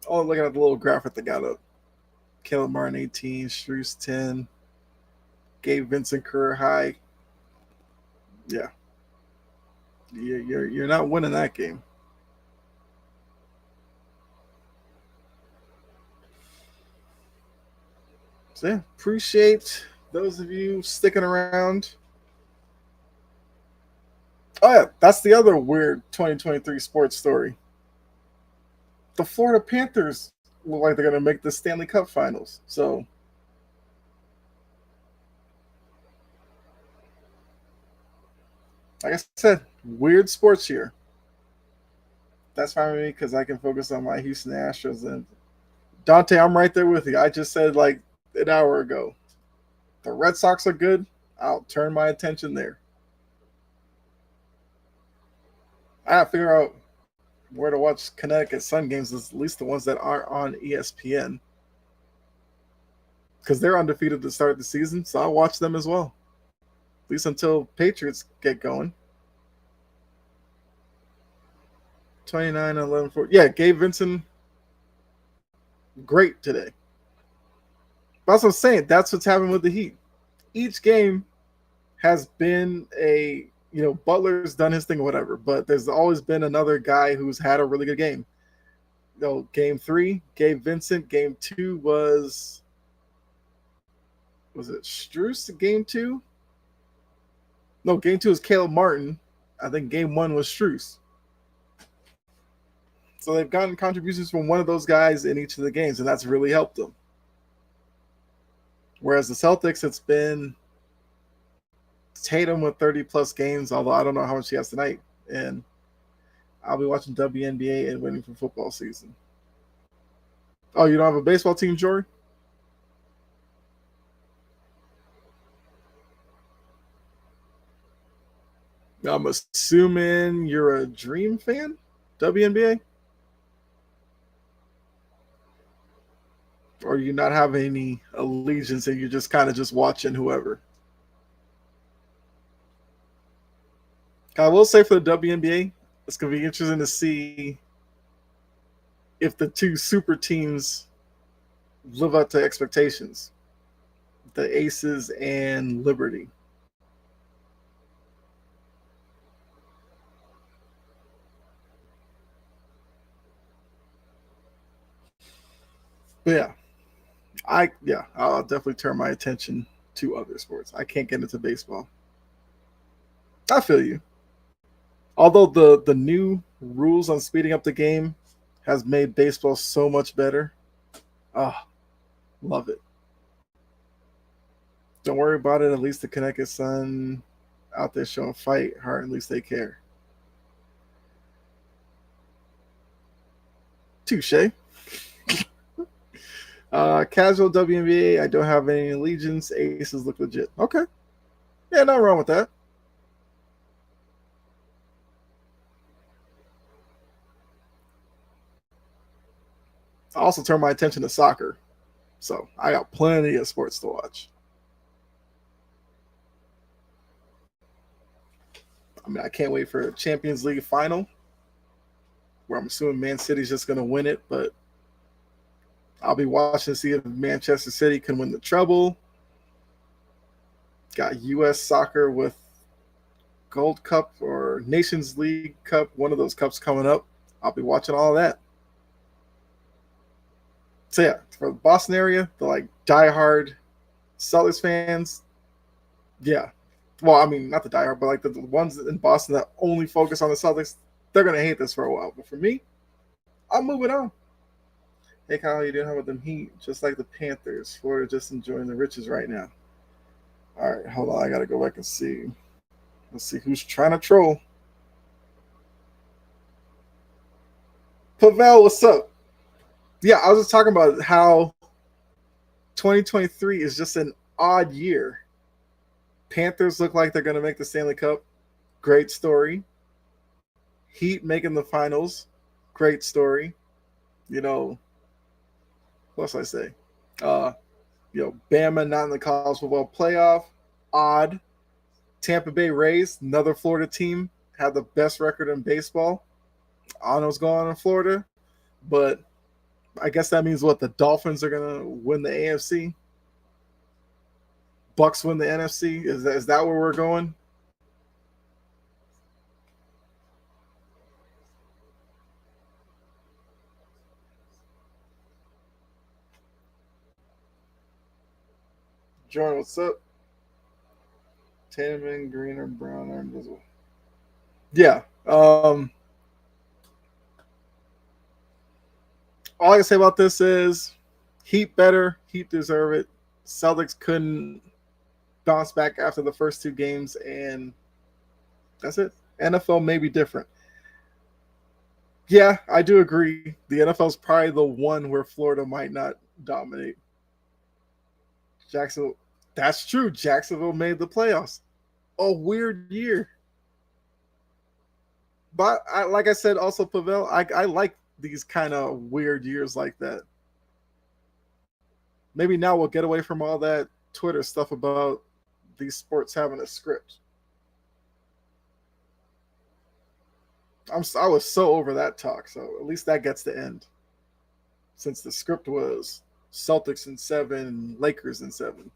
Oh, looking at the little graphic they got up. Caleb Martin 18, Struce 10, Gabe Vincent career high. Yeah, you're not winning that game. So yeah, appreciate those of you sticking around. Oh yeah, that's the other weird 2023 sports story. The Florida Panthers look like they're going to make the Stanley Cup Finals. So, like I said, weird sports year. That's fine with me because I can focus on my Houston Astros. And Dante, I'm right there with you. I just said like an hour ago, the Red Sox are good. I'll turn my attention there. I have to figure out where to watch Connecticut Sun games, at least the ones that aren't on ESPN, because they're undefeated to start the season. So I'll watch them as well, at least until Patriots get going. 29, 11, 4. Yeah, Gabe Vincent, great today. But that's what I'm saying. That's what's happening with the Heat. Each game has been Butler's done his thing or whatever, but there's always been another guy who's had a really good game. Game 3, Gabe Vincent. Game 2 was it Struce? Game 2? No, game 2 was Caleb Martin. I think game 1 was Struce. So they've gotten contributions from one of those guys in each of the games, and that's really helped them. Whereas the Celtics, it's been Tatum with 30-plus games, although I don't know how much he has tonight. And I'll be watching WNBA and waiting for football season. Oh, you don't have a baseball team, Jory? I'm assuming you're a Dream fan, WNBA? Or you not have any allegiance and you're just kind of just watching whoever? I will say for the WNBA, it's going to be interesting to see if the two super teams live up to expectations, the Aces and Liberty. But I'll definitely turn my attention to other sports. I can't get into baseball. I feel you. Although the new rules on speeding up the game has made baseball so much better. Oh, love it. Don't worry about it. At least the Connecticut Sun out there showing fight heart. At least they care. Touche. Casual WNBA. I don't have any allegiance. Aces look legit. Okay. Yeah, nothing wrong with that. I also turn my attention to soccer. So I got plenty of sports to watch. I mean, I can't wait for a Champions League final, where I'm assuming Man City's just going to win it, but I'll be watching to see if Manchester City can win the treble. Got U.S. soccer with Gold Cup or Nations League Cup, one of those cups coming up. I'll be watching all that. So yeah, for the Boston area, the like diehard Celtics fans, yeah. Well, I mean, not the diehard, but like the ones in Boston that only focus on the Celtics, they're gonna hate this for a while. But for me, I'm moving on. Hey Kyle, how you doing? How about them Heat? Just like the Panthers, Florida just enjoying the riches right now. All right, hold on. I gotta go back and see. Let's see who's trying to troll. Pavel, what's up? Yeah, I was just talking about how 2023 is just an odd year. Panthers look like they're going to make the Stanley Cup. Great story. Heat making the finals. Great story. You know, what else I say? Bama not in the college football playoff. Odd. Tampa Bay Rays, another Florida team, had the best record in baseball. I don't know what's going on in Florida, but I guess that means what? The Dolphins are going to win the AFC? Bucks win the NFC? Is that where we're going? Jordan, what's up? Tatum, green or brown or invisible? Yeah. All I can say about this is Heat better. Heat deserve it. Celtics couldn't bounce back after the first two games, and that's it. NFL may be different. Yeah, I do agree. The NFL is probably the one where Florida might not dominate. Jacksonville, that's true. Jacksonville made the playoffs. A weird year. But like I said, also Pavel, I like these kind of weird years like that. Maybe now we'll get away from all that Twitter stuff about these sports having a script. I was so over that talk, so at least that gets to end. Since the script was Celtics in 7, Lakers in 7.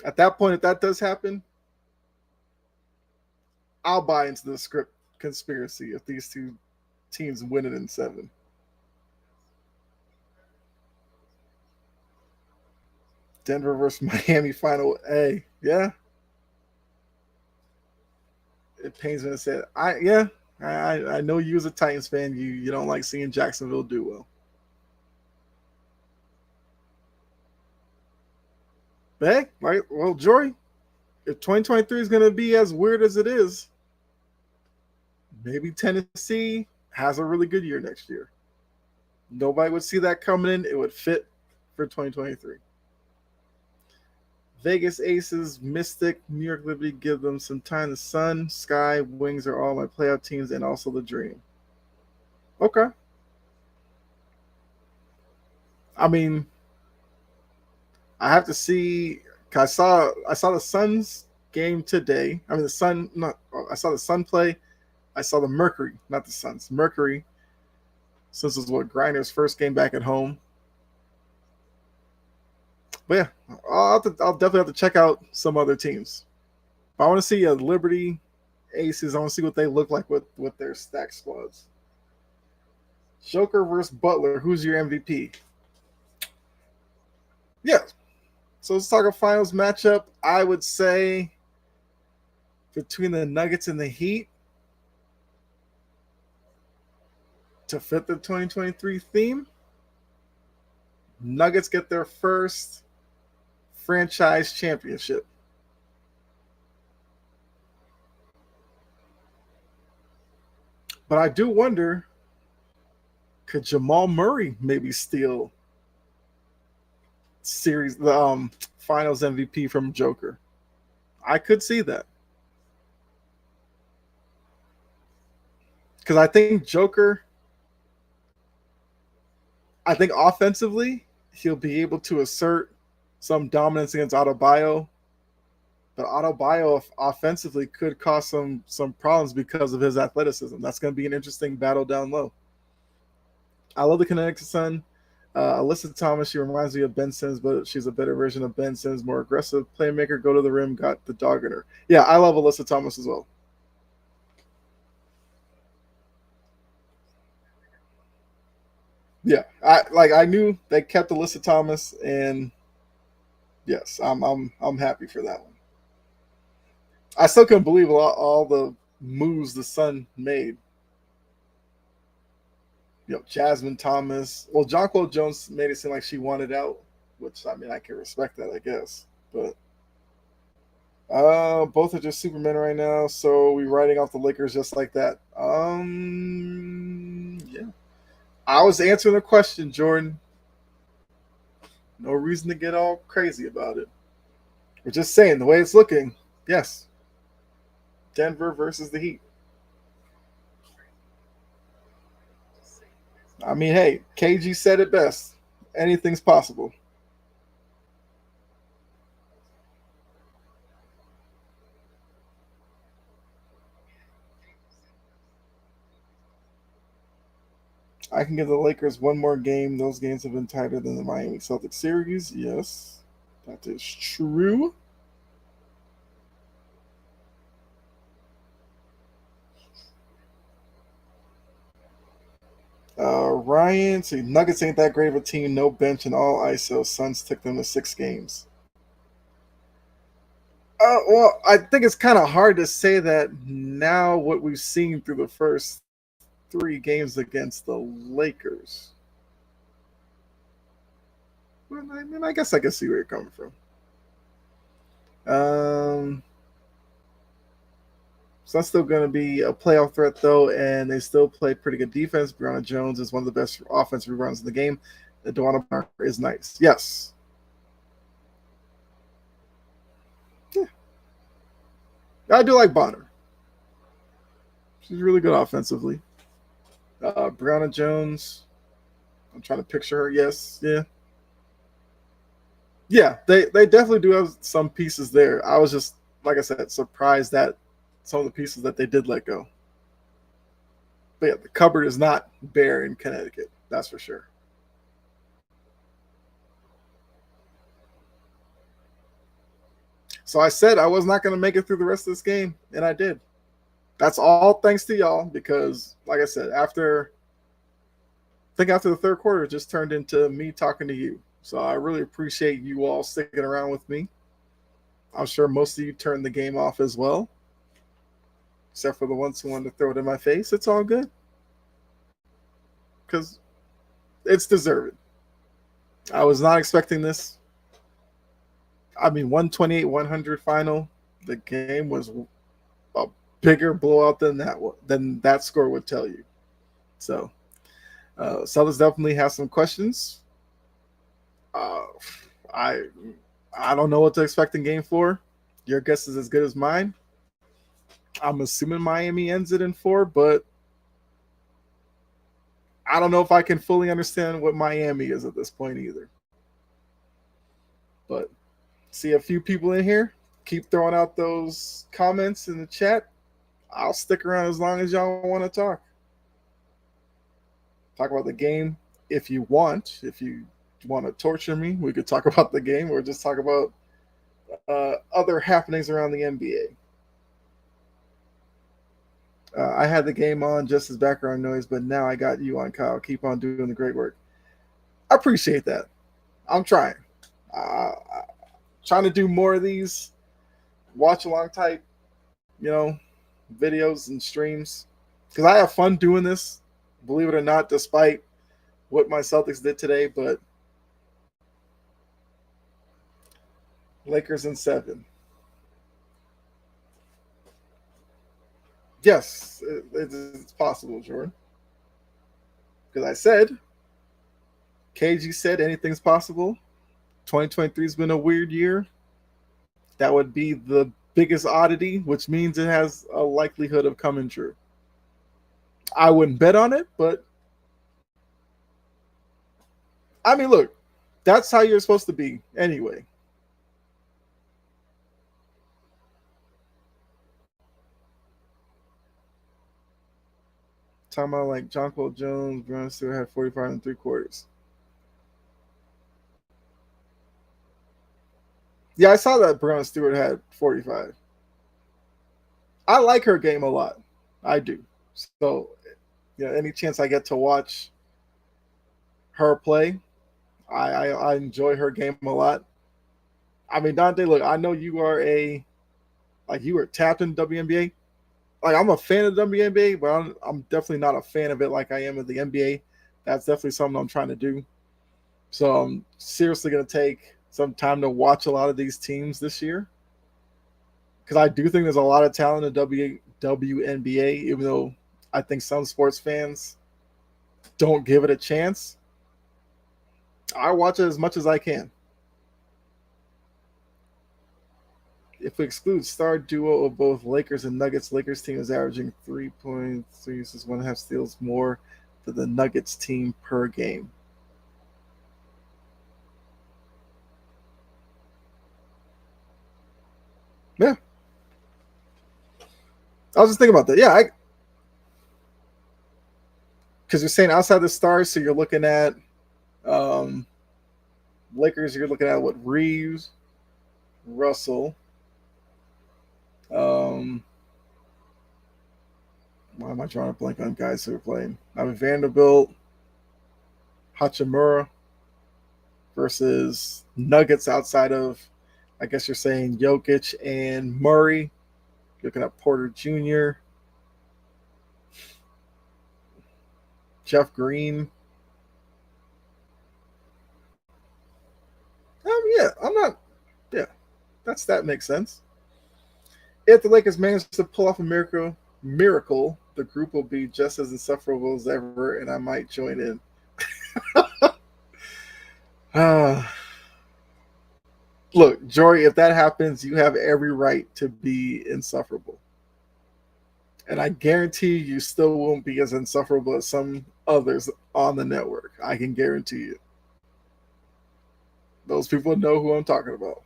At that point, if that does happen, I'll buy into the script conspiracy if these two teams win it in 7. Denver versus Miami final A. Yeah. It pains me to say it. I know you as a Titans fan, you don't like seeing Jacksonville do well. But hey, right, well, Jory, if 2023 is gonna be as weird as it is, maybe Tennessee has a really good year next year. Nobody would see that coming in. It would fit for 2023. Vegas Aces, Mystic, New York Liberty give them some time. The Sun, Sky, Wings are all my playoff teams, and also the Dream. Okay. I mean, I have to see. I saw the Suns game today. I mean, the Sun. Not. I saw the Sun play. I saw the Mercury, not the Suns. Mercury. Since this is what Grinder's first game back at home. But yeah, I'll definitely have to check out some other teams. But I want to see a Liberty Aces. I want to see what they look like with their stack squads. Joker versus Butler. Who's your MVP? Yeah. So let's talk a finals matchup. I would say between the Nuggets and the Heat to fit the 2023 theme. Nuggets get their first franchise championship. But I do wonder, could Jamal Murray maybe steal the Finals MVP from Joker? I could see that because I think Joker. I think offensively he'll be able to assert some dominance against Adebayo, but Adebayo offensively could cause some problems because of his athleticism. That's going to be an interesting battle down low. I love the Connecticut Sun. Alyssa Thomas, she reminds me of Ben Simmons, but she's a better version of Ben Simmons, more aggressive playmaker, go to the rim, got the dog in her. Yeah, I love Alyssa Thomas as well. Yeah, I knew they kept Alyssa Thomas, and yes, I'm happy for that one. I still couldn't believe all the moves the Sun made. Jasmine Thomas. Well, Jonquil Jones made it seem like she wanted out, which I mean I can respect that, I guess. But both are just Supermen right now, so we writing off the Lakers just like that. Yeah. I was answering the question, Jordan. No reason to get all crazy about it. We're just saying the way it's looking. Yes, Denver versus the Heat. I mean, hey, KG said it best. Anything's possible. I can give the Lakers one more game. Those games have been tighter than the Miami Celtics series. Yes, that is true. Ryan, see, Nuggets ain't that great of a team. No bench and all ISO. Suns took them to 6 games. Well, I think it's kind of hard to say that now. What we've seen through the first 3 games against the Lakers. Well, I mean, I guess I can see where you're coming from. Um, so that's still going to be a playoff threat, though, and they still play pretty good defense. Brianna Jones is one of the best offensive rebounds in the game. The Dewana Parker is nice. Yes. Yeah. I do like Bonner. She's really good offensively. Brianna Jones. I'm trying to picture her. Yes. Yeah. Yeah. They definitely do have some pieces there. I was just, like I said, surprised that some of the pieces that they did let go. But yeah, the cupboard is not bare in Connecticut. That's for sure. So I said I was not going to make it through the rest of this game, and I did. That's all thanks to y'all because, like I said, after the third quarter, it just turned into me talking to you. So I really appreciate you all sticking around with me. I'm sure most of you turned the game off as well, except for the ones who wanted to throw it in my face. It's all good because it's deserved. I was not expecting this. I mean, 128-100 final. The game was a bigger blowout than that score would tell you. So, Sellers definitely has some questions. Uh, I I don't know what to expect in Game 4. Your guess is as good as mine. I'm assuming Miami ends it in 4, but I don't know if I can fully understand what Miami is at this point either. But see a few people in here. Keep throwing out those comments in the chat. I'll stick around as long as y'all want to talk about the game if you want. If you want to torture me, we could talk about the game or just talk about other happenings around the NBA. I had the game on just as background noise, but now I got you on, Kyle. Keep on doing the great work. I appreciate that. I'm trying. Uh, trying to do more of these watch along type, you know, videos and streams because I have fun doing this. Believe it or not, despite what my Celtics did today, but Lakers in 7. Yes, it's possible, Jordan. Because I said, KG said anything's possible. 2023 has been a weird year. That would be the biggest oddity, which means it has a likelihood of coming true. I wouldn't bet on it, but I mean, look, that's how you're supposed to be anyway. Talking about like John Paul Jones, Brown Stewart had 45 and three quarters. Yeah, I saw that Brown Stewart had 45. I like her game a lot. I do. So, any chance I get to watch her play, I enjoy her game a lot. I mean, Dante, look, I know you are you were tapped in WNBA. Like, I'm a fan of WNBA, but I'm definitely not a fan of it like I am of the NBA. That's definitely something I'm trying to do. So I'm seriously going to take some time to watch a lot of these teams this year because I do think there's a lot of talent in WNBA, even though I think some sports fans don't give it a chance. I watch it as much as I can. If we exclude star duo of both Lakers and Nuggets, Lakers team is averaging 3.3 assists, 1.5 steals more than the Nuggets team per game. Yeah, I was just thinking about that. Yeah, because you're saying outside the stars, so you're looking at um, Lakers. You're looking at what Reeves, Russell. Um, why am I drawing a blank on guys who are playing? I mean Vanderbilt, Hachimura versus Nuggets outside of, I guess you're saying Jokic and Murray. You're looking at Porter Jr., Jeff Green. Yeah, I'm not. Yeah, that makes sense. If the Lakers manage to pull off a miracle, the group will be just as insufferable as ever, and I might join in. Uh, look, Jory, if that happens, you have every right to be insufferable. And I guarantee you still won't be as insufferable as some others on the network. I can guarantee you. Those people know who I'm talking about.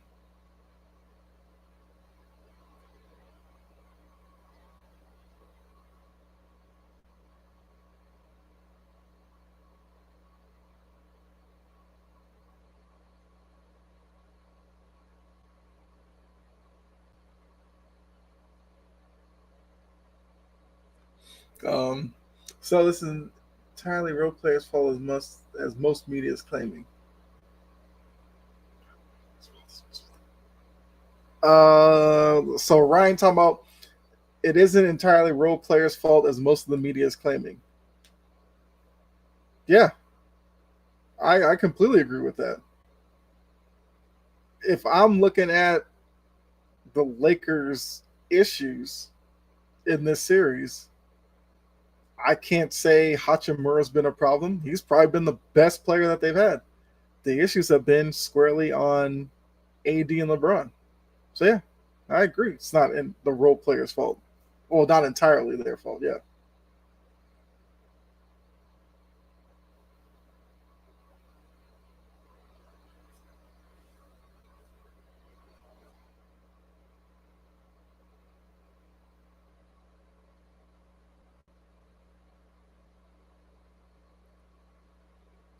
Um, so this is entirely role players' fault as most media is claiming. So Ryan talking about it isn't entirely role players' fault as most of the media is claiming. Yeah, I completely agree with that. If I'm looking at the Lakers' issues in this series, I can't say Hachimura's been a problem. He's probably been the best player that they've had. The issues have been squarely on AD and LeBron. So yeah, I agree. It's not in the role players' fault. Well, not entirely their fault. Yeah.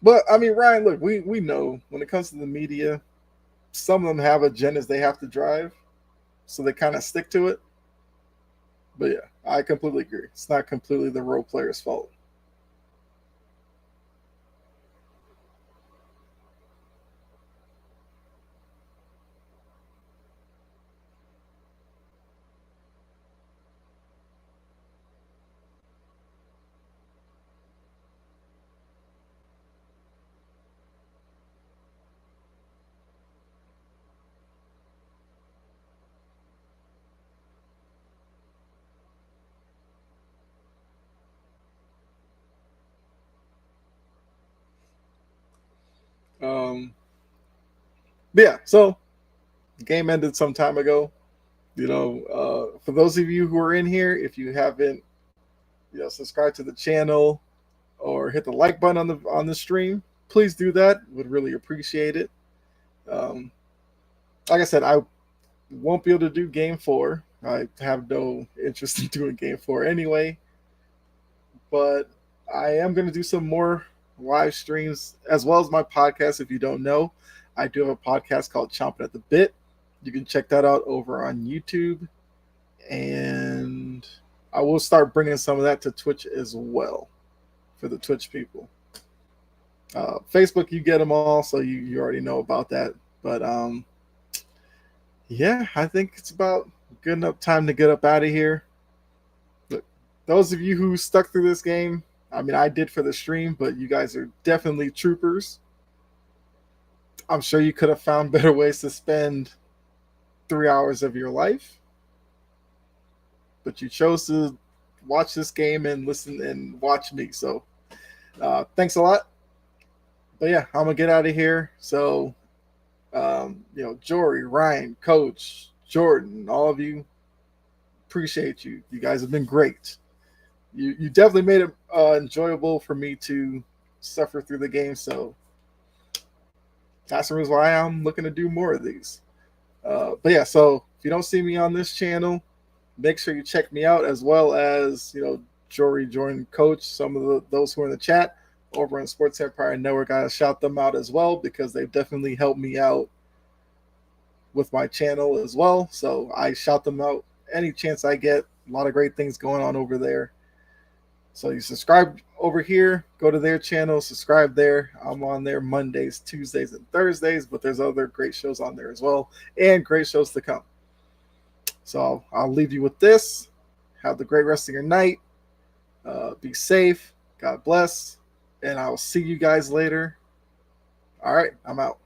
But I mean, Ryan, look, we know when it comes to the media, some of them have agendas they have to drive, so they kind of stick to it. But yeah, I completely agree. It's not completely the role players' fault. But yeah, so the game ended some time ago. For those of you who are in here, if you haven't, subscribed to the channel or hit the like button on the stream, please do that. Would really appreciate it. Um, like I said, I won't be able to do game 4. I have no interest in doing game 4 anyway. But I am going to do some more live streams as well as my podcast. If you don't know, I do have a podcast called Chomping at the Bit. You can check that out over on YouTube. And I will start bringing some of that to Twitch as well for the Twitch people. Facebook, you get them all, so you already know about that. But yeah, I think it's about good enough time to get up out of here. Look, those of you who stuck through this game, I mean, I did for the stream, but you guys are definitely troopers. I'm sure you could have found better ways to spend 3 hours of your life, but you chose to watch this game and listen and watch me. So thanks a lot. But yeah, I'm gonna get out of here. So Jory, Ryan, Coach, Jordan, all of you, appreciate you. You guys have been great. You definitely made it enjoyable for me to suffer through the game. So that's the reason why I'm looking to do more of these. But yeah, so if you don't see me on this channel, make sure you check me out, as well as Jory, Jordan, Coach, some of those who are in the chat over on Sports Empire Network. I shout them out as well because they've definitely helped me out with my channel as well. So I shout them out any chance I get. A lot of great things going on over there. So you subscribe over here, go to their channel, subscribe there. I'm on there Mondays, Tuesdays, and Thursdays, but there's other great shows on there as well, and great shows to come. So I'll leave you with this. Have the great rest of your night. Be safe. God bless. And I'll see you guys later. All right, I'm out.